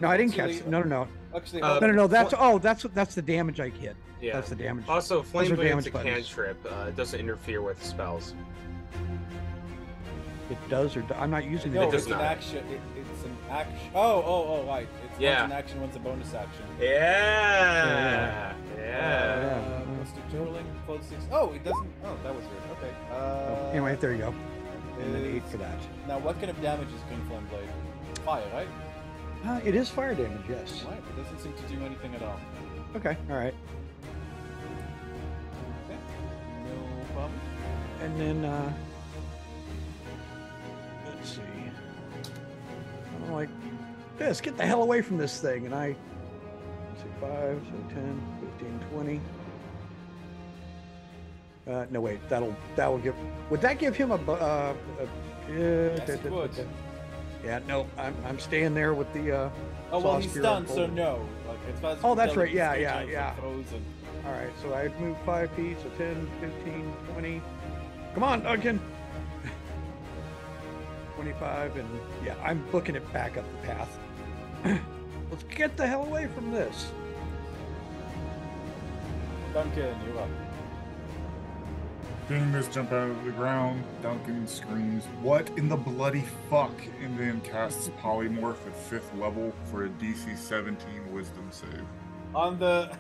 No, I didn't Actually- catch. No. Actually, No. That's the damage I get. Yeah. That's the damage. Also, Flame are Blade's damage a buttons. cantrip. It doesn't interfere with spells. It does, or I'm not using no, it. does it's not. an action. It's an action. Oh, right. It's Yeah. one's an action, one's a bonus action. Yeah. Let's do twirling, close 6. Oh, it doesn't. Oh, that was weird. Okay. Anyway, there you go. And then is- 8 for that. Now, what kind of damage is green flame blade? Fire, right? It is fire damage, yes. Right. It doesn't seem to do anything at all. Okay, all right. Okay. No problem. And then, let's see. I'm like, this, get the hell away from this thing. And I, let's see, 5, so 10, 15, 20. No, wait, that will give, would that give him Yes, it would. Yeah, no, I'm staying there with the, Oh, well, saw he's spear stunned, so unfolded. no. Like, as far as Oh, you can that's tell, right. he's Yeah, still yeah, kind of yeah. frozen. all right, so I'd move 5 feet, so 10, 15, 20. Come on, Duncan. 25, and yeah, I'm booking it back up the path. Let's get the hell away from this. Duncan, you're up. Seeing this jump out of the ground, Duncan screams, "What in the bloody fuck?" and then casts Polymorph at 5th level for a DC 17 Wisdom save. On the...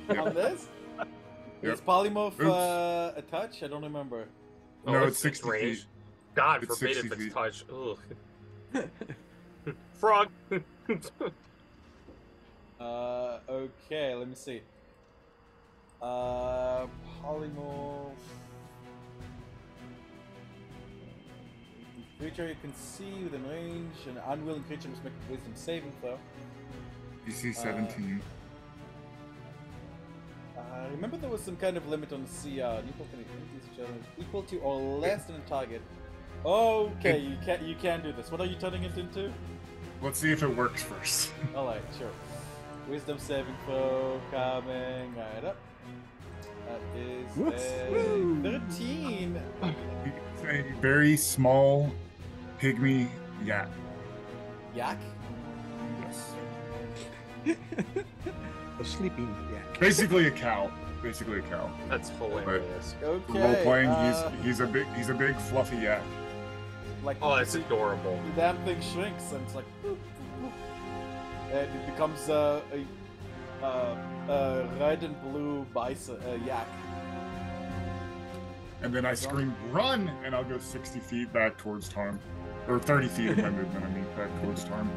Yep. On this? Yep. Is Polymorph Oops. a touch? I don't remember. No, it's 60 range. feet. God It's forbid 60 if it's feet. touch. Ugh. Frog. Okay, let me see. Polymorph... Creature you can see within range, an unwilling creature must make a wisdom saving throw. DC 17. Remember there was some kind of limit on CR. Equal to each other. Equal to or less than a target. Okay, you can do this. What are you turning it into? Let's see if it works first. Alright, sure. Wisdom saving throw coming right up. That is a 13. It's a very small pygmy yak. Yak? Yes. A sleeping yak. Basically a cow. Basically a cow. That's hilarious. For role Okay. playing, he's a big fluffy yak. Like, Oh, that's adorable. the damn thing shrinks and it's like, boop, boop, boop. And it becomes a red and blue yak. And then I scream, "Run!" and I'll go 60 feet back towards Tarm. Or 30 feet of my movement, I mean, back towards Tarm.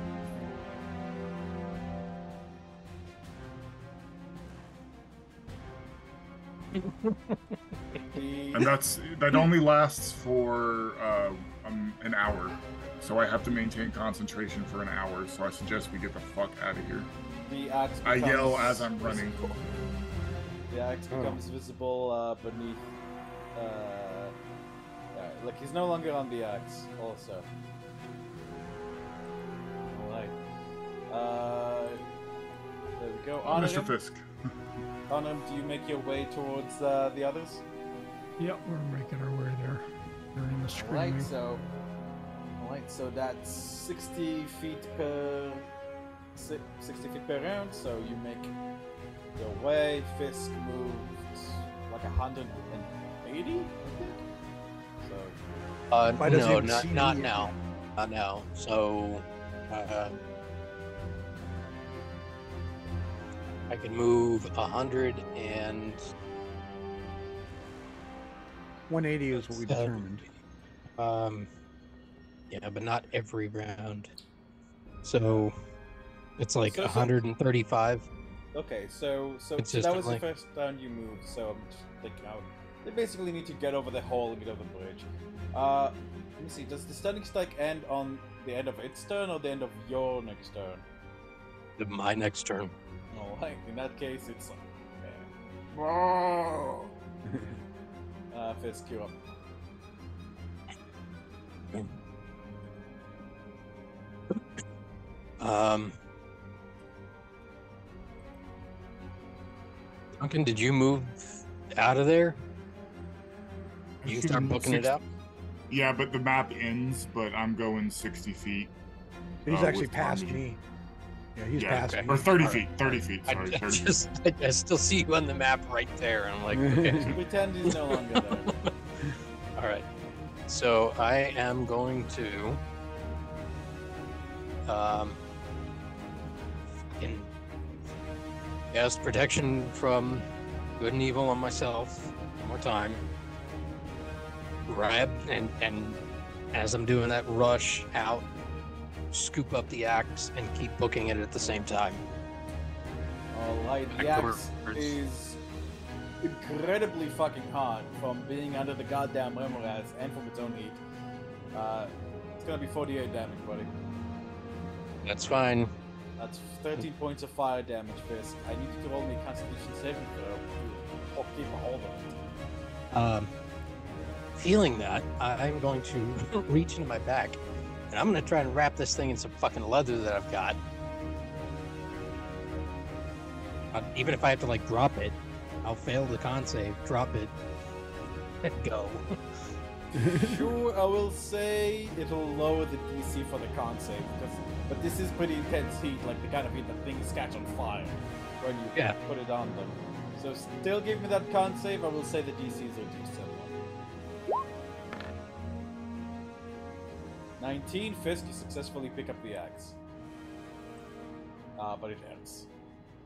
And that only lasts for an hour. So I have to maintain concentration for an hour, so I suggest we get the fuck out of here. The axe I yell becomes as I'm running. visible. The axe becomes visible beneath. Yeah, like he's no longer on the axe. Also. Alright. There we go. Mr. Fisk. Onham, do you make your way towards the others? Yep, we're making our way there. During the screaming. Alright, so that's 60 feet per 60 feet per round. So you make your way. Fisk moved like 180. So Why does No, he see not me? now. Not now. So, I can move 100 and 180 is what we determined. yeah, but not every round. So it's like So- 135. okay, so that was the Consistently. first round you moved. So I'm just thinking out. They basically need to get over the hole and get over the bridge. Let me see. Does the stunning strike end on the end of its turn or the end of your next turn? My next turn. Alright, in that case, it's like. Whoa! Fisk, you're up. Duncan, did you move out of there? You Shooting start booking it 60 out? Yeah, but the map ends, but I'm going 60 feet. He's actually with past Tarmy. me. Yeah, he's Yeah, past okay. me. Or 30 All feet. 30 feet. I, Sorry, I 30 feet. just, I still see you on the map right there. And I'm like, okay. Pretend he's no longer there. All right. So I am going to fucking cast protection from good and evil on myself one more time. Grab and as I'm doing that, rush out, scoop up the axe, and keep booking it at the same time. Alright, the Back axe towards- is incredibly fucking hard from being under the goddamn Remoraz and from its own heat. It's gonna be 48 damage, buddy. That's fine. That's 13 points of fire damage, Fisk. I need you to roll me a Constitution saving throw to keep a hold of it. Feeling that, I'm going to reach into my back, and I'm going to try and wrap this thing in some fucking leather that I've got. Even if I have to, like, drop it, I'll fail the con save, drop it, and go. Sure, I will say it'll lower the DC for the con save, but this is pretty intense heat, like the kind of heat that things catch on fire when you Yeah. put it on them. So still give me that con save, I will say the DC is reduced somewhat. 19, Fisk, you successfully pick up the axe. But it hurts.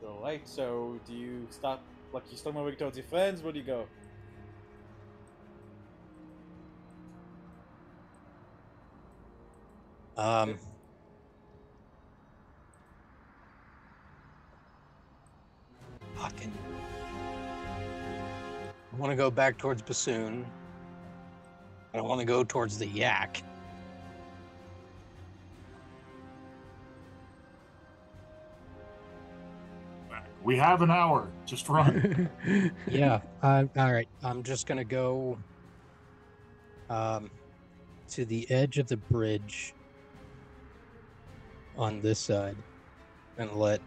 Alright, so do you start, like you start moving towards your friends, where do you go? Fucking. I want to go back towards Bassoon. I don't want to go towards the yak. We have an hour. Just run. Yeah. All right. I'm just gonna go to the edge of the bridge. on this side and let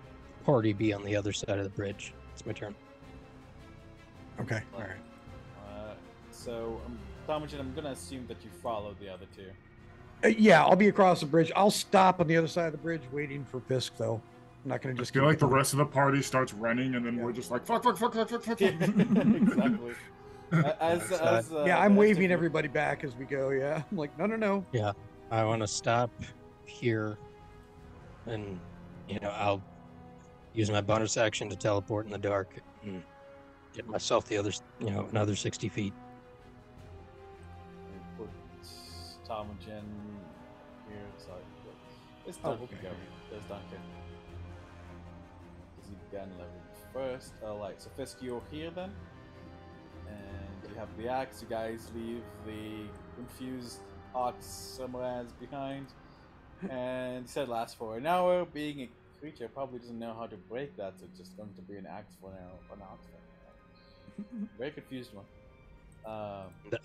party be on the other side of the bridge. It's my turn. Okay. All right. So, Thomagen, I'm gonna assume that you follow the other two. Yeah, I'll be across the bridge. I'll stop on the other side of the bridge, waiting for Fisk. Though I'm not gonna just. I feel like the rest of the party starts running, and then we're just like fuck. Exactly. Yeah, I'm waving everybody back as we go. Yeah, I'm like, no. Yeah, I want to stop here, and I'll use my bonus action to teleport in the dark and get myself the other, another 60 feet. Put Thomagen here. So it's Duncan go. There's Duncan. Because he began level first. So Fisk, you're here then, and you have the axe. You guys leave the confused ox somewhere behind, and he said lasts for an hour. Being a creature, probably doesn't know how to break that, so it's just going to be an axe for an ox. Very confused one.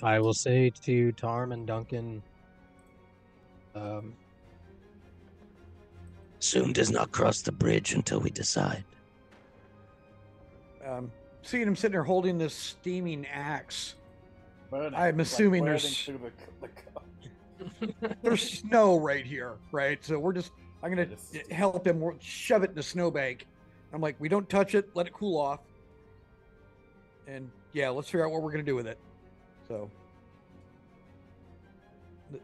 I will say to Tarm and Duncan, Soon does not cross the bridge until we decide. Seeing him sitting there holding this steaming axe, Burning. I'm assuming Like there's the there's snow right here, right? So I'm gonna help him shove it in the snowbank. I'm like, we don't touch it, let it cool off, and yeah, let's figure out what we're gonna do with it. So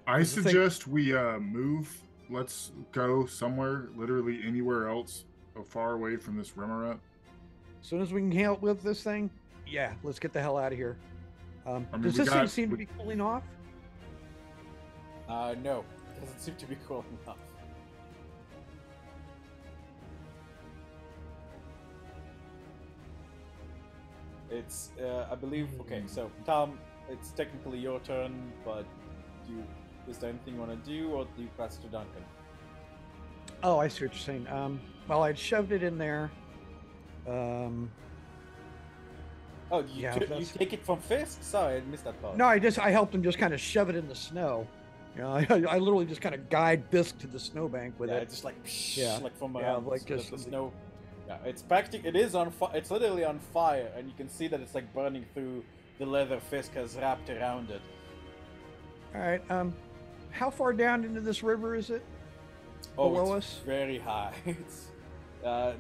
I suggest we move. Let's go somewhere, literally anywhere else, far away from this Remorat. As soon as we can help with this thing, yeah, let's get the hell out of here. Does this thing seem to be cooling off? No, it doesn't seem to be cooling off. It's, I believe, okay, so Tom, it's technically your turn, but is there anything you want to do, or do you pass to Duncan? Oh, I see what you're saying. Well, I'd shoved it in there. You take it from Fisk? Sorry, I missed that part. No, I helped him just kind of shove it in the snow. I literally just kind of guide Fisk to the snowbank with it. Just like like from like just the snow. Yeah, it's practically, it is on fire. It's literally on fire, and you can see that it's like burning through the leather Fisk has wrapped around it. All right. How far down into this river is it? Below us? Very high.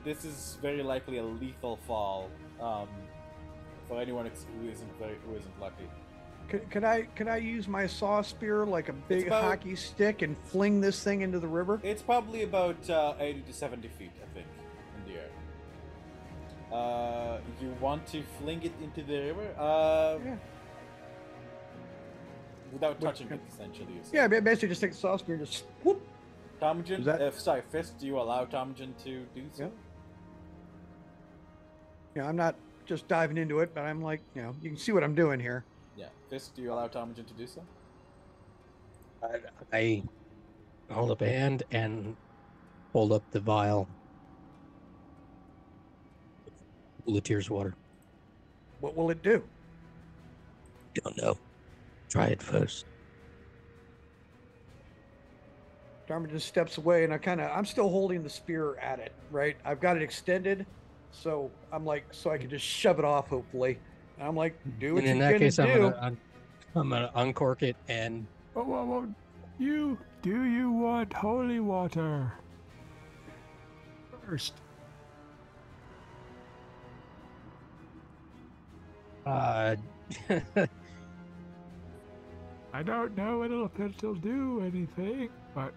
This is very likely a lethal fall for anyone who isn't lucky. Could I use my saw spear like a big hockey stick and fling this thing into the river? It's probably about 80 to 70 feet, I think, in the air. You want to fling it into the river? Yeah. Without touching it, essentially. Yeah, basically just take the saw spear and just whoop. Thomagen, Fisk, do you allow Thomagen to do so? Yeah, I'm not just diving into it, but I'm like, you can see what I'm doing here. Yeah, Fisk, do you allow Thomagen to do so? I hold up a hand and hold up the vial. Pool of Tears water. What will it do? Don't know. Try it first. Dharma just steps away, and I'm still holding the spear at it, right? I've got it extended, so I'm like, so I can just shove it off, hopefully. And I'm like, do what you're gonna do. I'm gonna uncork it and. Do you want holy water first? I don't know if it'll do anything, but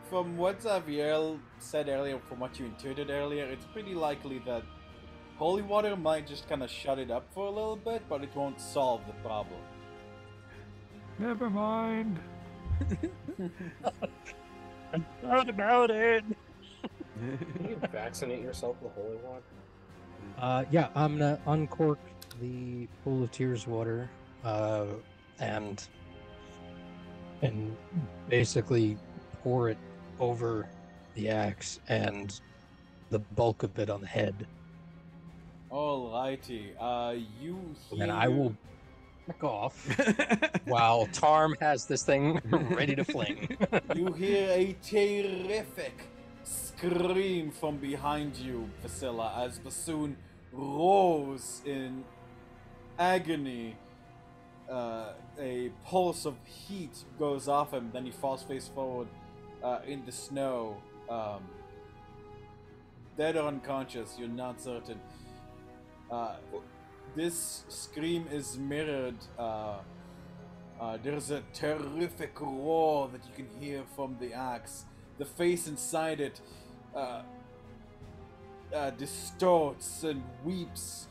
from what Xavier said earlier, from what you intuited earlier, it's pretty likely that holy water might just kind of shut it up for a little bit, but it won't solve the problem. Never mind. I thought about it. Can you vaccinate yourself with holy water? Yeah, I'm gonna uncork the Pool of Tears water, and basically pour it over the axe and the bulk of it on the head. Alrighty. And I will Back off. While Tarm has this thing ready to fling. You hear a terrific scream from behind you, Vasilla, as Bassoon roars in agony. A pulse of heat goes off him, then he falls face forward in the snow. Dead or unconscious, you're not certain. This scream is mirrored. There's a terrific roar that you can hear from the axe. The face inside it distorts and weeps.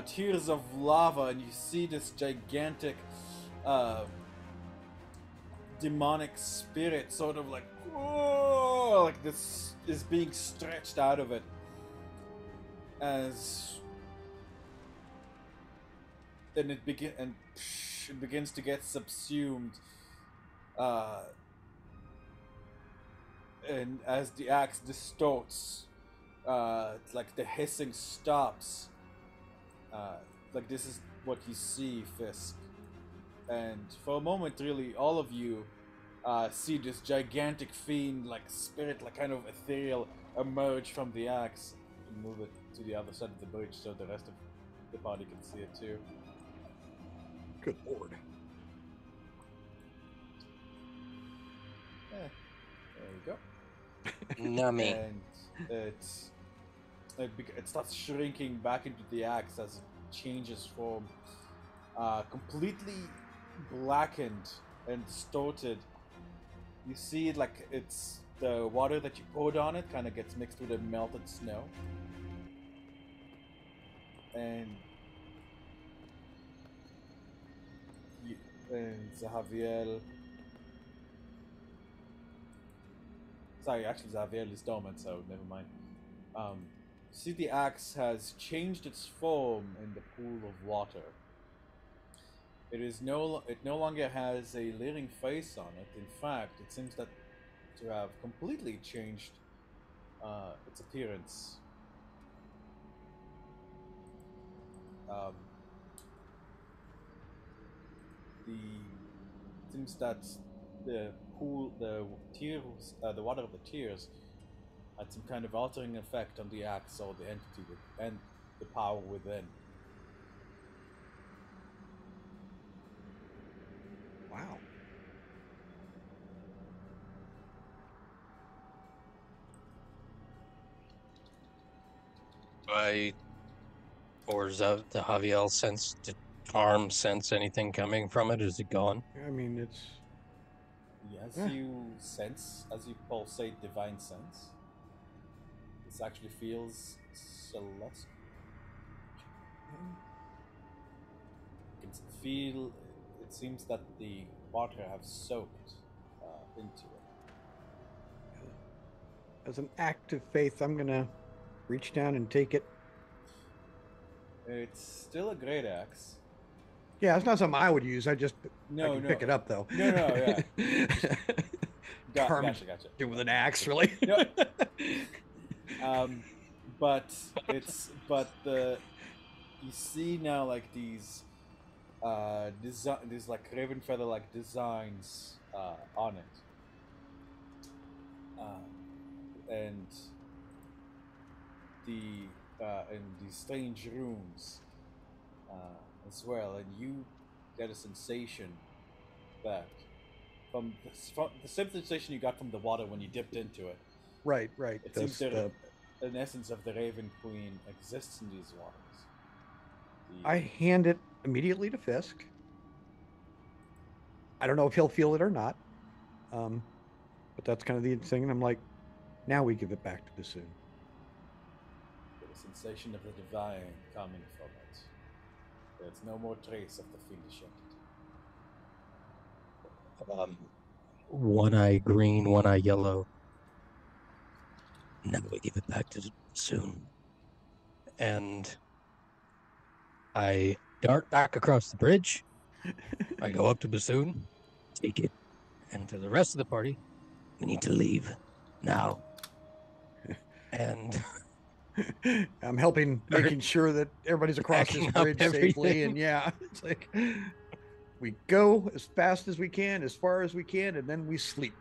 Tears of lava, and you see this gigantic demonic spirit sort of like, whoa, like this is being stretched out of it as and it begins to get subsumed, and as the axe distorts, like the hissing stops. Like this is what you see, Fisk. And for a moment, really, all of you see this gigantic fiend, like spirit, like kind of ethereal, emerge from the axe and move it to the other side of the bridge so the rest of the party can see it too. Good lord. Yeah, there you go. Nummy. And it starts shrinking back into the axe as it changes form, completely blackened and distorted. You see it like it's the water that you poured on it kind of gets mixed with the melted snow, and Zahaviel. Sorry, actually Zahaviel is dormant, so never mind. See, the axe has changed its form in the pool of water. It no longer has a leering face on it. In fact, it seems to have completely changed its appearance. It seems that the pool, the water of the tears, had some kind of altering effect on the axe or the entity and the power within. Wow. Or does the Javiel sense, did Tarm sense anything coming from it? Is it gone? I mean, it's... Yes, you sense, as you pulsate divine sense. This actually feels celestial. You can feel, it seems that the water has soaked into it. As an act of faith, I'm gonna reach down and take it. It's still a great axe. Yeah, it's not something I would use. I just No, pick it up though. No, yeah. Gotcha. Do with an axe, really? No. But you see now like these like raven feather like designs on it, and these strange runes as well, and you get a sensation that from the same sensation you got from the water when you dipped into it. Right. It seems that an essence of the Raven Queen exists in these waters. I hand it immediately to Fisk. I don't know if he'll feel it or not, but that's kind of the thing. And I'm like, now we give it back to Bassoon. The sensation of the divine coming from it. There's no more trace of the fiendish entity. One eye green, one eye yellow. Now we give it back to Bassoon. And I dart back across the bridge. I go up to Bassoon, take it, and to the rest of the party, we need to leave now. And I'm making sure that everybody's across this bridge safely, and yeah, it's like we go as fast as we can, as far as we can, and then we sleep.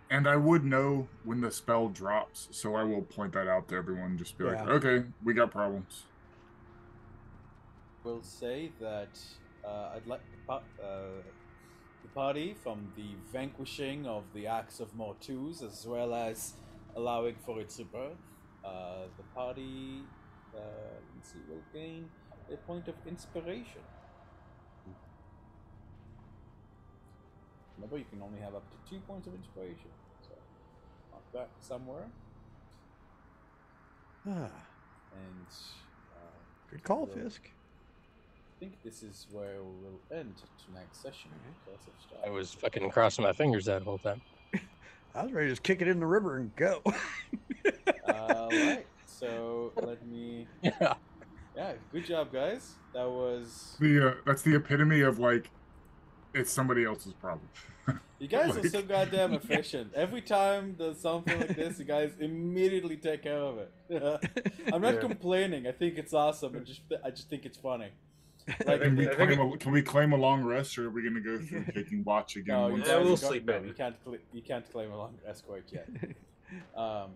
And I would know when the spell drops, so I will point that out to everyone. Just be like, okay, we got problems. We'll say that I'd like the party, from the vanquishing of the Axe of Mortus, as well as allowing for its rebirth, the party, let's see, will gain a point of inspiration. Remember, you can only have up to 2 points of inspiration. So, mark that somewhere. And good call, Fisk. I think this is where we'll end tonight's session. I was fucking crossing my fingers that whole time. I was ready to just kick it in the river and go. Alright, so let me... Yeah, good job, guys. That was... That's the epitome of, like, it's somebody else's problem. You guys are so goddamn efficient. Every time there's something like this, you guys immediately take care of it. I'm not complaining. I think it's awesome. I just think it's funny. Like, can we claim a long rest, or are we going to go through taking watch again? No, we'll sleep in. You can't claim a long rest quite yet. But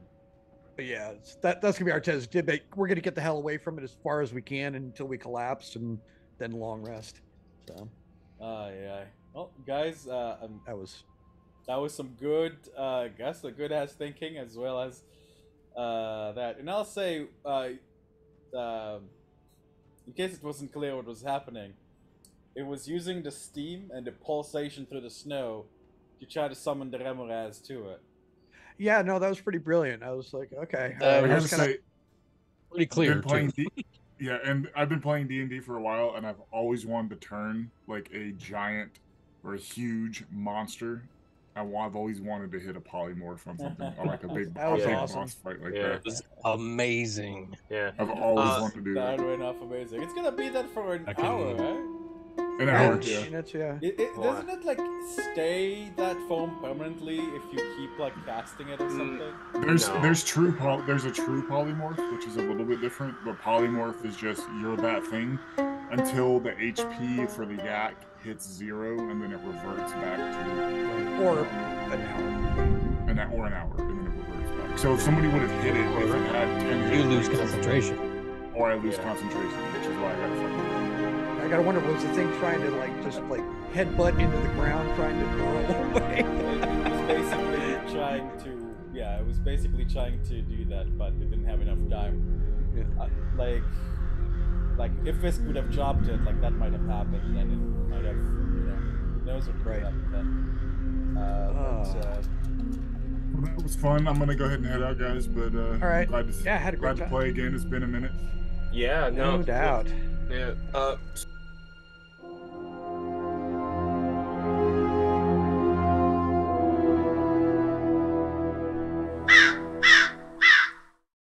yeah, that's going to be our test. We're going to get the hell away from it as far as we can until we collapse, and then long rest. So. Yeah. Well, guys, that was some good, a good ass thinking, as well as that. And I'll say, in case it wasn't clear what was happening, it was using the steam and the pulsation through the snow to try to summon the Remoraz to it. Yeah, no, that was pretty brilliant. I was like, okay. I have to say, pretty clear. Yeah, and I've been playing D&D for a while, and I've always wanted to turn like a giant or a huge monster. I've always wanted to hit a polymorph on something, or like a big, awesome. boss fight like that. It's amazing. Yeah, I've always wanted to do that. That went off amazing. It's gonna be that for an hour, right? An hour, yeah. Doesn't it like stay that form permanently if you keep like casting it or something? There's a true polymorph, which is a little bit different, but polymorph is just you're that thing until the HP for the yak hits 0, and then it reverts back to or an hour, and then it reverts back. So if somebody would have hit it, if it had 10 you lose concentration, or I lose concentration, which is why I got fucking. I gotta wonder, was the thing trying to just headbutt into the ground, trying to roll away? It was basically trying to do that, but it didn't have enough time. Yeah. Like if Fisk would have dropped it, like that might have happened, and then it might have, who knows what could have happened then. Well, that was fun. I'm gonna go ahead and head out, guys. But all right. Glad to had a great glad to play again. It's been a minute. Yeah, no doubt. Yeah.